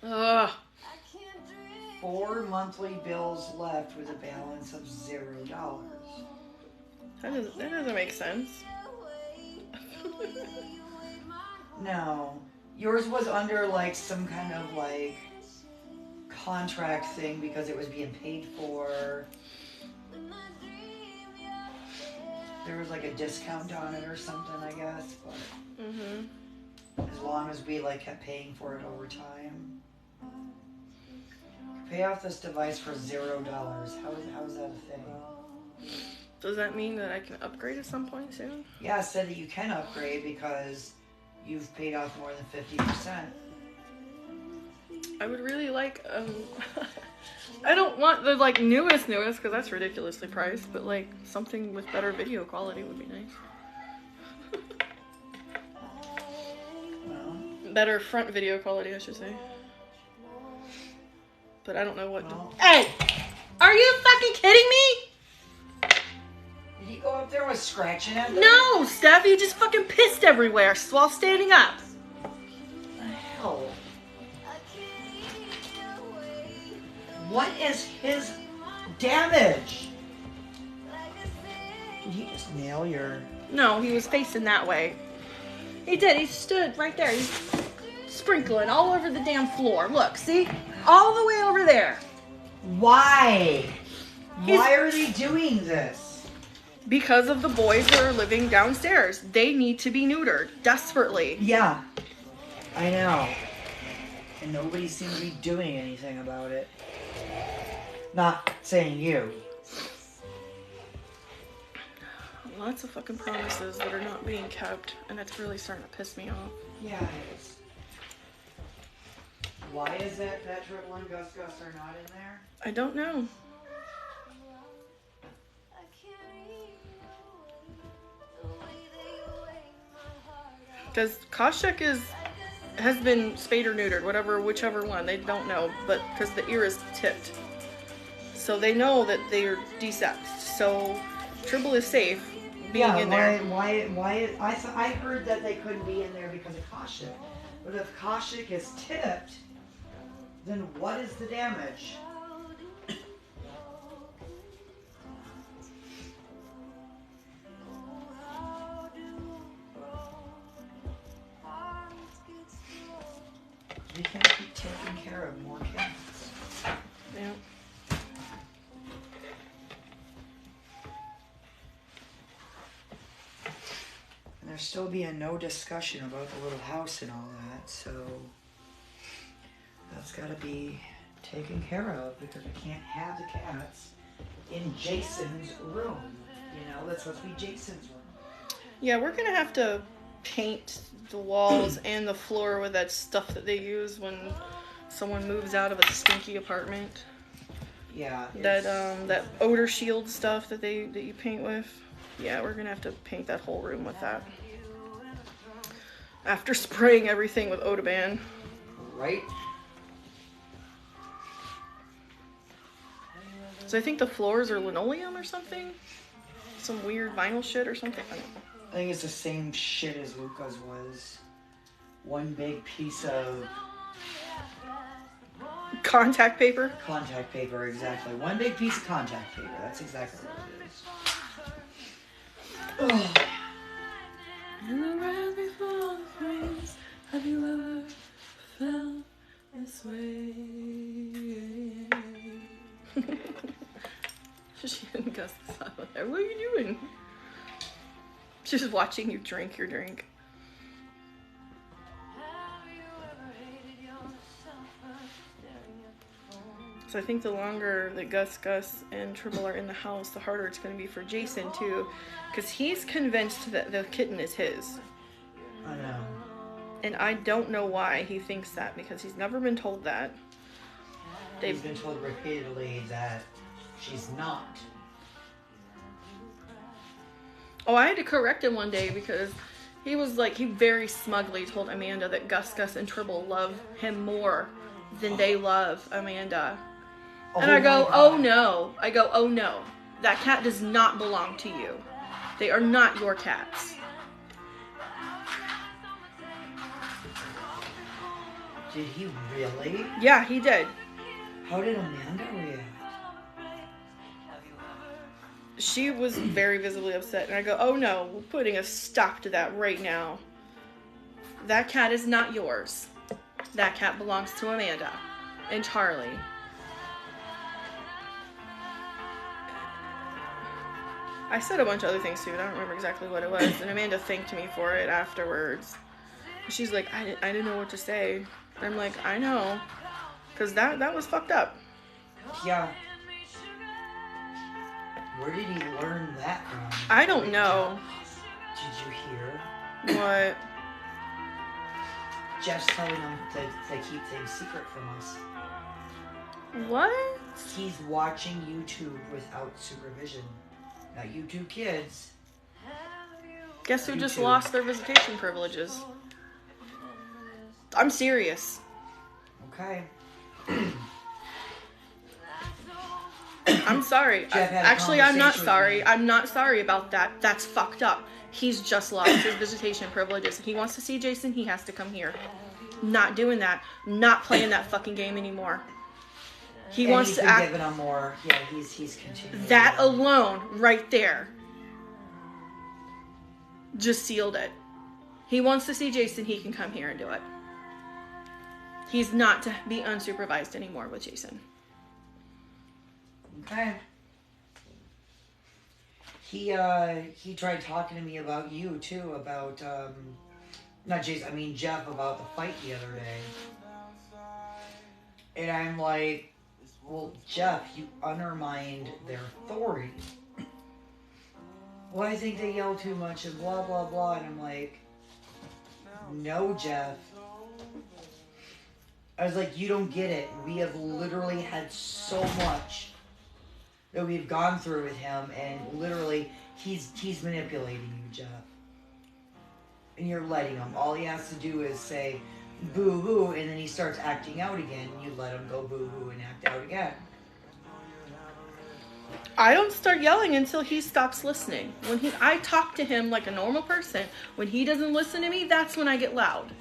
Ugh.
4 monthly bills left with a balance of $0.
That doesn't make sense.
No. Yours was under like some kind of like contract thing because it was being paid for. There was like a discount on it or something, I guess, but as long as we like kept paying for it over time. Pay off this device for $0. How is that a thing?
Does that mean that I can upgrade at some point soon?
Yeah, it said that you can upgrade because you've paid off more than 50%.
I would really like, I don't want the like newest because that's ridiculously priced, but like something with better video quality would be nice.
Well,
Better front video quality, I should say. But I don't know what
well.
Hey! Are you fucking kidding me?
Did he go up there with scratching at them?
No, Steph, you just fucking pissed everywhere while standing up.
What the hell? What is his damage? Did he just nail your...
No, he was facing that way. He did. He stood right there. He's sprinkling all over the damn floor. Look, see? All the way over there.
Why? Why are they doing this?
Because of the boys that are living downstairs. They need to be neutered. Desperately.
Yeah. I know. And nobody seems to be doing anything about it. Not saying you.
Lots of fucking promises that are not being kept. And that's really starting to piss me off.
Yeah, it is. Why is that Tribble and Gus are not in there?
I don't know. Because Koshek has been spayed or neutered, whichever one, they don't know, but because the ear is tipped. So they know that they are desexed. So Tribble is safe being in there.
Why? I heard that they couldn't be in there because of Koshek. But if Koshek is tipped, then what is the damage? We can't keep taking care of more kittens.
Yeah.
And there's still being no discussion about the little house and all that, so that's got to be taken care of because we can't have the cats in Jason's room. You know, that's supposed to be Jason's room.
Yeah, we're going to have to paint the walls and the floor with that stuff that they use when someone moves out of a stinky apartment.
Yeah.
That odor shield stuff that you paint with. Yeah, we're gonna have to paint that whole room with that. After spraying everything with Odoban.
Right?
So I think the floors are linoleum or something? Some weird vinyl shit or something? I don't know.
I think it's the same shit as Luca's was. One big piece of
Contact paper?
contact paper, exactly. One big piece of contact paper. That's exactly what it is. Oh.
In the red before the freeze, have you ever felt this way? She and Gus is out there. What are you doing? She's just watching you drink your drink. So I think the longer that Gus, and Tribble are in the house, the harder it's going to be for Jason too, because he's convinced that the kitten is his.
I know.
And I don't know why he thinks that, because he's never been told that.
He's been told repeatedly that she's not.
Oh, I had to correct him one day because he was like, he very smugly told Amanda that Gus, and Tribble love him more than they love Amanda. And I go, oh no. I go, oh no. That cat does not belong to you. They are not your cats.
Did he really?
Yeah, he did.
How did Amanda react?
She was very visibly upset. And I go, oh no, we're putting a stop to that right now. That cat is not yours. That cat belongs to Amanda and Charlie. I said a bunch of other things too, but I don't remember exactly what it was. And Amanda thanked me for it afterwards. She's like, I didn't know what to say. And I'm like, I know. Because that was fucked up.
Yeah. Where did he learn that from?
I don't know.
Did you hear?
What?
Jeff's telling them that they keep things secret from us.
What?
He's watching YouTube without supervision. Now, you two kids.
Guess who
You
just
too.
lost their visitation privileges? I'm serious.
Okay.
I'm sorry.
Jeff had a
Actually, I'm not
conversation with
sorry.
me.
I'm not sorry about that. That's fucked up. He's just lost his visitation privileges. He wants to see Jason, he has to come here. Not doing that. Not playing that fucking game anymore. He
And
wants
he's
to
been
act.
giving them more. Yeah, he's continuing.
That alone, right there, just sealed it. He wants to see Jason, he can come here and do it. He's not to be unsupervised anymore with Jason.
Okay. He tried talking to me about you too, about not Jason, I mean Jeff, about the fight the other day. And I'm like, well, Jeff, you undermined their authority. Well, I think they yell too much and blah blah blah, and I'm like, no, Jeff. I was like, you don't get it. We have literally had so much that we've gone through with him, and literally, he's manipulating you, Jeff. And you're letting him. All he has to do is say, boo-hoo, and then he starts acting out again, and you let him go boo-hoo and act out again.
I don't start yelling until he stops listening. I talk to him like a normal person. When he doesn't listen to me, that's when I get loud.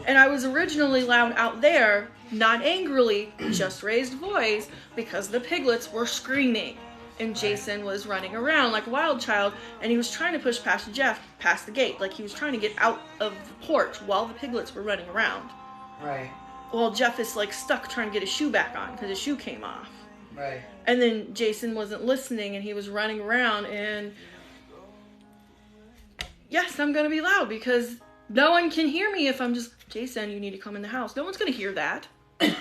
And I was originally loud out there, not angrily, just raised voice, because the piglets were screaming. And Jason was running around like a wild child, and he was trying to push past Jeff, past the gate. Like he was trying to get out of the porch while the piglets were running around.
Right.
Well, Jeff is like stuck trying to get his shoe back on because his shoe came off.
Right.
And then Jason wasn't listening, and he was running around, and yes, I'm going to be loud because no one can hear me if I'm just, Jason, you need to come in the house. No one's going to hear that.
Well,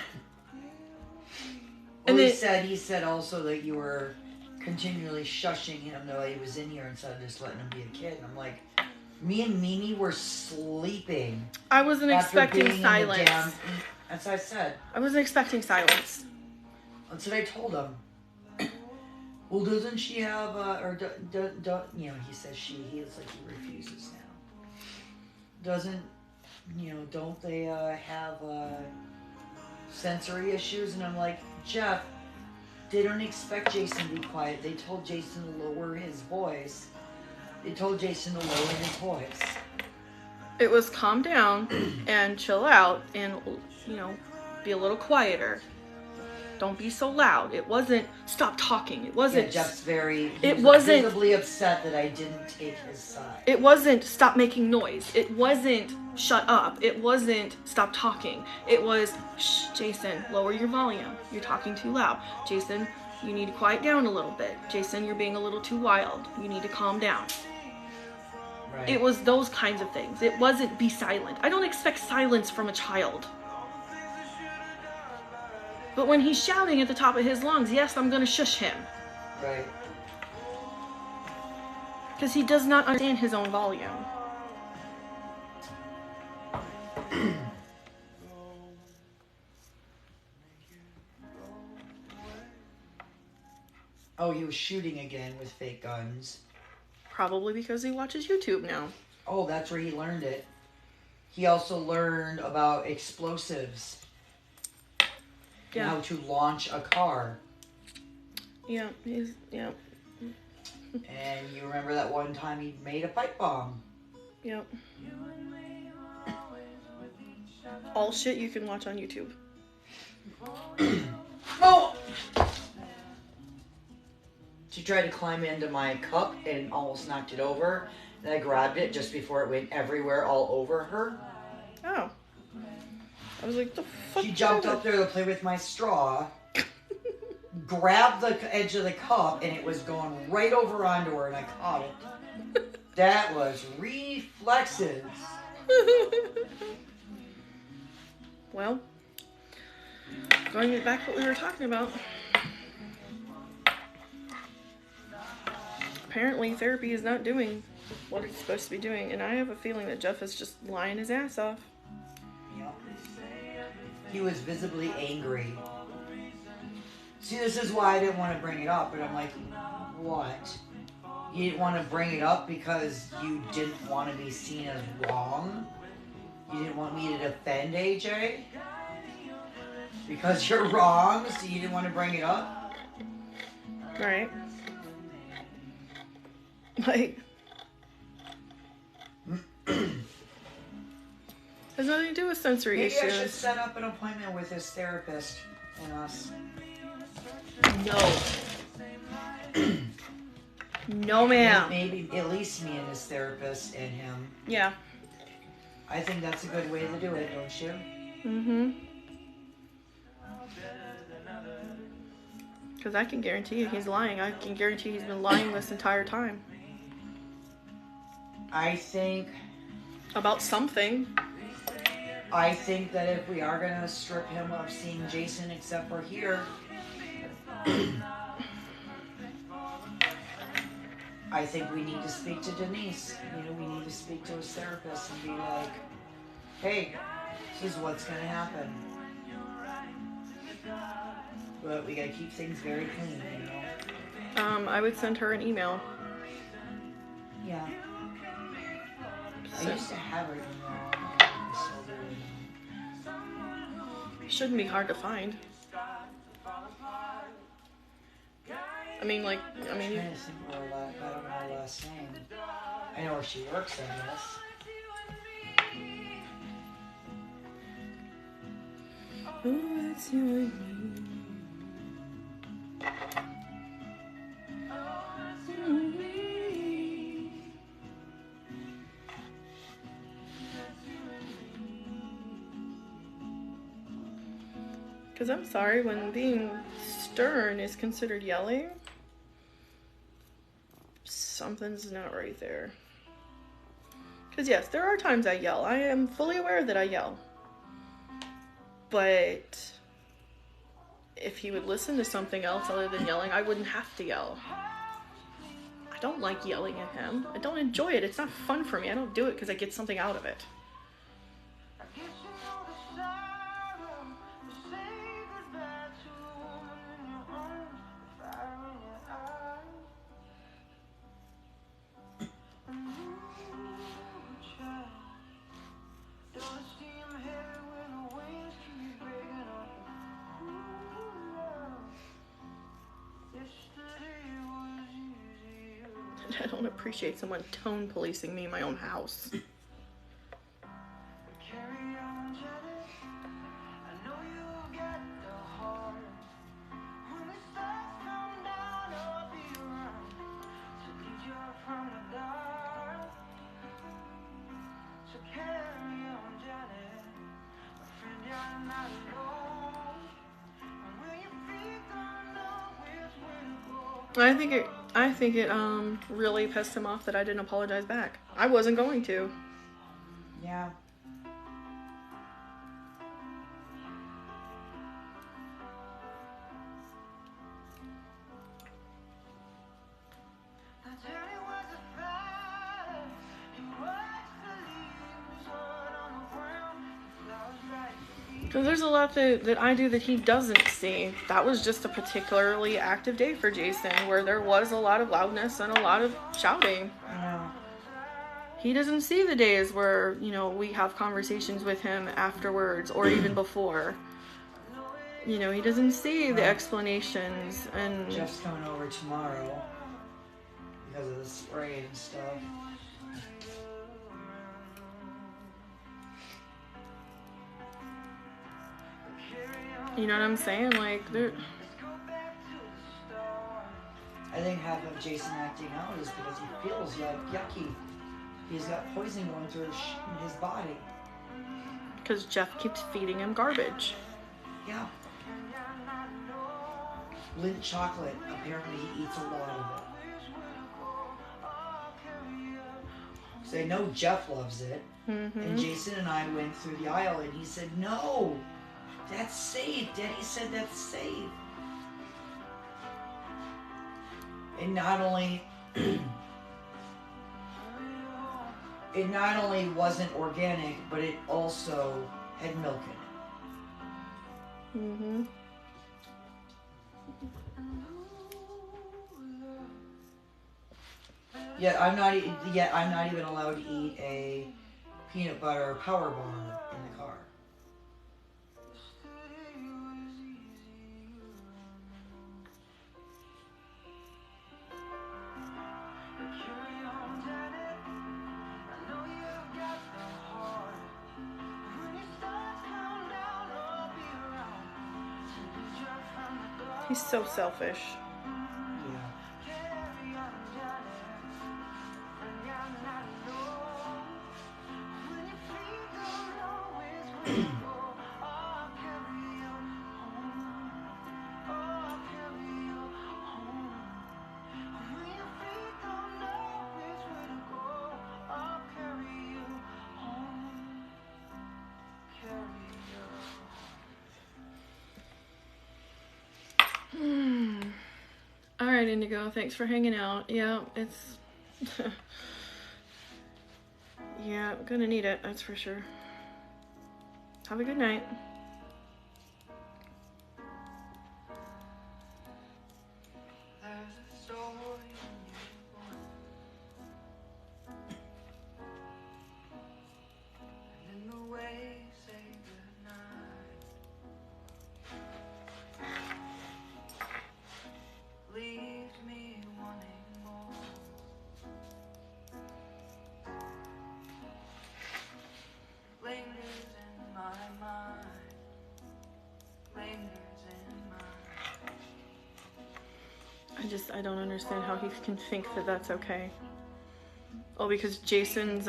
And
he
then-
said also that you were continually shushing him though he was in here instead of just letting him be a kid. And I'm like, me and Mimi were sleeping.
I wasn't
after
expecting
being in the
silence.
That's what I said.
I wasn't expecting silence.
That's what I told him. Well, doesn't she have, he says she, he is like he refuses now. doesn't, don't they have sensory issues? And I'm like, Jeff, they don't expect Jason to be quiet. They told Jason to lower his voice. They told Jason to lower his voice.
It was calm down and chill out and, be a little quieter. Don't be so loud. It wasn't stop talking. It wasn't.
Yeah, Jeff's he
it
was
wasn't
visibly upset that I didn't take his side.
It wasn't stop making noise. It wasn't shut up. It wasn't stop talking. It was, shh, Jason, lower your volume. You're talking too loud. Jason, you need to quiet down a little bit. Jason, you're being a little too wild. You need to calm down.
Right.
It was those kinds of things. It wasn't be silent. I don't expect silence from a child. But when he's shouting at the top of his lungs, yes, I'm going to shush him.
Right.
Because he does not understand his own volume.
Oh, he was shooting again with fake guns.
Probably because he watches YouTube now.
Oh, that's where he learned it. He also learned about explosives.
Yeah.
How to launch a car.
Yeah, yeah.
And you remember that one time he made a pipe bomb.
Yep. All shit you can watch on YouTube.
Oh! She tried to climb into my cup and almost knocked it over. And I grabbed it just before it went everywhere all over her.
Oh. I was like, the fuck?
She jumped up there to play with my straw, grabbed the edge of the cup, and it was going right over onto her, and I caught it. That was reflexes.
Well, going back to what we were talking about. Apparently therapy is not doing what it's supposed to be doing, and I have a feeling that Jeff is just lying his ass off.
Yep. He was visibly angry. See, this is why I didn't want to bring it up, but I'm like, what? You didn't want to bring it up because you didn't want to be seen as wrong? You didn't want me to defend AJ? Because you're wrong, so you didn't want to bring it up?
Right. Like, has nothing to do with sensory
Maybe
issues.
I should set up an appointment with his therapist and us.
No. No, ma'am.
Maybe at least me and his therapist and him.
Yeah.
I think that's a good way to do it, don't you?
Mm-hmm. Because I can guarantee you he's lying. I can guarantee he's been lying this entire time.
I think
About something.
that if we are going to strip him of seeing Jason except for here, I think we need to speak to Denise. We need to speak to his therapist and be like, hey, this is what's going to happen. But we got to keep things very clean,
I would send her an email.
Yeah. I used to have her email.
Shouldn't be hard to find. I mean,
I'm trying to think of her last, I don't know her last name. I know where she works, I guess.
Oh, it's you and me. Because I'm sorry, when being stern is considered yelling, something's not right there. Because yes, there are times I yell. I am fully aware that I yell. But if he would listen to something else other than yelling, I wouldn't have to yell. I don't like yelling at him. I don't enjoy it. It's not fun for me. I don't do it because I get something out of it. And I don't appreciate someone tone policing me in my own house. I think it really pissed him off that I didn't apologize back. I wasn't going to.
Yeah.
Because there's a lot that I do that he doesn't see. That was just a particularly active day for Jason, where there was a lot of loudness and a lot of shouting.
Yeah.
He doesn't see the days where, you know, we have conversations with him afterwards or even before. You know, he doesn't see the explanations and...
Jeff's coming over tomorrow because of the spray and stuff.
You know what I'm saying? Like, they're...
I think half of Jason acting out is because he feels yucky. He's got poison going through his body.
Because Jeff keeps feeding him garbage.
Yeah. Lint chocolate. Apparently he eats a lot of it. So I know Jeff loves it.
Mm-hmm.
And Jason and I went through the aisle and he said, no, that's safe. Daddy said that's safe. And not only it not only wasn't organic, but it also had milk in it.
Mm-hmm.
Yet I'm not even allowed to eat a peanut butter power bar in the car.
He's so selfish. Alright, Indigo, thanks for hanging out. Yeah, it's... yeah, I'm gonna need it, that's for sure. Have a good night. I don't understand how he can think that that's okay. Oh, because Jason's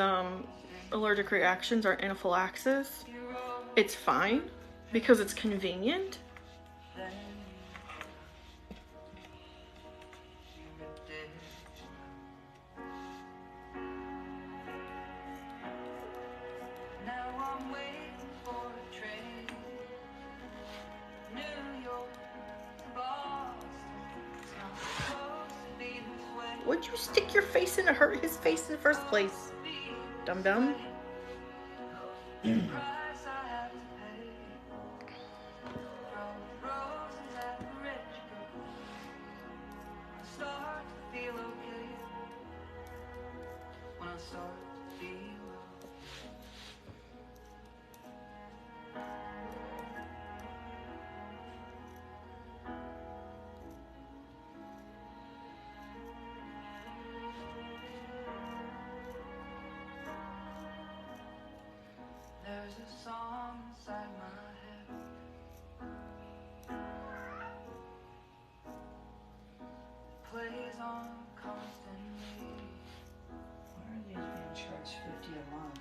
allergic reactions are anaphylaxis. It's fine because it's convenient. Would you stick your face in to hurt his face in the first place? Dum-dum.
Why are these being charged $50 a month?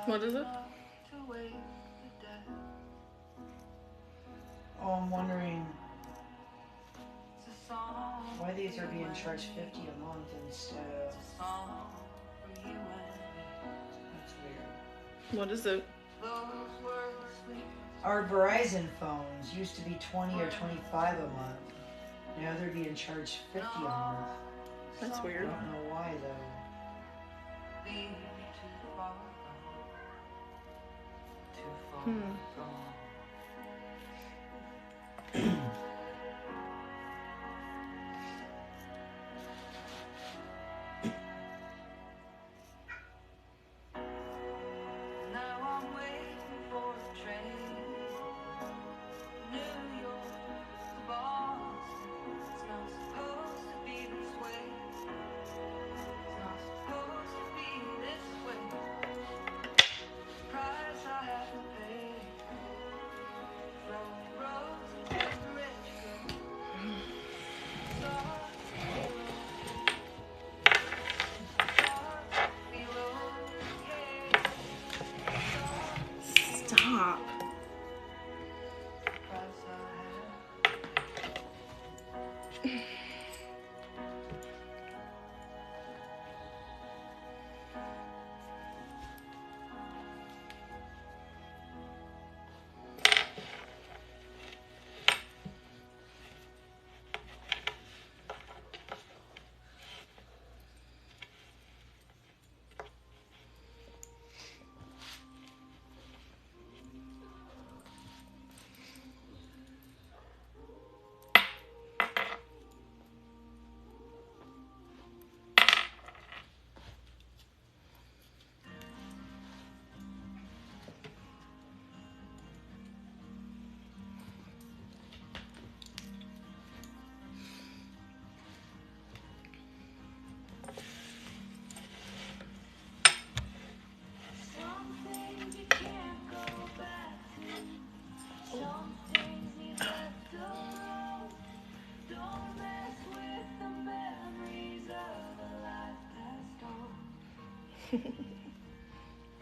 What is it?
Oh, I'm wondering why these are being charged $50 a month instead of. That's weird.
What is it?
Our Verizon phones used to be $20 or $25 a month. Now they're being charged $50 a month.
That's
I
weird.
don't know why though.
Stop.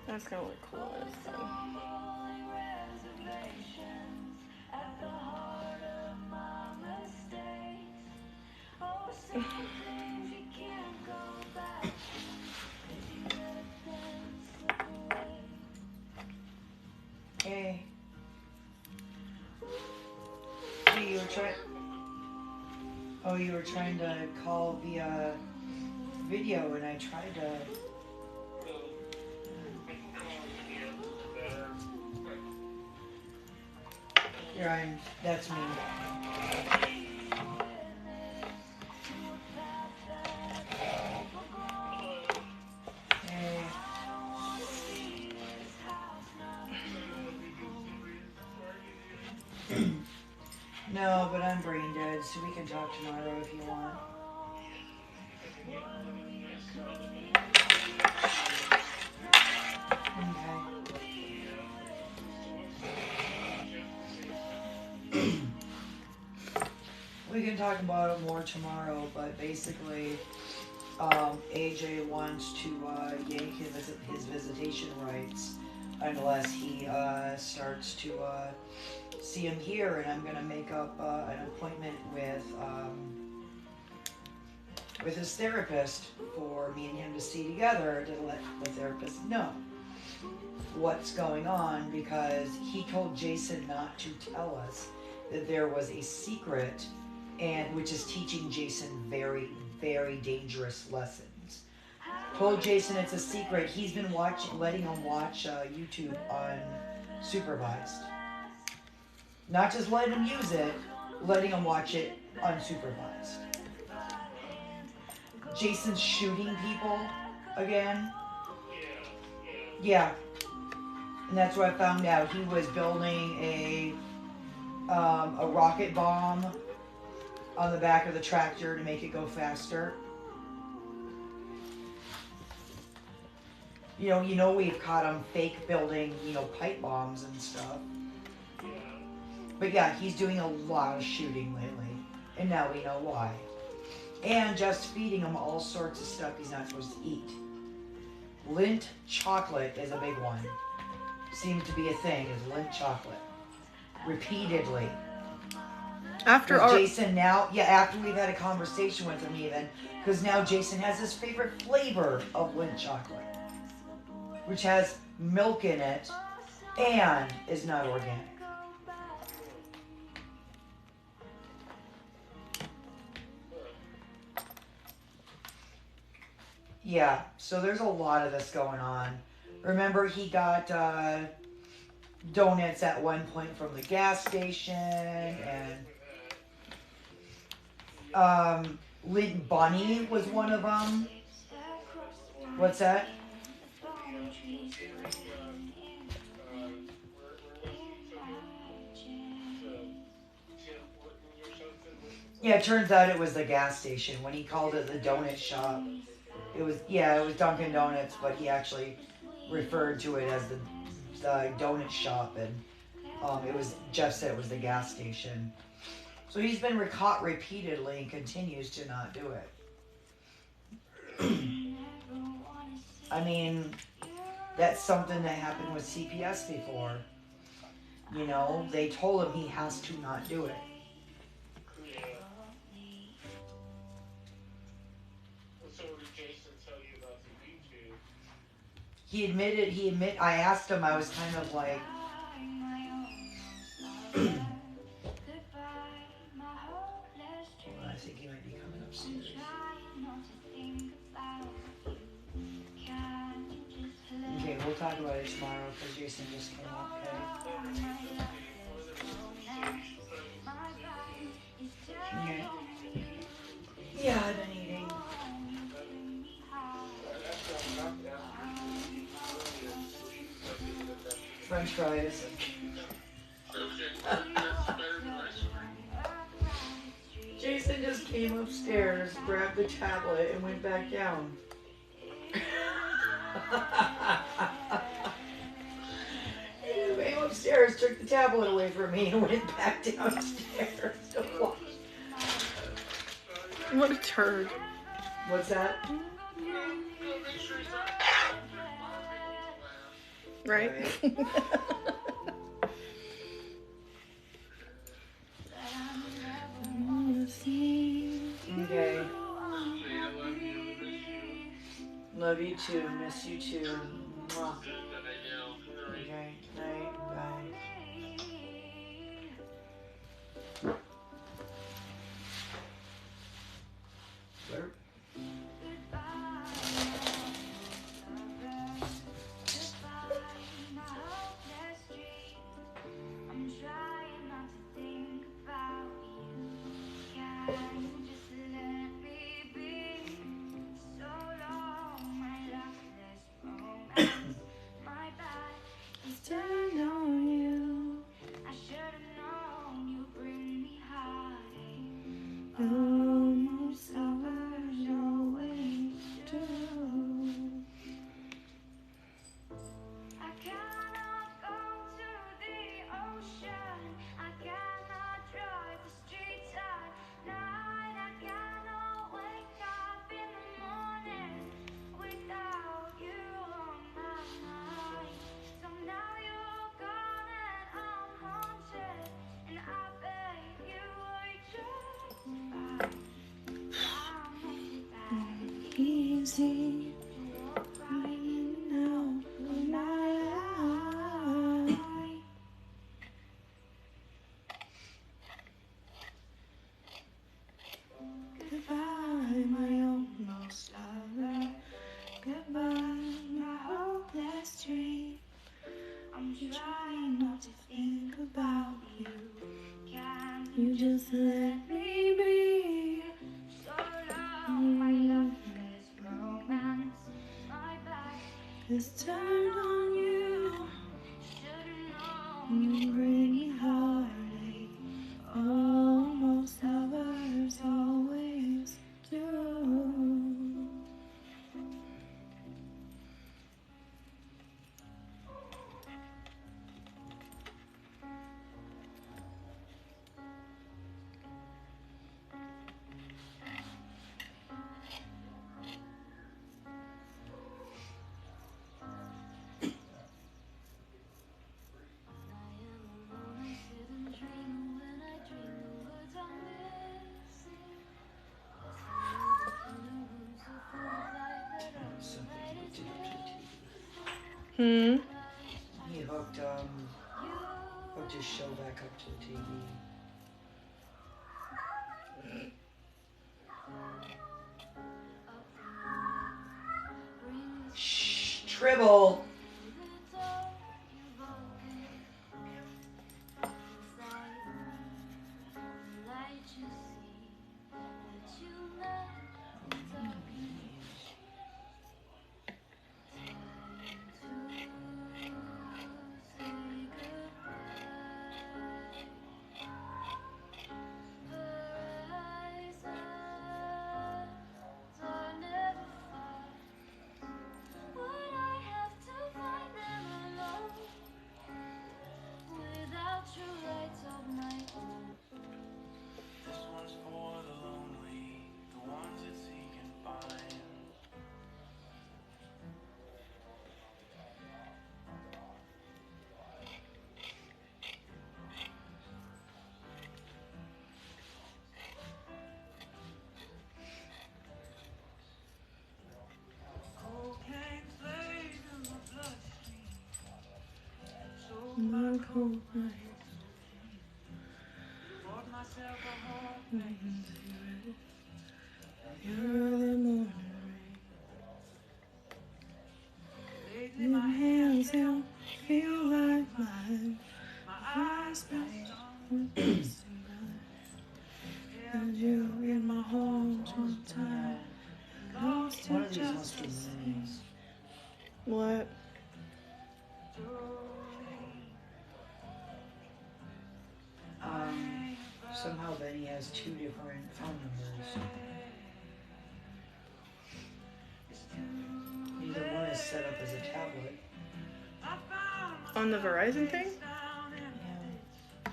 That's gonna look cool when it's done.
Hey. Hey, you were trying. Oh, you were trying to call via video, and I tried to. Here, that's me. Hey. No, but I'm brain dead, so we can talk tomorrow if you want. Okay. We can talk about it more tomorrow, but basically, AJ wants to yank his visitation rights unless he starts to see him here, and I'm gonna make up an appointment with his therapist for me and him to see together to let the therapist know what's going on, because he told Jason not to tell us that there was a secret, and which is teaching Jason very, very dangerous lessons. Told Jason it's a secret. He's been letting him watch YouTube unsupervised. Not just letting him use it, letting him watch it unsupervised. Jason's shooting people again. Yeah. And that's what I found out. He was building a rocket bomb on the back of the tractor to make it go faster. You know, we've caught him fake building, pipe bombs and stuff. But yeah, he's doing a lot of shooting lately, and now we know why. and just feeding him all sorts of stuff he's not supposed to eat. Lint chocolate is a big one. Seems to be a thing, is lint chocolate. Repeatedly.
After
'Cause
our
Jason now, yeah, after we've had a conversation with him even, because now Jason has his favorite flavor of lint chocolate, which has milk in it and is not organic. Yeah, so there's a lot of this going on. Remember, he got donuts at one point from the gas station, and Lint Bunny was one of them. What's that? Yeah, it turns out it was the gas station. When he called it the donut shop, it was Dunkin' Donuts, but he actually referred to it as the donut shop, and it was Jeff said it was the gas station. So he's been caught repeatedly and continues to not do it. I mean, that's something that happened with CPS before. You know, they told him he has to not do it.
So what did Jason tell you about the YouTube?
I asked him, I was kind of like, I think he might be coming upstairs. Okay, we'll talk about it tomorrow because Jason just came up, okay? Okay. Yeah, I've been eating. French fries. Jason just came upstairs, grabbed the tablet, and went back down. He just came upstairs, took the tablet away from me, and went back downstairs to watch.
what a turd.
What's that?
Right?
Okay. Love you too. Miss you too. Mwah. Okay. Night. Bye. Burp.
Stand on you. Almost lovers always do.
I cannot go to the ocean. I cannot drive the streets at night. I cannot wake up in the morning without you on my mind. So now you're gone and I'm haunted, and I bet you were just fine.
Easy. Crying out of my eye. Goodbye, my almost lover. Goodbye, my hopeless dream. I'm trying not to think about you. You just let me be.
So long, my loveless romance. My back
It's turned on you.
should've known.
You bring me heartache. Almost lovers always do.
Hmm.
He hooked his show back up to the TV. Shh, Tribble.
This one's for the lonely, the ones that seek and find. Cocaine's laid in my bloodstream, so my cold nights bought myself a heart made cigarette. Early morning rain. Lately my hands don't feel like mine. My eyes been held you in my arms one time. Lost
One
you
of these
just
must be
the same.
minis.
What?
Somehow Benny has 2 different phone numbers. Neither one is set up as a tablet.
On the Verizon thing?
Yeah.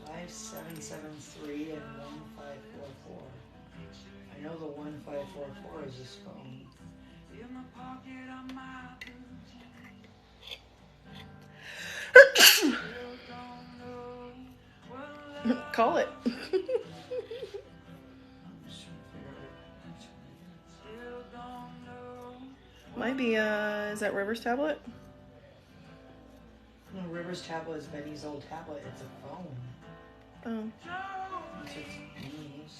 5773 and 1544. I know the 1544 is his phone.
In my pocket of my
Call it. Might be, is that River's tablet?
No, River's tablet is Benny's old tablet. It's a phone.
Oh.
It's minis.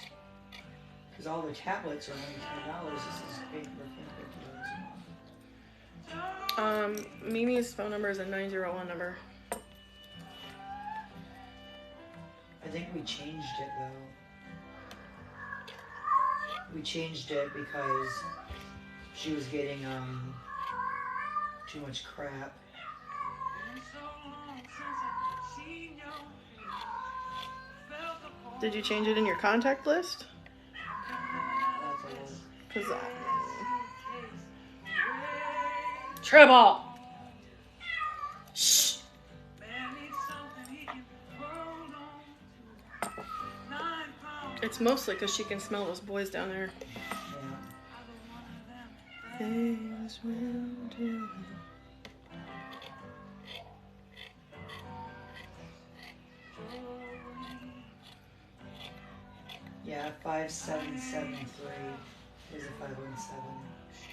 Because all the tablets are only $10. This is paid for $50 a month.
Mimi's phone number is a 901 number.
I think we changed it though. We changed it because she was getting too much crap.
Did you change it in your contact list? Cause Tribble. Shh. It's mostly because she can smell those boys down there. Things will do.
Yeah, 5773 is a 517.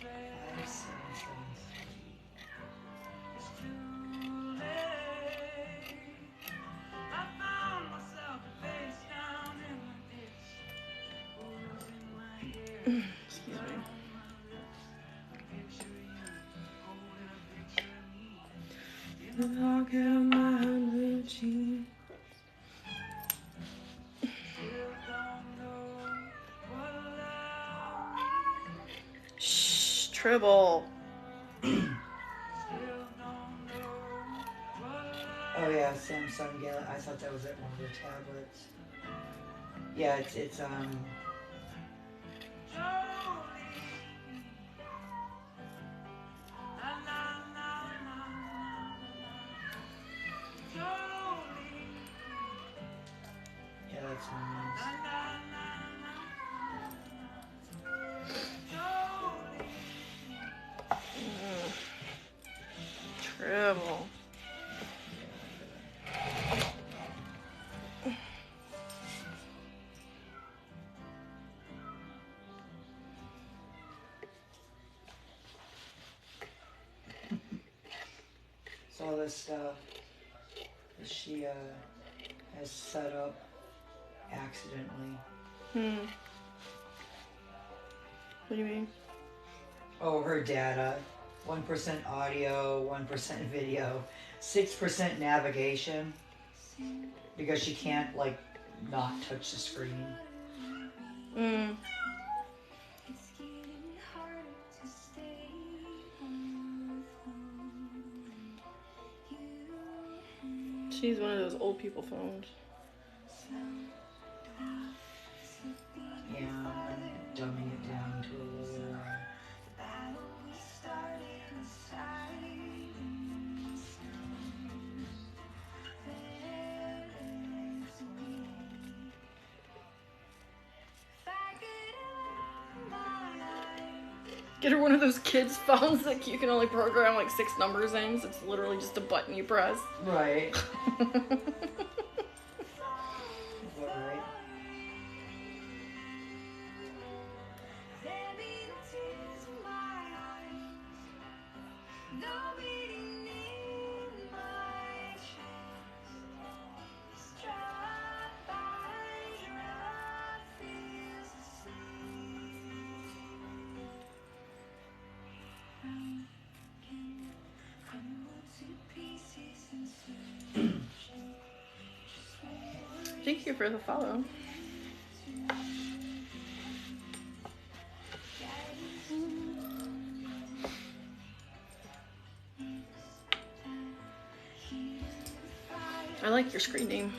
5773.
Excuse me.
I'll get on my routine.
Shh, Tribble.
Oh yeah, Samsung Galaxy. I thought that was at one of the tablets. Yeah, it's yeah, that's nice.
Tribble.
all this stuff that she has set up accidentally.
What do you mean?
Oh, her data. 1% audio, 1% video, 6% navigation. Because she can't, like, not touch the screen.
She's one of those old people phones.
Yeah, I'm dumbing it down to a little.
Get her one of those kids' phones that you can only program like 6 numbers in, so it's literally just a button you press.
Right. Alright.
Thank you for the follow. I like your screen name.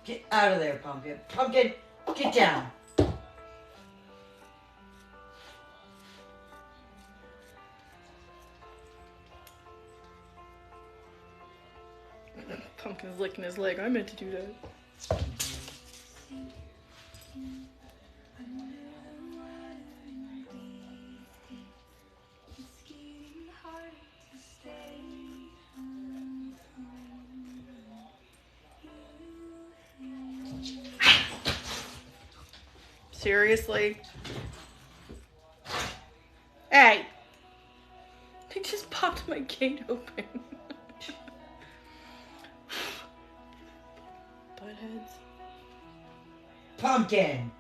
Get out of there, Pumpkin. Pumpkin, get down.
Pumpkin's licking his leg. I meant to do that. Seriously? Hey! They just popped my gate open. Buttheads.
Pumpkin!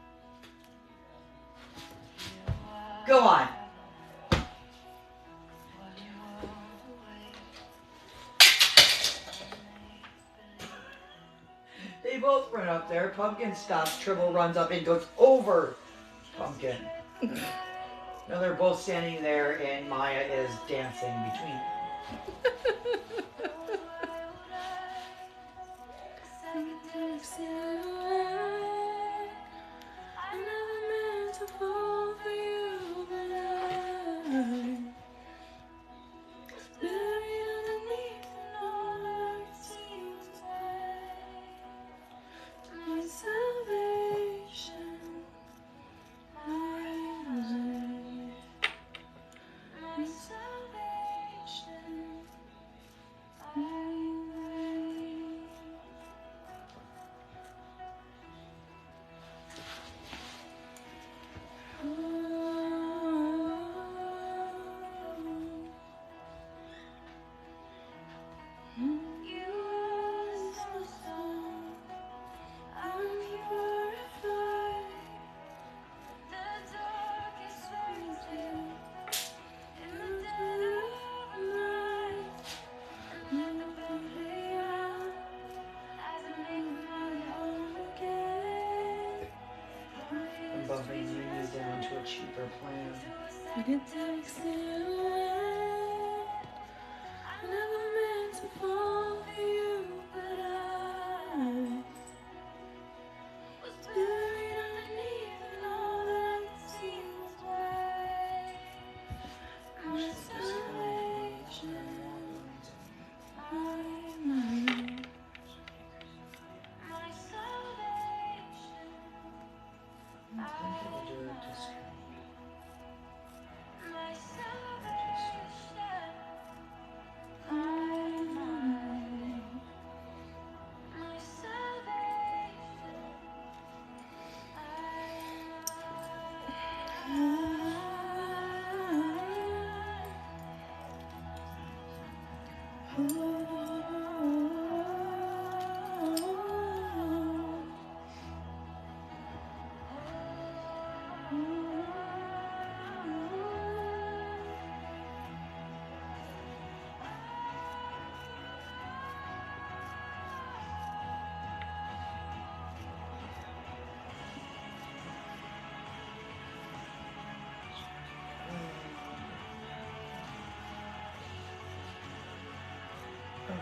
Go on. They both run up there. Pumpkin stops. Tribble runs up and goes over Pumpkin. Now they're both standing there and Maya is dancing between them.
You are so strong, unpurified. The darkest fairy in the dead of night. And let the band play out as I make my way home again.
I'm bumping these down to a cheaper plan.
And it takes me away. I never meant to fall for you, but I was buried underneath, and all that I could see was white. My salvation, my salvation. My salvation, my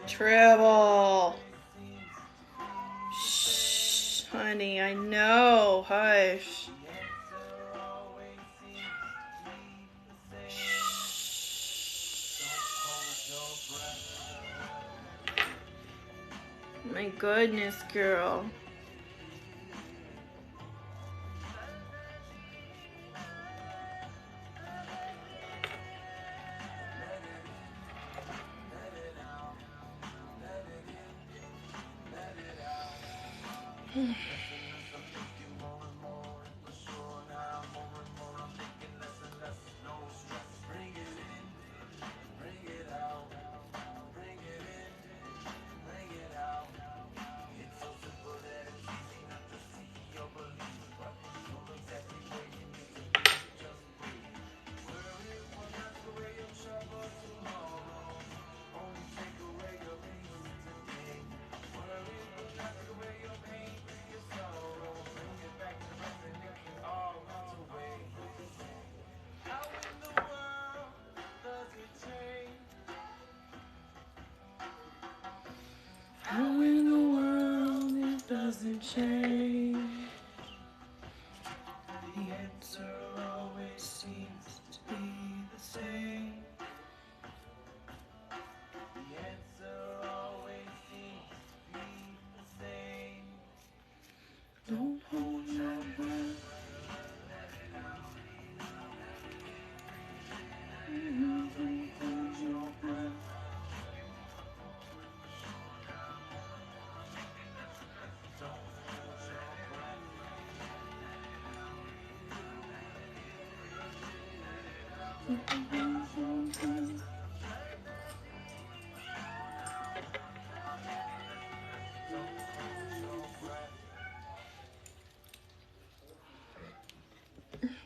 Tribble. Shh, honey, I know. Hush. My goodness, girl. How in the world it doesn't change? The answer always seems to be the same. The answer always seems to be the same. Don't hold your breath. Don't hold your breath.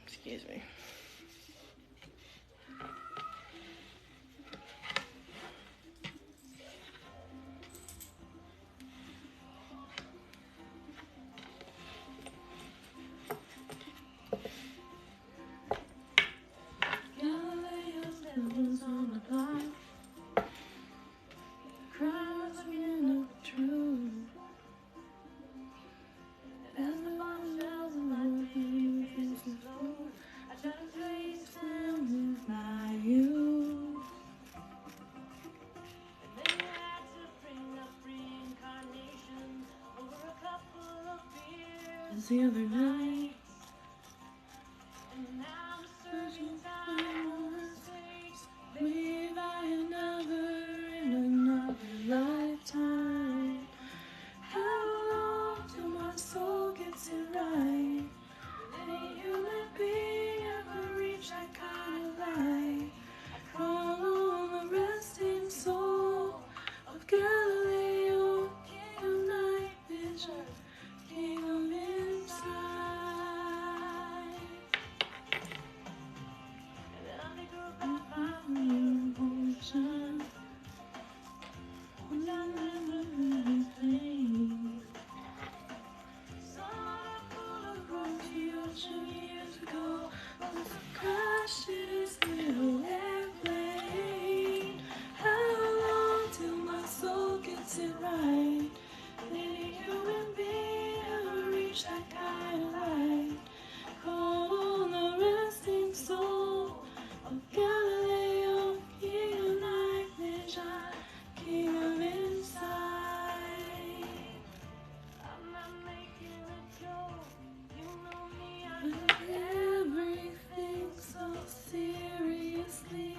Excuse me. Galileo's devils on the block. Crowds begin to true. As the bombshells and light the youth is the floor, I try to trace them with my youth. And then you had to bring up reincarnation over a couple of beers the other night. And now I'm searching time on mistakes made by another in another lifetime. How long till my soul gets it right? Did any human being ever reach that kind of light? I call on the resting soul of Galileo, king of night vision, king of insight. And then I think about my new emotion. When I never really think. Saw a full of rocky ocean years ago, was a crash in his little airplane. How long till my soul gets it right? Did any human being ever reach that kind of light? Call on the resting soul of Galileo, king of night vision, king of insight. I'm not making a joke, you know me, I take everything so seriously.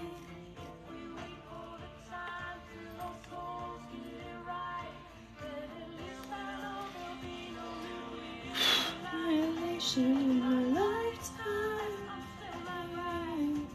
If we wait for the time till our souls get it right, then at least I know there'll be no new annihilation in my lifetime. I'm semi-right.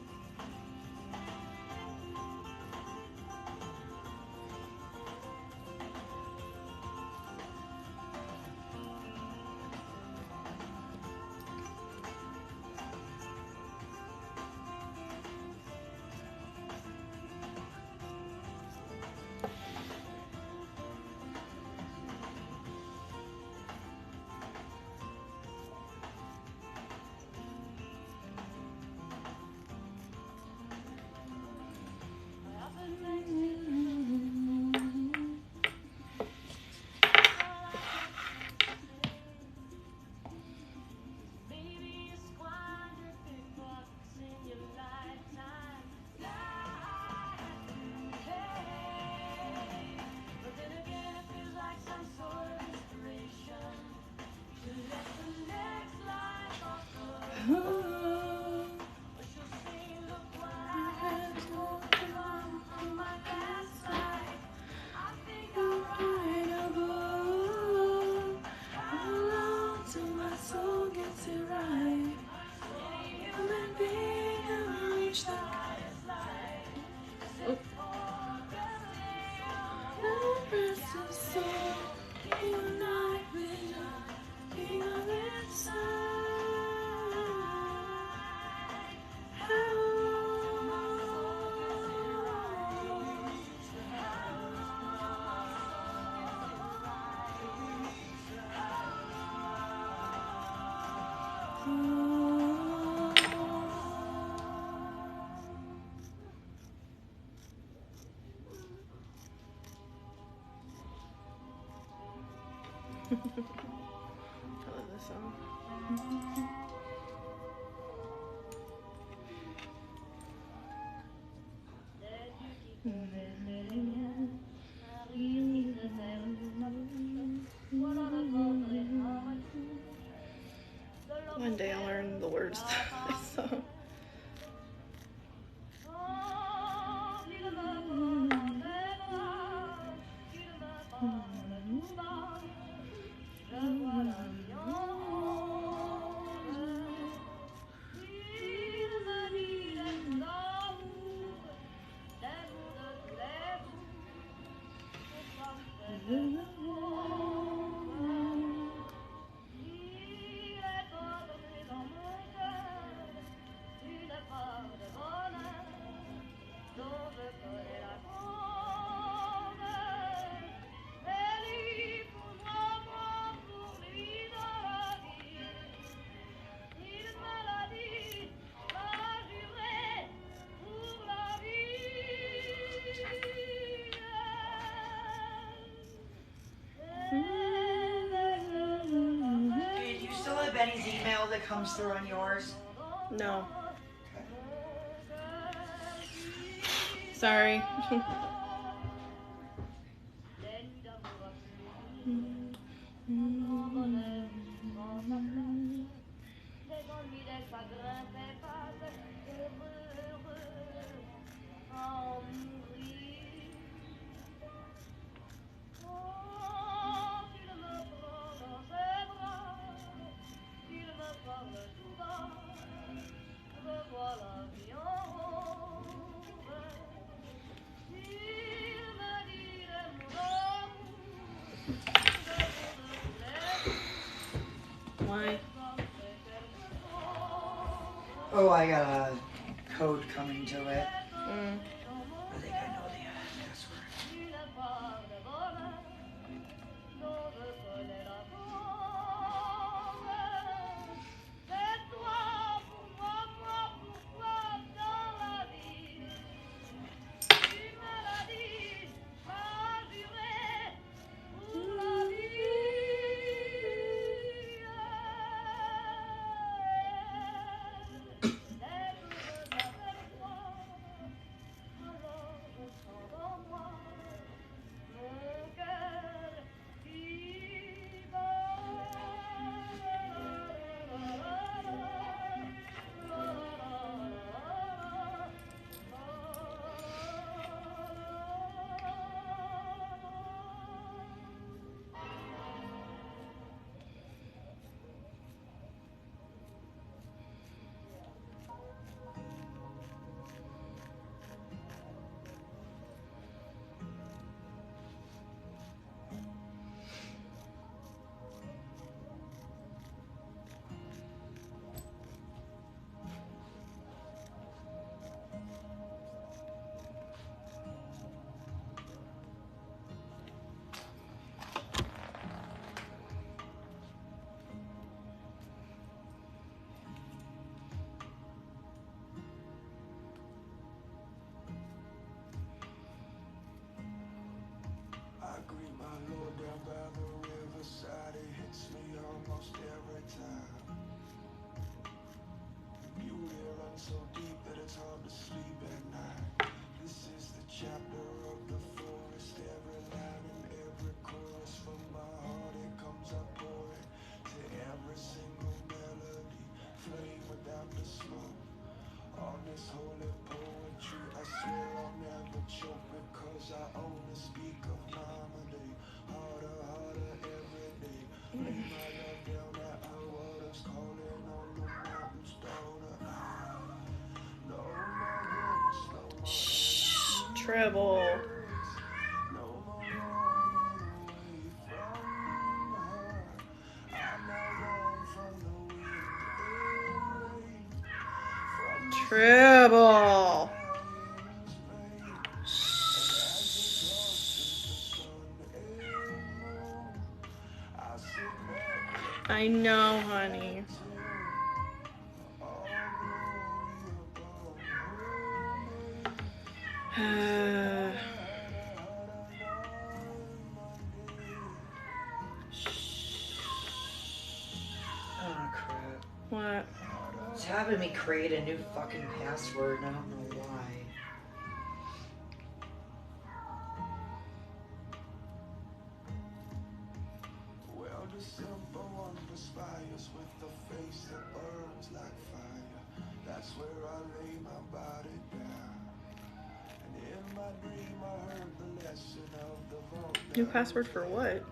love this song. One day I'll learn the words to this song.
Do you still have Benny's email that comes through on yours?
No. Sorry. Why?
Oh, I got a code coming to it.
Mm.
I think I know the password. Shh, Tribble. Tribble. I know, honey. Shh.
What?
It's having me create a new fucking password and I don't know why.
Well, the simple one aspires with the face that burns like fire. That's where I lay my body down. And in my dream I heard the lesson of the vault.
New password for what?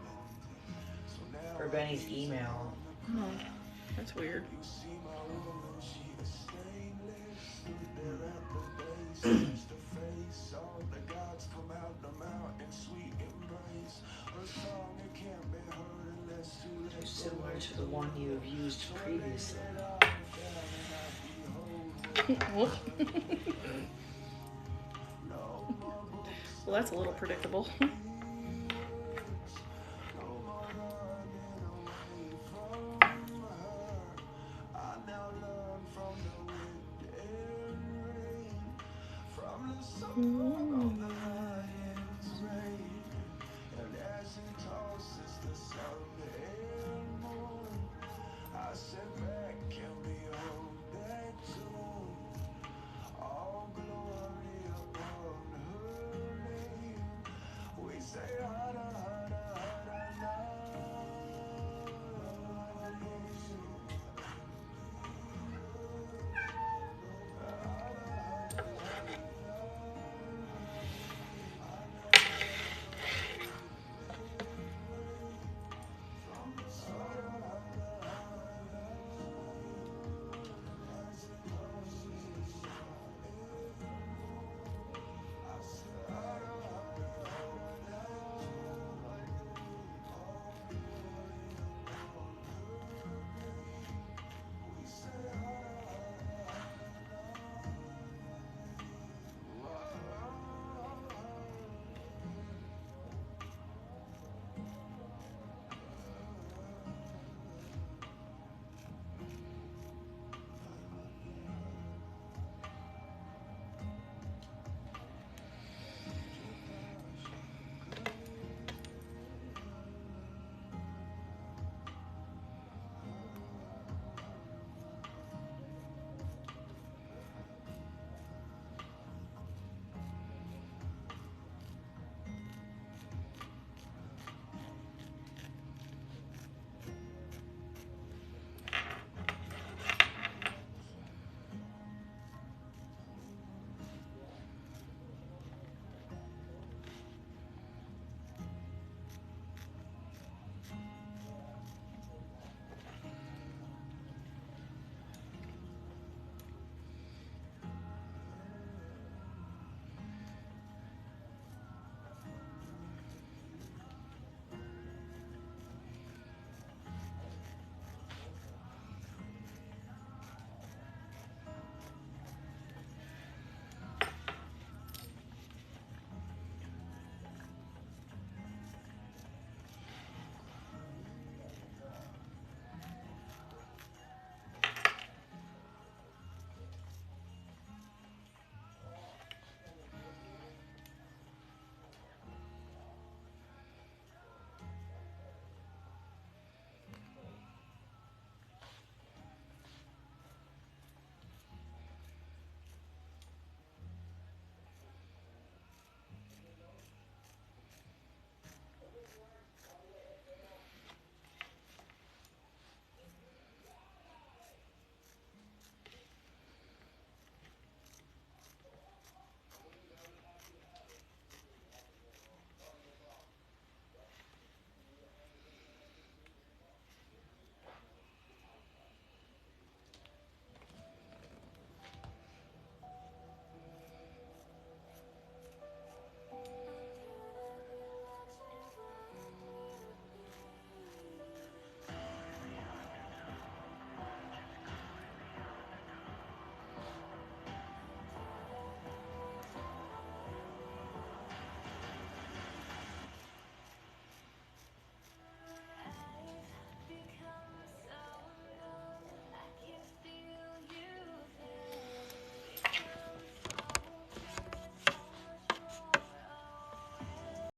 For Benny's email.
Oh, that's weird.
You see my woman, she is stainless. Stood there at the base, touched her face. All the gods come out the mountain, sweet embrace. Her song, it can't be heard unless you let
Similar to the one you have used previously.
Well, that's a little predictable.